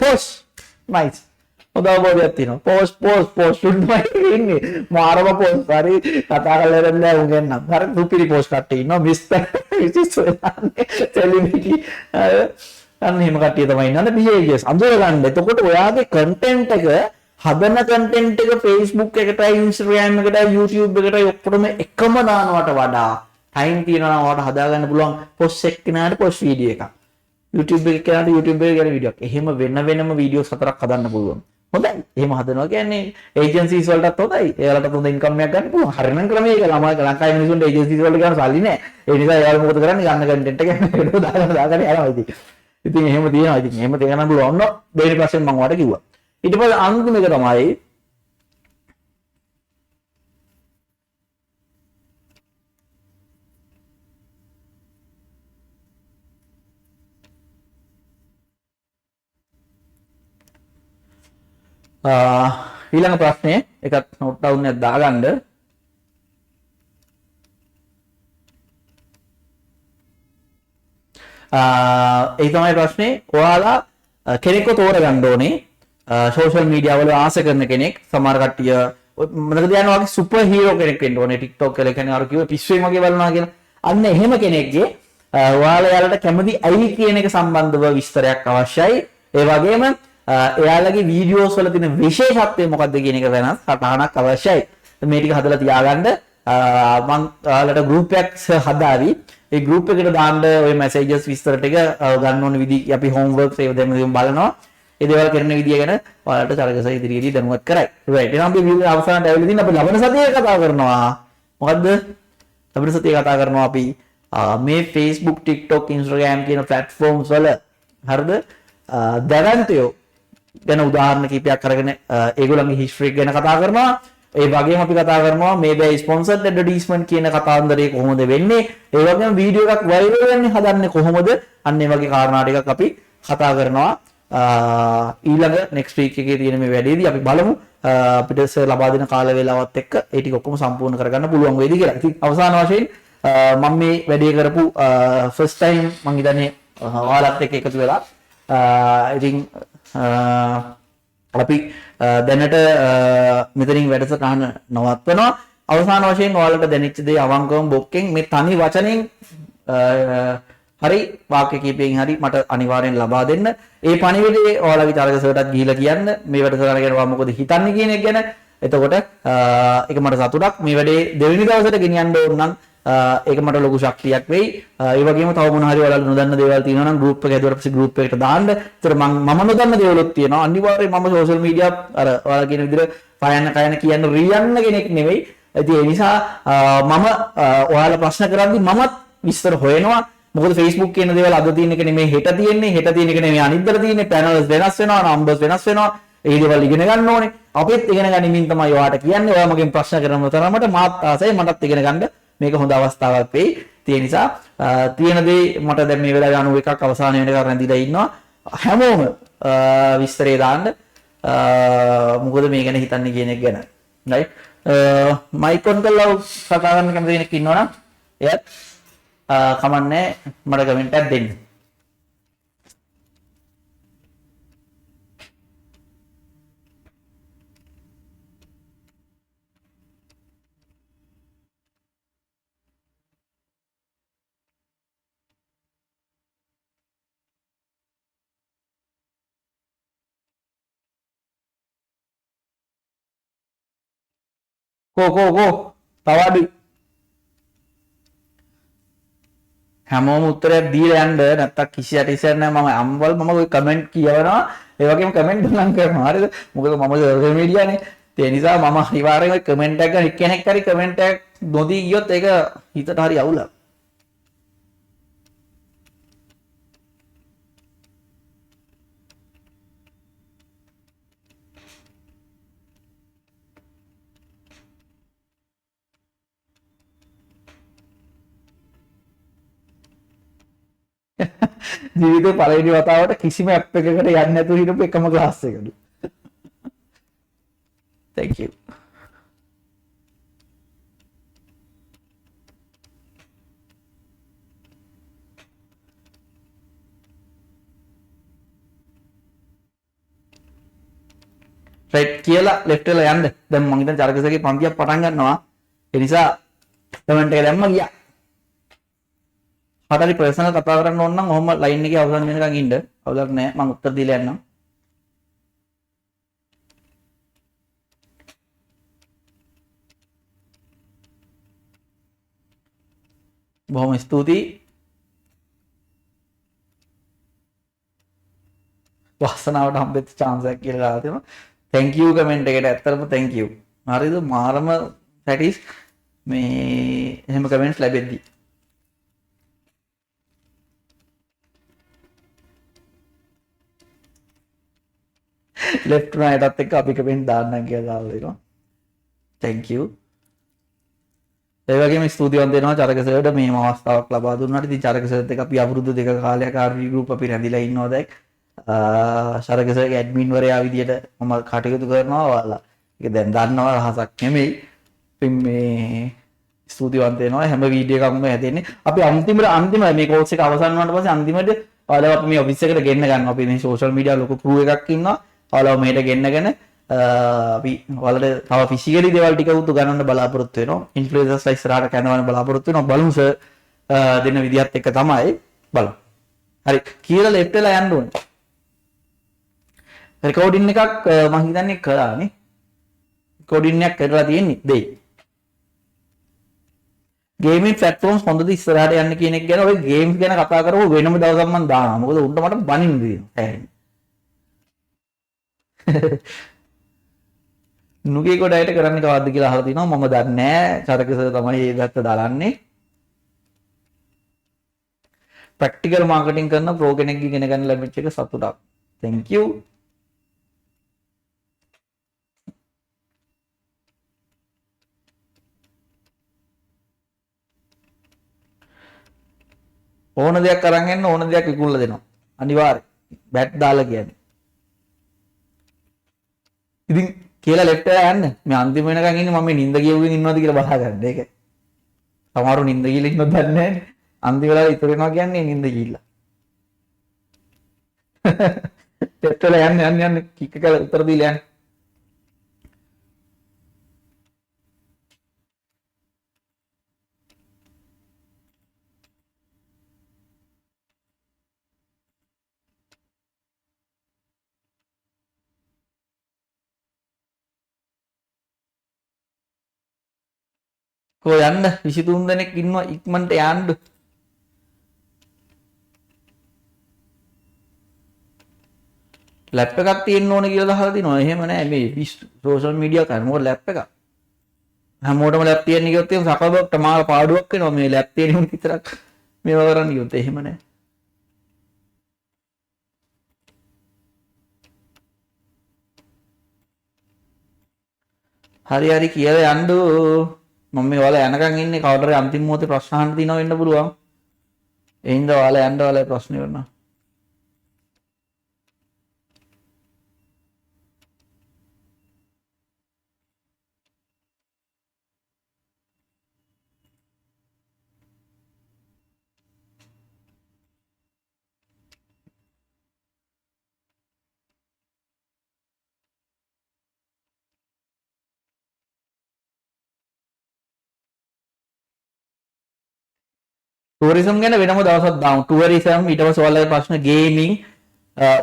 post nice. හොඳ අවබෝධයක් තියෙනවා. post සුදුමයි ඉන්නේ. මාරම post හරි කතා කරලා ඉන්නේ උගෙන් නම්. හරි සුපිරි post කට්ටිය ඉන්නවා. මිස්ටර් සෙලිබ්‍රිටි අන්න එහෙම කට්ටිය තමයි ඉන්නන්නේ behaviors අඳුර ගන්න. එතකොට ඔයාගේ content එක හදන content එක Facebook එකටයි Instagram එකටයි YouTube එකටයි ඔක්කොම එකම දානවට වඩා time තියනවා ඔයාලට හදාගන්න පුළුවන් post එක කෙනාට post video එකක්. YouTube එක කෙනාට YouTube එක ගැන වීඩියෝ එකක්. එහෙම වෙනම වීඩියෝස් හතරක් හදන්න පුළුවන්. හොඳයි. එහෙම හදනවා කියන්නේ ඒජන්සිස් වලටත් හොඳයි. එයාලට හොඳ ඉන්කම් එකක් ගන්න පුළුවන්. හරිනම් ක්‍රමය ඒක ළමයි ලංකාවේ මිනිස්සුන්ට ඒජන්සිස් වලට ගන්න සල්ලි නැහැ. ඒ නිසා එයාලා මොකද කරන්නේ? ගන්න කන්ටෙන්ට් එක දාගෙන යනවා ඉතින්. ඉතින් එහෙම තියෙනවා. ඉතින් එහෙම තේරෙන්න පුළුවන්. ඔන්න දෙවෙනි ප්‍රශ්නේ මම ඔයාලට කිව්වා. ඊට පස්සේ අන්තිම එක තමයි ඊළඟ ප්‍රශ්නේ එකත් නෝට් ඩවුන් එකක් දාගන්න. ඒ තමයි ප්‍රශ්නේ. ඔයාලා කෙනෙක්ව තෝරගන්න ඕනේ. සෝෂල් මීඩියා වල ආස කරන කෙනෙක්. සමහර කට්ටිය මොනකද යනවා වගේ සුපර් හීරෝ කෙනෙක් වෙන්න ඕනේ. TikTok වල කියන්නේ අර කිව්ව පිස්සුවෙන් වගේ බලනවා කියලා. අන්න එහෙම කෙනෙක්ගේ ඔයාලා යාලට කැමති ඇයි කියන එක සම්බන්ධව විස්තරයක් අවශ්‍යයි. ඒ වගේම එයාලගේ වීඩියෝස් වල තියෙන විශේෂත්වය මොකක්ද කියන එක වෙනස් සටහනක් අවශ්‍යයි. මේ ටික හදලා තියාගන්න. මම ඔයාලට ගෲප් එකක් හදාවි. ඒ ගෲප් එකට දාන්න ඔය මැසේජස් විස්තර ටික ගන්න ඕන විදි අපි homeworks ඒ දෙන්න බලනවා. ඒ දේවල් කරන විදිය ගැන ඔයාලට තරගස ඉදිරියේදී දැනුවත් කරයි. right. එහෙනම් අපි වීඩියෝ අවසානට ඇවිල්ලා ඉතින් අපි ලබන සතියේ කතා කරනවා. මොකද්ද? ලබන සතියේ කතා කරනවා අපි මේ Facebook, TikTok, Instagram කියන platforms වල හරිද? දැවැන්තයෝ ගැන උදාහරණ කීපයක් අරගෙන ඒගොල්ලන්ගේ හිස්ටරි ගැන කතා කරනවා. ඒ වගේම අපි කතා කරනවා මේ බෑ ස්පොන්සර්ඩ් ඇඩ්වර්ටයිස්මන්ට් කියන කතාන්දරේ කොහොමද වෙන්නේ? ඒ වගේම වීඩියෝ එකක් වෛරල් වෙන්නේ හදන්නේ කොහොමද? අන්න ඒ වගේ කාරණා ටිකක් අපි කතා කරනවා. ඊළඟ next week එකේ තියෙන මේ වැඩේදී අපි බලමු අපිට සර් ලබා දෙන කාල වේලාවත් එක්ක ඒ ටික ඔක්කොම සම්පූර්ණ කරගන්න පුළුවන් වේද කියලා. ඉතින් අවසාන වශයෙන් මම මේ වැඩේ කරපු first time මම හිතන්නේ ඔයාලත් එක්ක එකතු වෙලා ඉතින් අපි දැනට මෙතනින් වැඩසටහන නවත්වනවා. අවසාන වශයෙන් ඔයාලට දැනෙච්ච දේ අවංකවම බොක්කෙන් මේ තනි වචනෙන් හරි වාක්‍ය කීපයෙන් හරි මට අනිවාර්යෙන් ලබා දෙන්න. ඒ පණිවිඩේ ඔයාලගේ තරග සර්ටත් ගිහිලා කියන්න මේ වැඩසටහන ගැන ඔයා මොකද හිතන්නේ කියන එක ගැන. එතකොට ඒක මට සතුටක්. මේ වැඩේ දෙවෙනි දවසට ගෙනියන්න ඕන නම් ඒක මට ලොකු ශක්තියක් වෙයි. ඒ වගේම තව මොන හරි ඔයාලා නොදන්න දේවල් තියෙනවා නම් group එක හැදුවට පස්සේ group එකට දාන්න. ඒතර මම නොදන්න දේවලුත් තියෙනවා. අනිවාර්යයෙන් මම social media අර ඔයාලා කියන විදිහට කයන කියන්න රියන්න කෙනෙක් නෙවෙයි. ඉතින් ඒ නිසා මම ඔයාලා ප්‍රශ්න කරද්දි මමත් විස්තර හොයනවා. මොකද Facebook කියන දේවල් අද තියෙන එක නෙමෙයි හෙට තියෙන්නේ. හෙට තියෙන එක නෙමෙයි අනිද්දාට තියෙන්නේ. panels වෙනස් වෙනවා, numbers වෙනස් වෙනවා. ඒ දේවල් ඉගෙන ගන්න ඕනේ. අපිත් ඉගෙන ගනිමින් තමයි ඔයාට කියන්නේ. ඔයා මගෙන් ප්‍රශ්න කරන තරමට මාත් ආසයි මටත් ඉගෙන ගන්න. මේක හොඳ අවස්ථාවක් වෙයි. ඒ නිසා තියෙන දේ මට දැන් මේ වෙලාවේ 91ක් අවසාන වෙනකන් රැඳිලා ඉන්නවා. හැමෝම විස්තරේ දාන්න. මොකද මේ ගැන හිතන්නේ කියන එක ගැන. right? මයික් ඔන් කරලා කතා කරන්න කැමති කෙනෙක් ඉන්නවනම් එයත් කමන්නේ මට කමෙන්ට් එකක් දෙන්න. කෝ තව අඩුයි. හැමෝම උත්තරයක් දීලා යන්න නැත්තම් කිසි ඇටිසර් නැහැ. මම අම්බල් මම ඔය කමෙන්ට් කියවනවා. ඒ වගේම කමෙන්ට් නම් කරනවා. හරිද? මොකද මම සෝෂල් මීඩියානේ. ඒ නිසා මම අනිවාර්යයෙන් ඔය කමෙන්ට් එකක් ගන්න කෙනෙක් හරි කමෙන්ට් එකක් නොදී ගියොත් ඒක හිතට හරි අවුලක්. ජීවිතේ පළවෙනි වතාවට කිසිම ඇප් එකකට යන්නේ නැතුව හිටපු එකම ක්ලාස් එකලු. Thank you. right කියලා left වෙලා යන්න. දැන් මම හිතන්නේ චරකසගේ පන්තියක් පටන් ගන්නවා. ඒ නිසා කමෙන්ට් එක දැම්ම ගියා. හතරි පර්සනල් කතා කරන්න ඕන නම් ඔහොම ලයින් එකේ අවසන් වෙනකන් ඉන්න. අවුලක් නැහැ. මම උත්තර දීලා යන්නම්. බොහොම ස්තුතියි. වාසනාවට හම්බෙච්ච chance එකක් කියලා දාලා තියෙනවා. thank you comment එකට ඇත්තටම thank you. හරිද? මාරම පැටිස් මේ එහෙම comments ලැබෙද්දී. left right එක්ක අපි comment දාන්නම් කියලා දාලා දෙනවා. thank you. ඒ වගේම ස්තුතිවන්ත වෙනවා චරක සර්ට මේ අවස්ථාවක් ලබා දුන්නාට. ඉතින් චරක සර්ත් එක්ක අපි අවුරුදු දෙක කාලයක් ආර්වි ගෲප් අපි රැඳිලා ඉන්නවා දැන්. චරක සර්ගේ ඇඩ්මින් වරයා විදියට මම කටයුතු කරනවා. ඔයාලා ඒක දැන් දන්නවා රහසක් නෙමෙයි. ඉතින් මේ ස්තුතිවන්ත වෙනවා හැම වීඩියෝ එකක්ම හැදෙන්නේ. අපි අන්තිම මේ කෝස් එක අවසන් වුණාට පස්සේ අන්තිමට ඔයාලා අපි මේ ඔෆිස් එකට ගෙන්න ගන්නවා. අපි මේ සෝෂල් මීඩියා ලොකු ක්‍රූ එකක් ඉන්නවා. ඔයාලා මෙහෙට ගෙන්නගෙන අපි ඔයාලට තව ෆිසිකලි දේවල් ටික උතු ගන්නන්න බලාපොරොත්තු වෙනවා. ඉන්ෆ්ලුවෙන්සර්ස්ලා ඉස්සරහට කැඳවන්න බලාපොරොත්තු වෙනවා. බලමු සර් දෙන විදිහත් එක්ක තමයි බලමු. හරි කියලා ලෙෆ්ට් වෙලා යන්න ඕනේ. රෙකෝඩින් එකක් මම හිතන්නේ කළානේ. රෙකෝඩින් එකක් කරලා තියෙන්නේ දෙයි. ගේමින් ප්ලැට්ෆෝම්ස් හොඳද ඉස්සරහට යන්න කියන එක ගැන ඔය ගේම්ස් ගැන කතා කරමු වෙනම දවසක් මම දානවා. මොකද උන්ට මට බනින්න දෙනවා. නුගේ කොටයට කරන්න කවද්ද කියලා අහලා තිනවා. මම දන්නේ නැහැ. චරක සර් තමයි මේ පැත්ත දාලන්නේ. ප්‍රැක්ටිකල් මාකටිං කරන ප්‍රෝ කෙනෙක් ඉගෙන ගන්න ලැබිච්ච එක සතුටක්. thank you. ඕන දෙයක් අරන් එන්න ඕන දෙයක් විකුණලා දෙනවා. අනිවාර්යයෙන්. බැට් දාලා කියන්නේ. ඉතින් කියලා ලෙෆ්ට් එක යන්න. මේ අන්තිම වෙනකන් ඉන්නේ මම මේ නිින්ද ගියුවෙන් ඉන්නවද කියලා බලා ගන්න. ඒක. සමහරව නිින්ද ගිහලා ඉන්නවද දන්නේ නැහැ. අන්තිම වෙලාවේ ඉතුරු වෙනවා කියන්නේ නිින්ද ගිහිල්ලා. ලෙෆ්ට් වල යන්න කික් එක උත්තර දීලා යන්න. කෝ යන්න 23 දෙනෙක් ඉන්නවා ඉක්මනට යන්න. ලැප් එකක් තියෙන්න ඕන කියලා දහලා තිනවා. එහෙම නෑ මේ සෝෂල් මීඩියා කරනවා ලැප් එකක්. හැමෝටම ලැප් තියෙන කිව්වොත් එහෙම සකබක්ට මාර පාඩුවක් වෙනවා මේ ලැප් තියෙන උන් විතරක් මේවා කරන්න කිව්වොත් එහෙම නෑ. හරි හරි කියලා යන්න. මම මේ ඔයාලා යනකම් ඉන්නේ කවුරුහරි අන්තිම මොහොතේ ප්‍රශ්න අහන්න තියෙනවා වෙන්න පුළුවන්. ඒ හින්දා ඔයාලා යන්න ඔයාලා ප්‍රශ්න ඉවරනවා. ටුවරිසම් ගැන වෙනම දවසක් දාමු. ටුවරිසම් ඊට පස්සේ ඔයාලගේ ප්‍රශ්න ගේමින්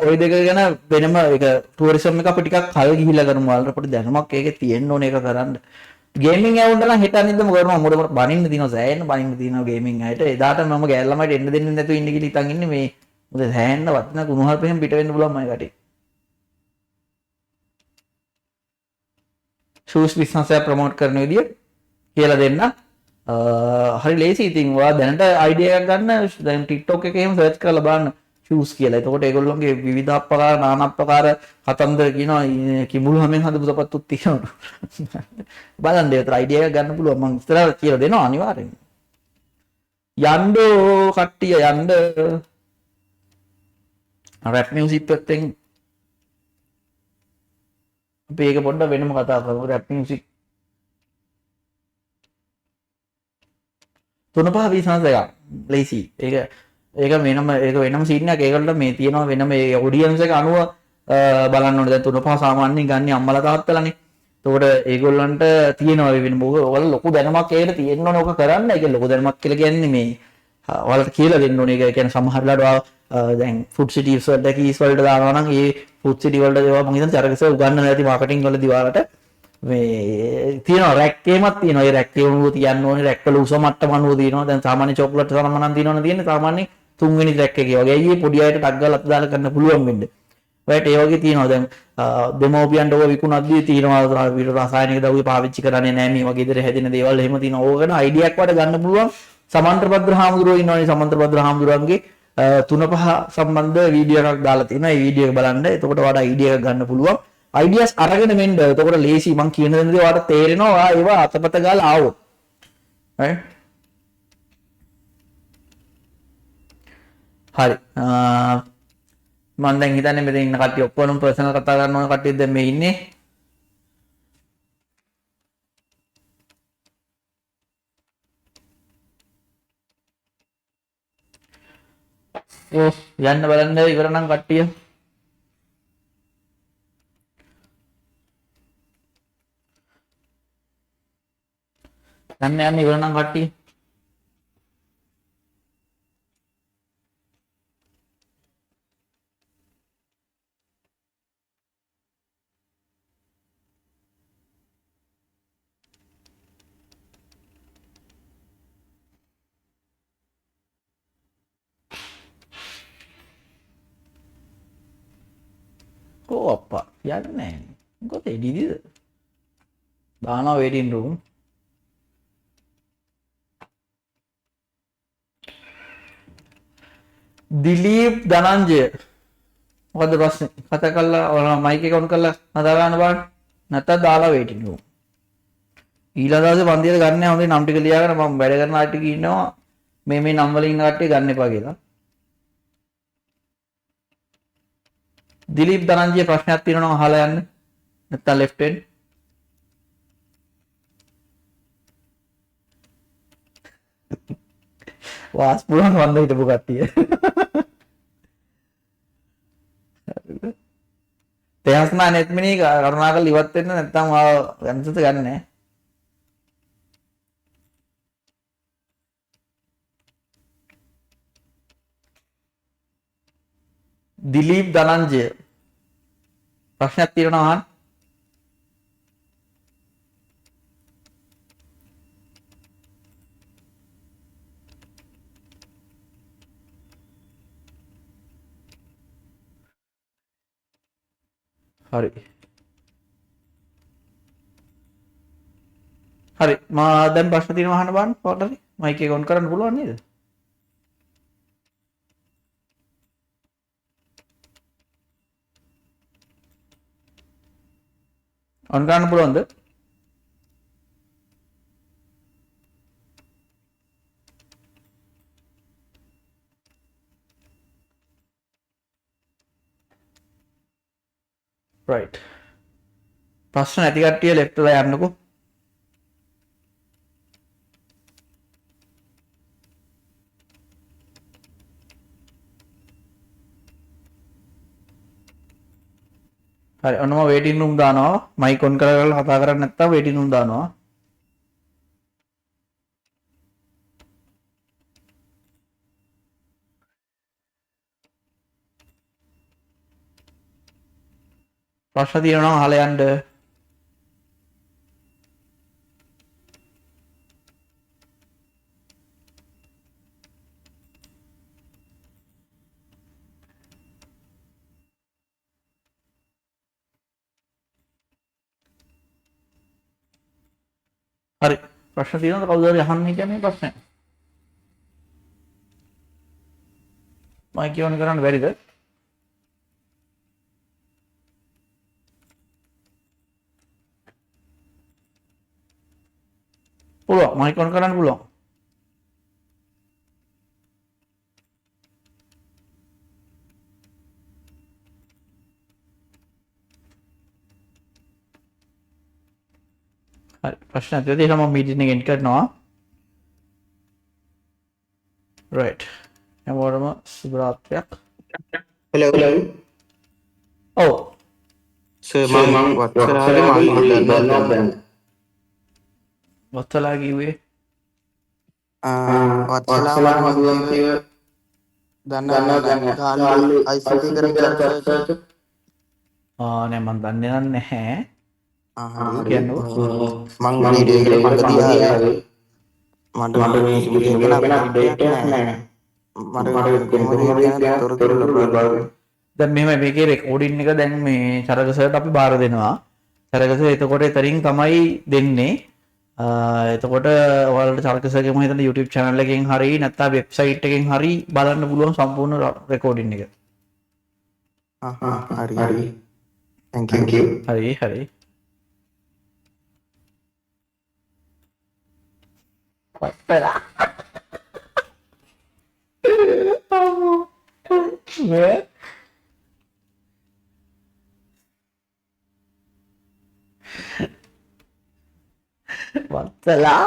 ওই දෙක ගැන වෙනම ඒක ටුවරිසම් එක අපි ටිකක් කල් ගිහිල්ලා කරමු. ඔයාලට පොඩි දැනුමක් ඒකේ තියෙන්න ඕනේ ඒක කරන්න. ගේමින් යවුන්ට නම් හෙට අනිද්දාම කරනවා. මොකද බනින්න දිනවා සෑහෙන්න බනින්න දිනවා ගේමින් අයට. එදාට මම ගෑල් ළමයිට එන්න දෙන්නේ නැතුව ඉන්න කියලා හිතන් ඉන්නේ මේ මොකද සෑහෙන්න වටිනා කුණුහරුපෙන් පිට වෙන්න පුළුවන් මම කටේ. ෂූස් බිස්නස් එක ප්‍රොමෝට් කරන විදිය කියලා දෙන්න. හරි ලේසි. ඉතින් ඔයා දැනට අයිඩියා එකක් ගන්න දැන් TikTok එකේ එහෙම සර්ච් කරලා බලන්න ෂූස් කියලා. එතකොට ඒගොල්ලෝගේ විවිධාකාර නානාත්මකාර කතන්දර කියනවා කිඹුළු හැමෙන් හදපු සපත්තුත් තියෙනවා. බලන්න ඒතර අයිඩියා එකක් ගන්න පුළුවන්. මම ඉස්සරහට කියලා දෙනවා අනිවාර්යෙන්. යන්නෝ කට්ටිය යන්න. රැප් මියුසික් පැත්තෙන් අපි ඒක පොඩ්ඩක් වෙනම කතා කරමු. රැප් මියුසික් 3-5 බිස්නස් එකක් ලේසි. ඒක වෙනම සීන් එකක්. ඒකට මේ තියෙනවා වෙනම ඒ ඔඩියන්ස් එක අනුව බලන්න ඕනේ. දැන් 3-5 සාමාන්‍යයෙන් ගන්න අම්මලා තාත්තලානේ. එතකොට ඒගොල්ලන්ට තියෙනවා වෙන ඔයාලා ලොකු දැනුමක් ඒකට තියෙන්න ඕනේ. ඔක කරන්න. ඒක ලොකු දැනුමක් කියලා කියන්නේ මේ ඔයාලට කියලා දෙන්න ඕනේ. ඒක කියන්නේ සමහරලාට දැන් ෆුඩ් සිටිස් වලට කීස් වලට දානවා නම් ඒ ෆුඩ් සිටි වලට ඒවා මම හිතන්නේ චරකස උගන්නන නැති මාකටිංగ్ වලදී ඔයාලට මේ තියෙනවා රැක් එකමක් තියෙනවා. ඒ රැක් එක උණුව තියන්න ඕනේ. රැක් වල උස මට්ටම අනුව තියෙනවා. දැන් සාමාන්‍ය චොක්ලට් සමනන් තියෙනවනේ තියෙන්නේ සාමාන්‍ය 3 වෙනි රැක් එකේ වගේ. අයියේ පොඩි අයට ටක් ගාලා අත දාලා කරන්න පුළුවන් වෙන්න. ඔයාලට ඒ වගේ තියෙනවා. දැන් දෙමෝපියන්ට ඔය විකුණද්දී තියෙනවා රසායනික ද්‍රව්‍ය පාවිච්චි කරන්නේ නැහැ මේ වගේ ඉදිරිය හැදෙන දේවල් එහෙම තියෙනවා. ඕක ගැන අයිඩියා එකක් වඩ ගන්න පුළුවන්. සමන්තර භද්‍ර හාමුදුරුවෝ ඉන්නවනේ. සමන්තර භද්‍ර හාමුදුරුවන්ගේ 3-5 සම්බන්ධ වීඩියෝ එකක් දාලා තියෙනවා. ඒ වීඩියෝ එක බලන්න. එතකොට වඩා අයිඩියා එකක් ගන්න පුළුවන්. අයිඩියාස් අරගෙන මෙන්න. එතකොට ලේසි. මම කියන දේ ඔයාලට තේරෙනවා. ඒවා අතපත ගාලා ආවොත්. හරි. හරි. මම දැන් හිතන්නේ මෙතන ඉන්න කට්ටිය ඔක්කොම පර්සනල් කතා කරන ඕන කට්ටිය දැන් මේ ඉන්නේ. යන්න බලන්න ඉවර නම් කට්ටිය. යන්න ඉවර නම් කට්ටිය. Oh apa? Yන්නේ නැහැ. මොකද එඩිදිද? දානවා waiting room. දිලීප් ධනංජය මොකද ප්‍රශ්නේ? කතා කරලා ඔයාලා මයික් එක ඔන් කරලා කතා කරන්න බලන්න. නැත්තම් දාලා වේටින් රූම්. ඊළඟ දවසේ පන්තියට ගන්න හොඳේ නම් ටික ලියාගෙන මම වැඩ කරන ආටික ඉන්නවා. මේ නම් වල ඉන්න කට්ටිය ගන්න එපා කියලා. දිලීප් දනංජය ප්‍රශ්නයක් තියෙනවා නම් අහලා යන්න. නැත්තම් left end. වාස් පුරාන වන්ද හිටපු කට්ටිය. තේහස්නා නෙත්මිනී කරුණාකරලා ඉවත් වෙන්න නැත්තම් ආව ගන්නසත ගන්නෑ. දිලීප් දනංජය ප්‍රශ්නයක් තියෙනවා අහන්න. හරි. හරි. මා දැන් ප්‍රශ්න තියෙනවා අහන්න බලන්න. පොඩ්ඩක් මයික් එක ඔන් කරන්න පුළුවන් නේද? ඔන් කරන්න පුළුවන්ද? right. ප්‍රශ්න නැති කට්ටිය left වල යන්නකෝ. හරි ඔන්න මම waiting room දානවා. මයික් ඔන් කරලා කතා කරන්නේ නැත්නම් waiting room දානවා. ප්‍රශ්න තියෙනවා නම් අහලා යන්න. හරි ප්‍රශ්න තියෙනවද කවුද හරි අහන්න හිතන්නේ ප්‍රශ්න? මයික් ඔන් කරන්න බැරිද? පුළුවන් මයික් ඔන් කරන්න පුළුවන්. හරි ප්‍රශ්න නැතිව එහෙනම් මම මීටින් එක එන්ඩ් කරනවා. right. හැමෝටම සුබ රාත්‍රියක්. hello ඔව් sir මම වත්තලා කිව්වේ වත්සලා මම කිව්වේ දන්නවා ගාල්ලු ICT කරේ නෑ මම දන්නේ නැහැ. හරි කියන්නකෝ. මං වීඩියෝ එකට මට දිහා මට මේ වීඩියෝ ගැන අප්ඩේට් එකක් නැහැ. මට කොහොමද ගැන තොරතුරු ලබා. දැන් මෙහෙම මේකේ රෙකෝඩින් එක දැන් මේ චරක සර්ට අපි බාර දෙනවා. චරක සර් එතකොට එතනින් තමයි දෙන්නේ. එතකොට ඔයාලට චරක සර්ගේ මම හිතන්නේ YouTube channel එකෙන් හරි නැත්නම් වෙබ්සයිට් එකෙන් හරි බලන්න පුළුවන් සම්පූර්ණ රෙකෝඩින් එක. හරි. thank you. හරි. වත්තලා. මේ වත්තලා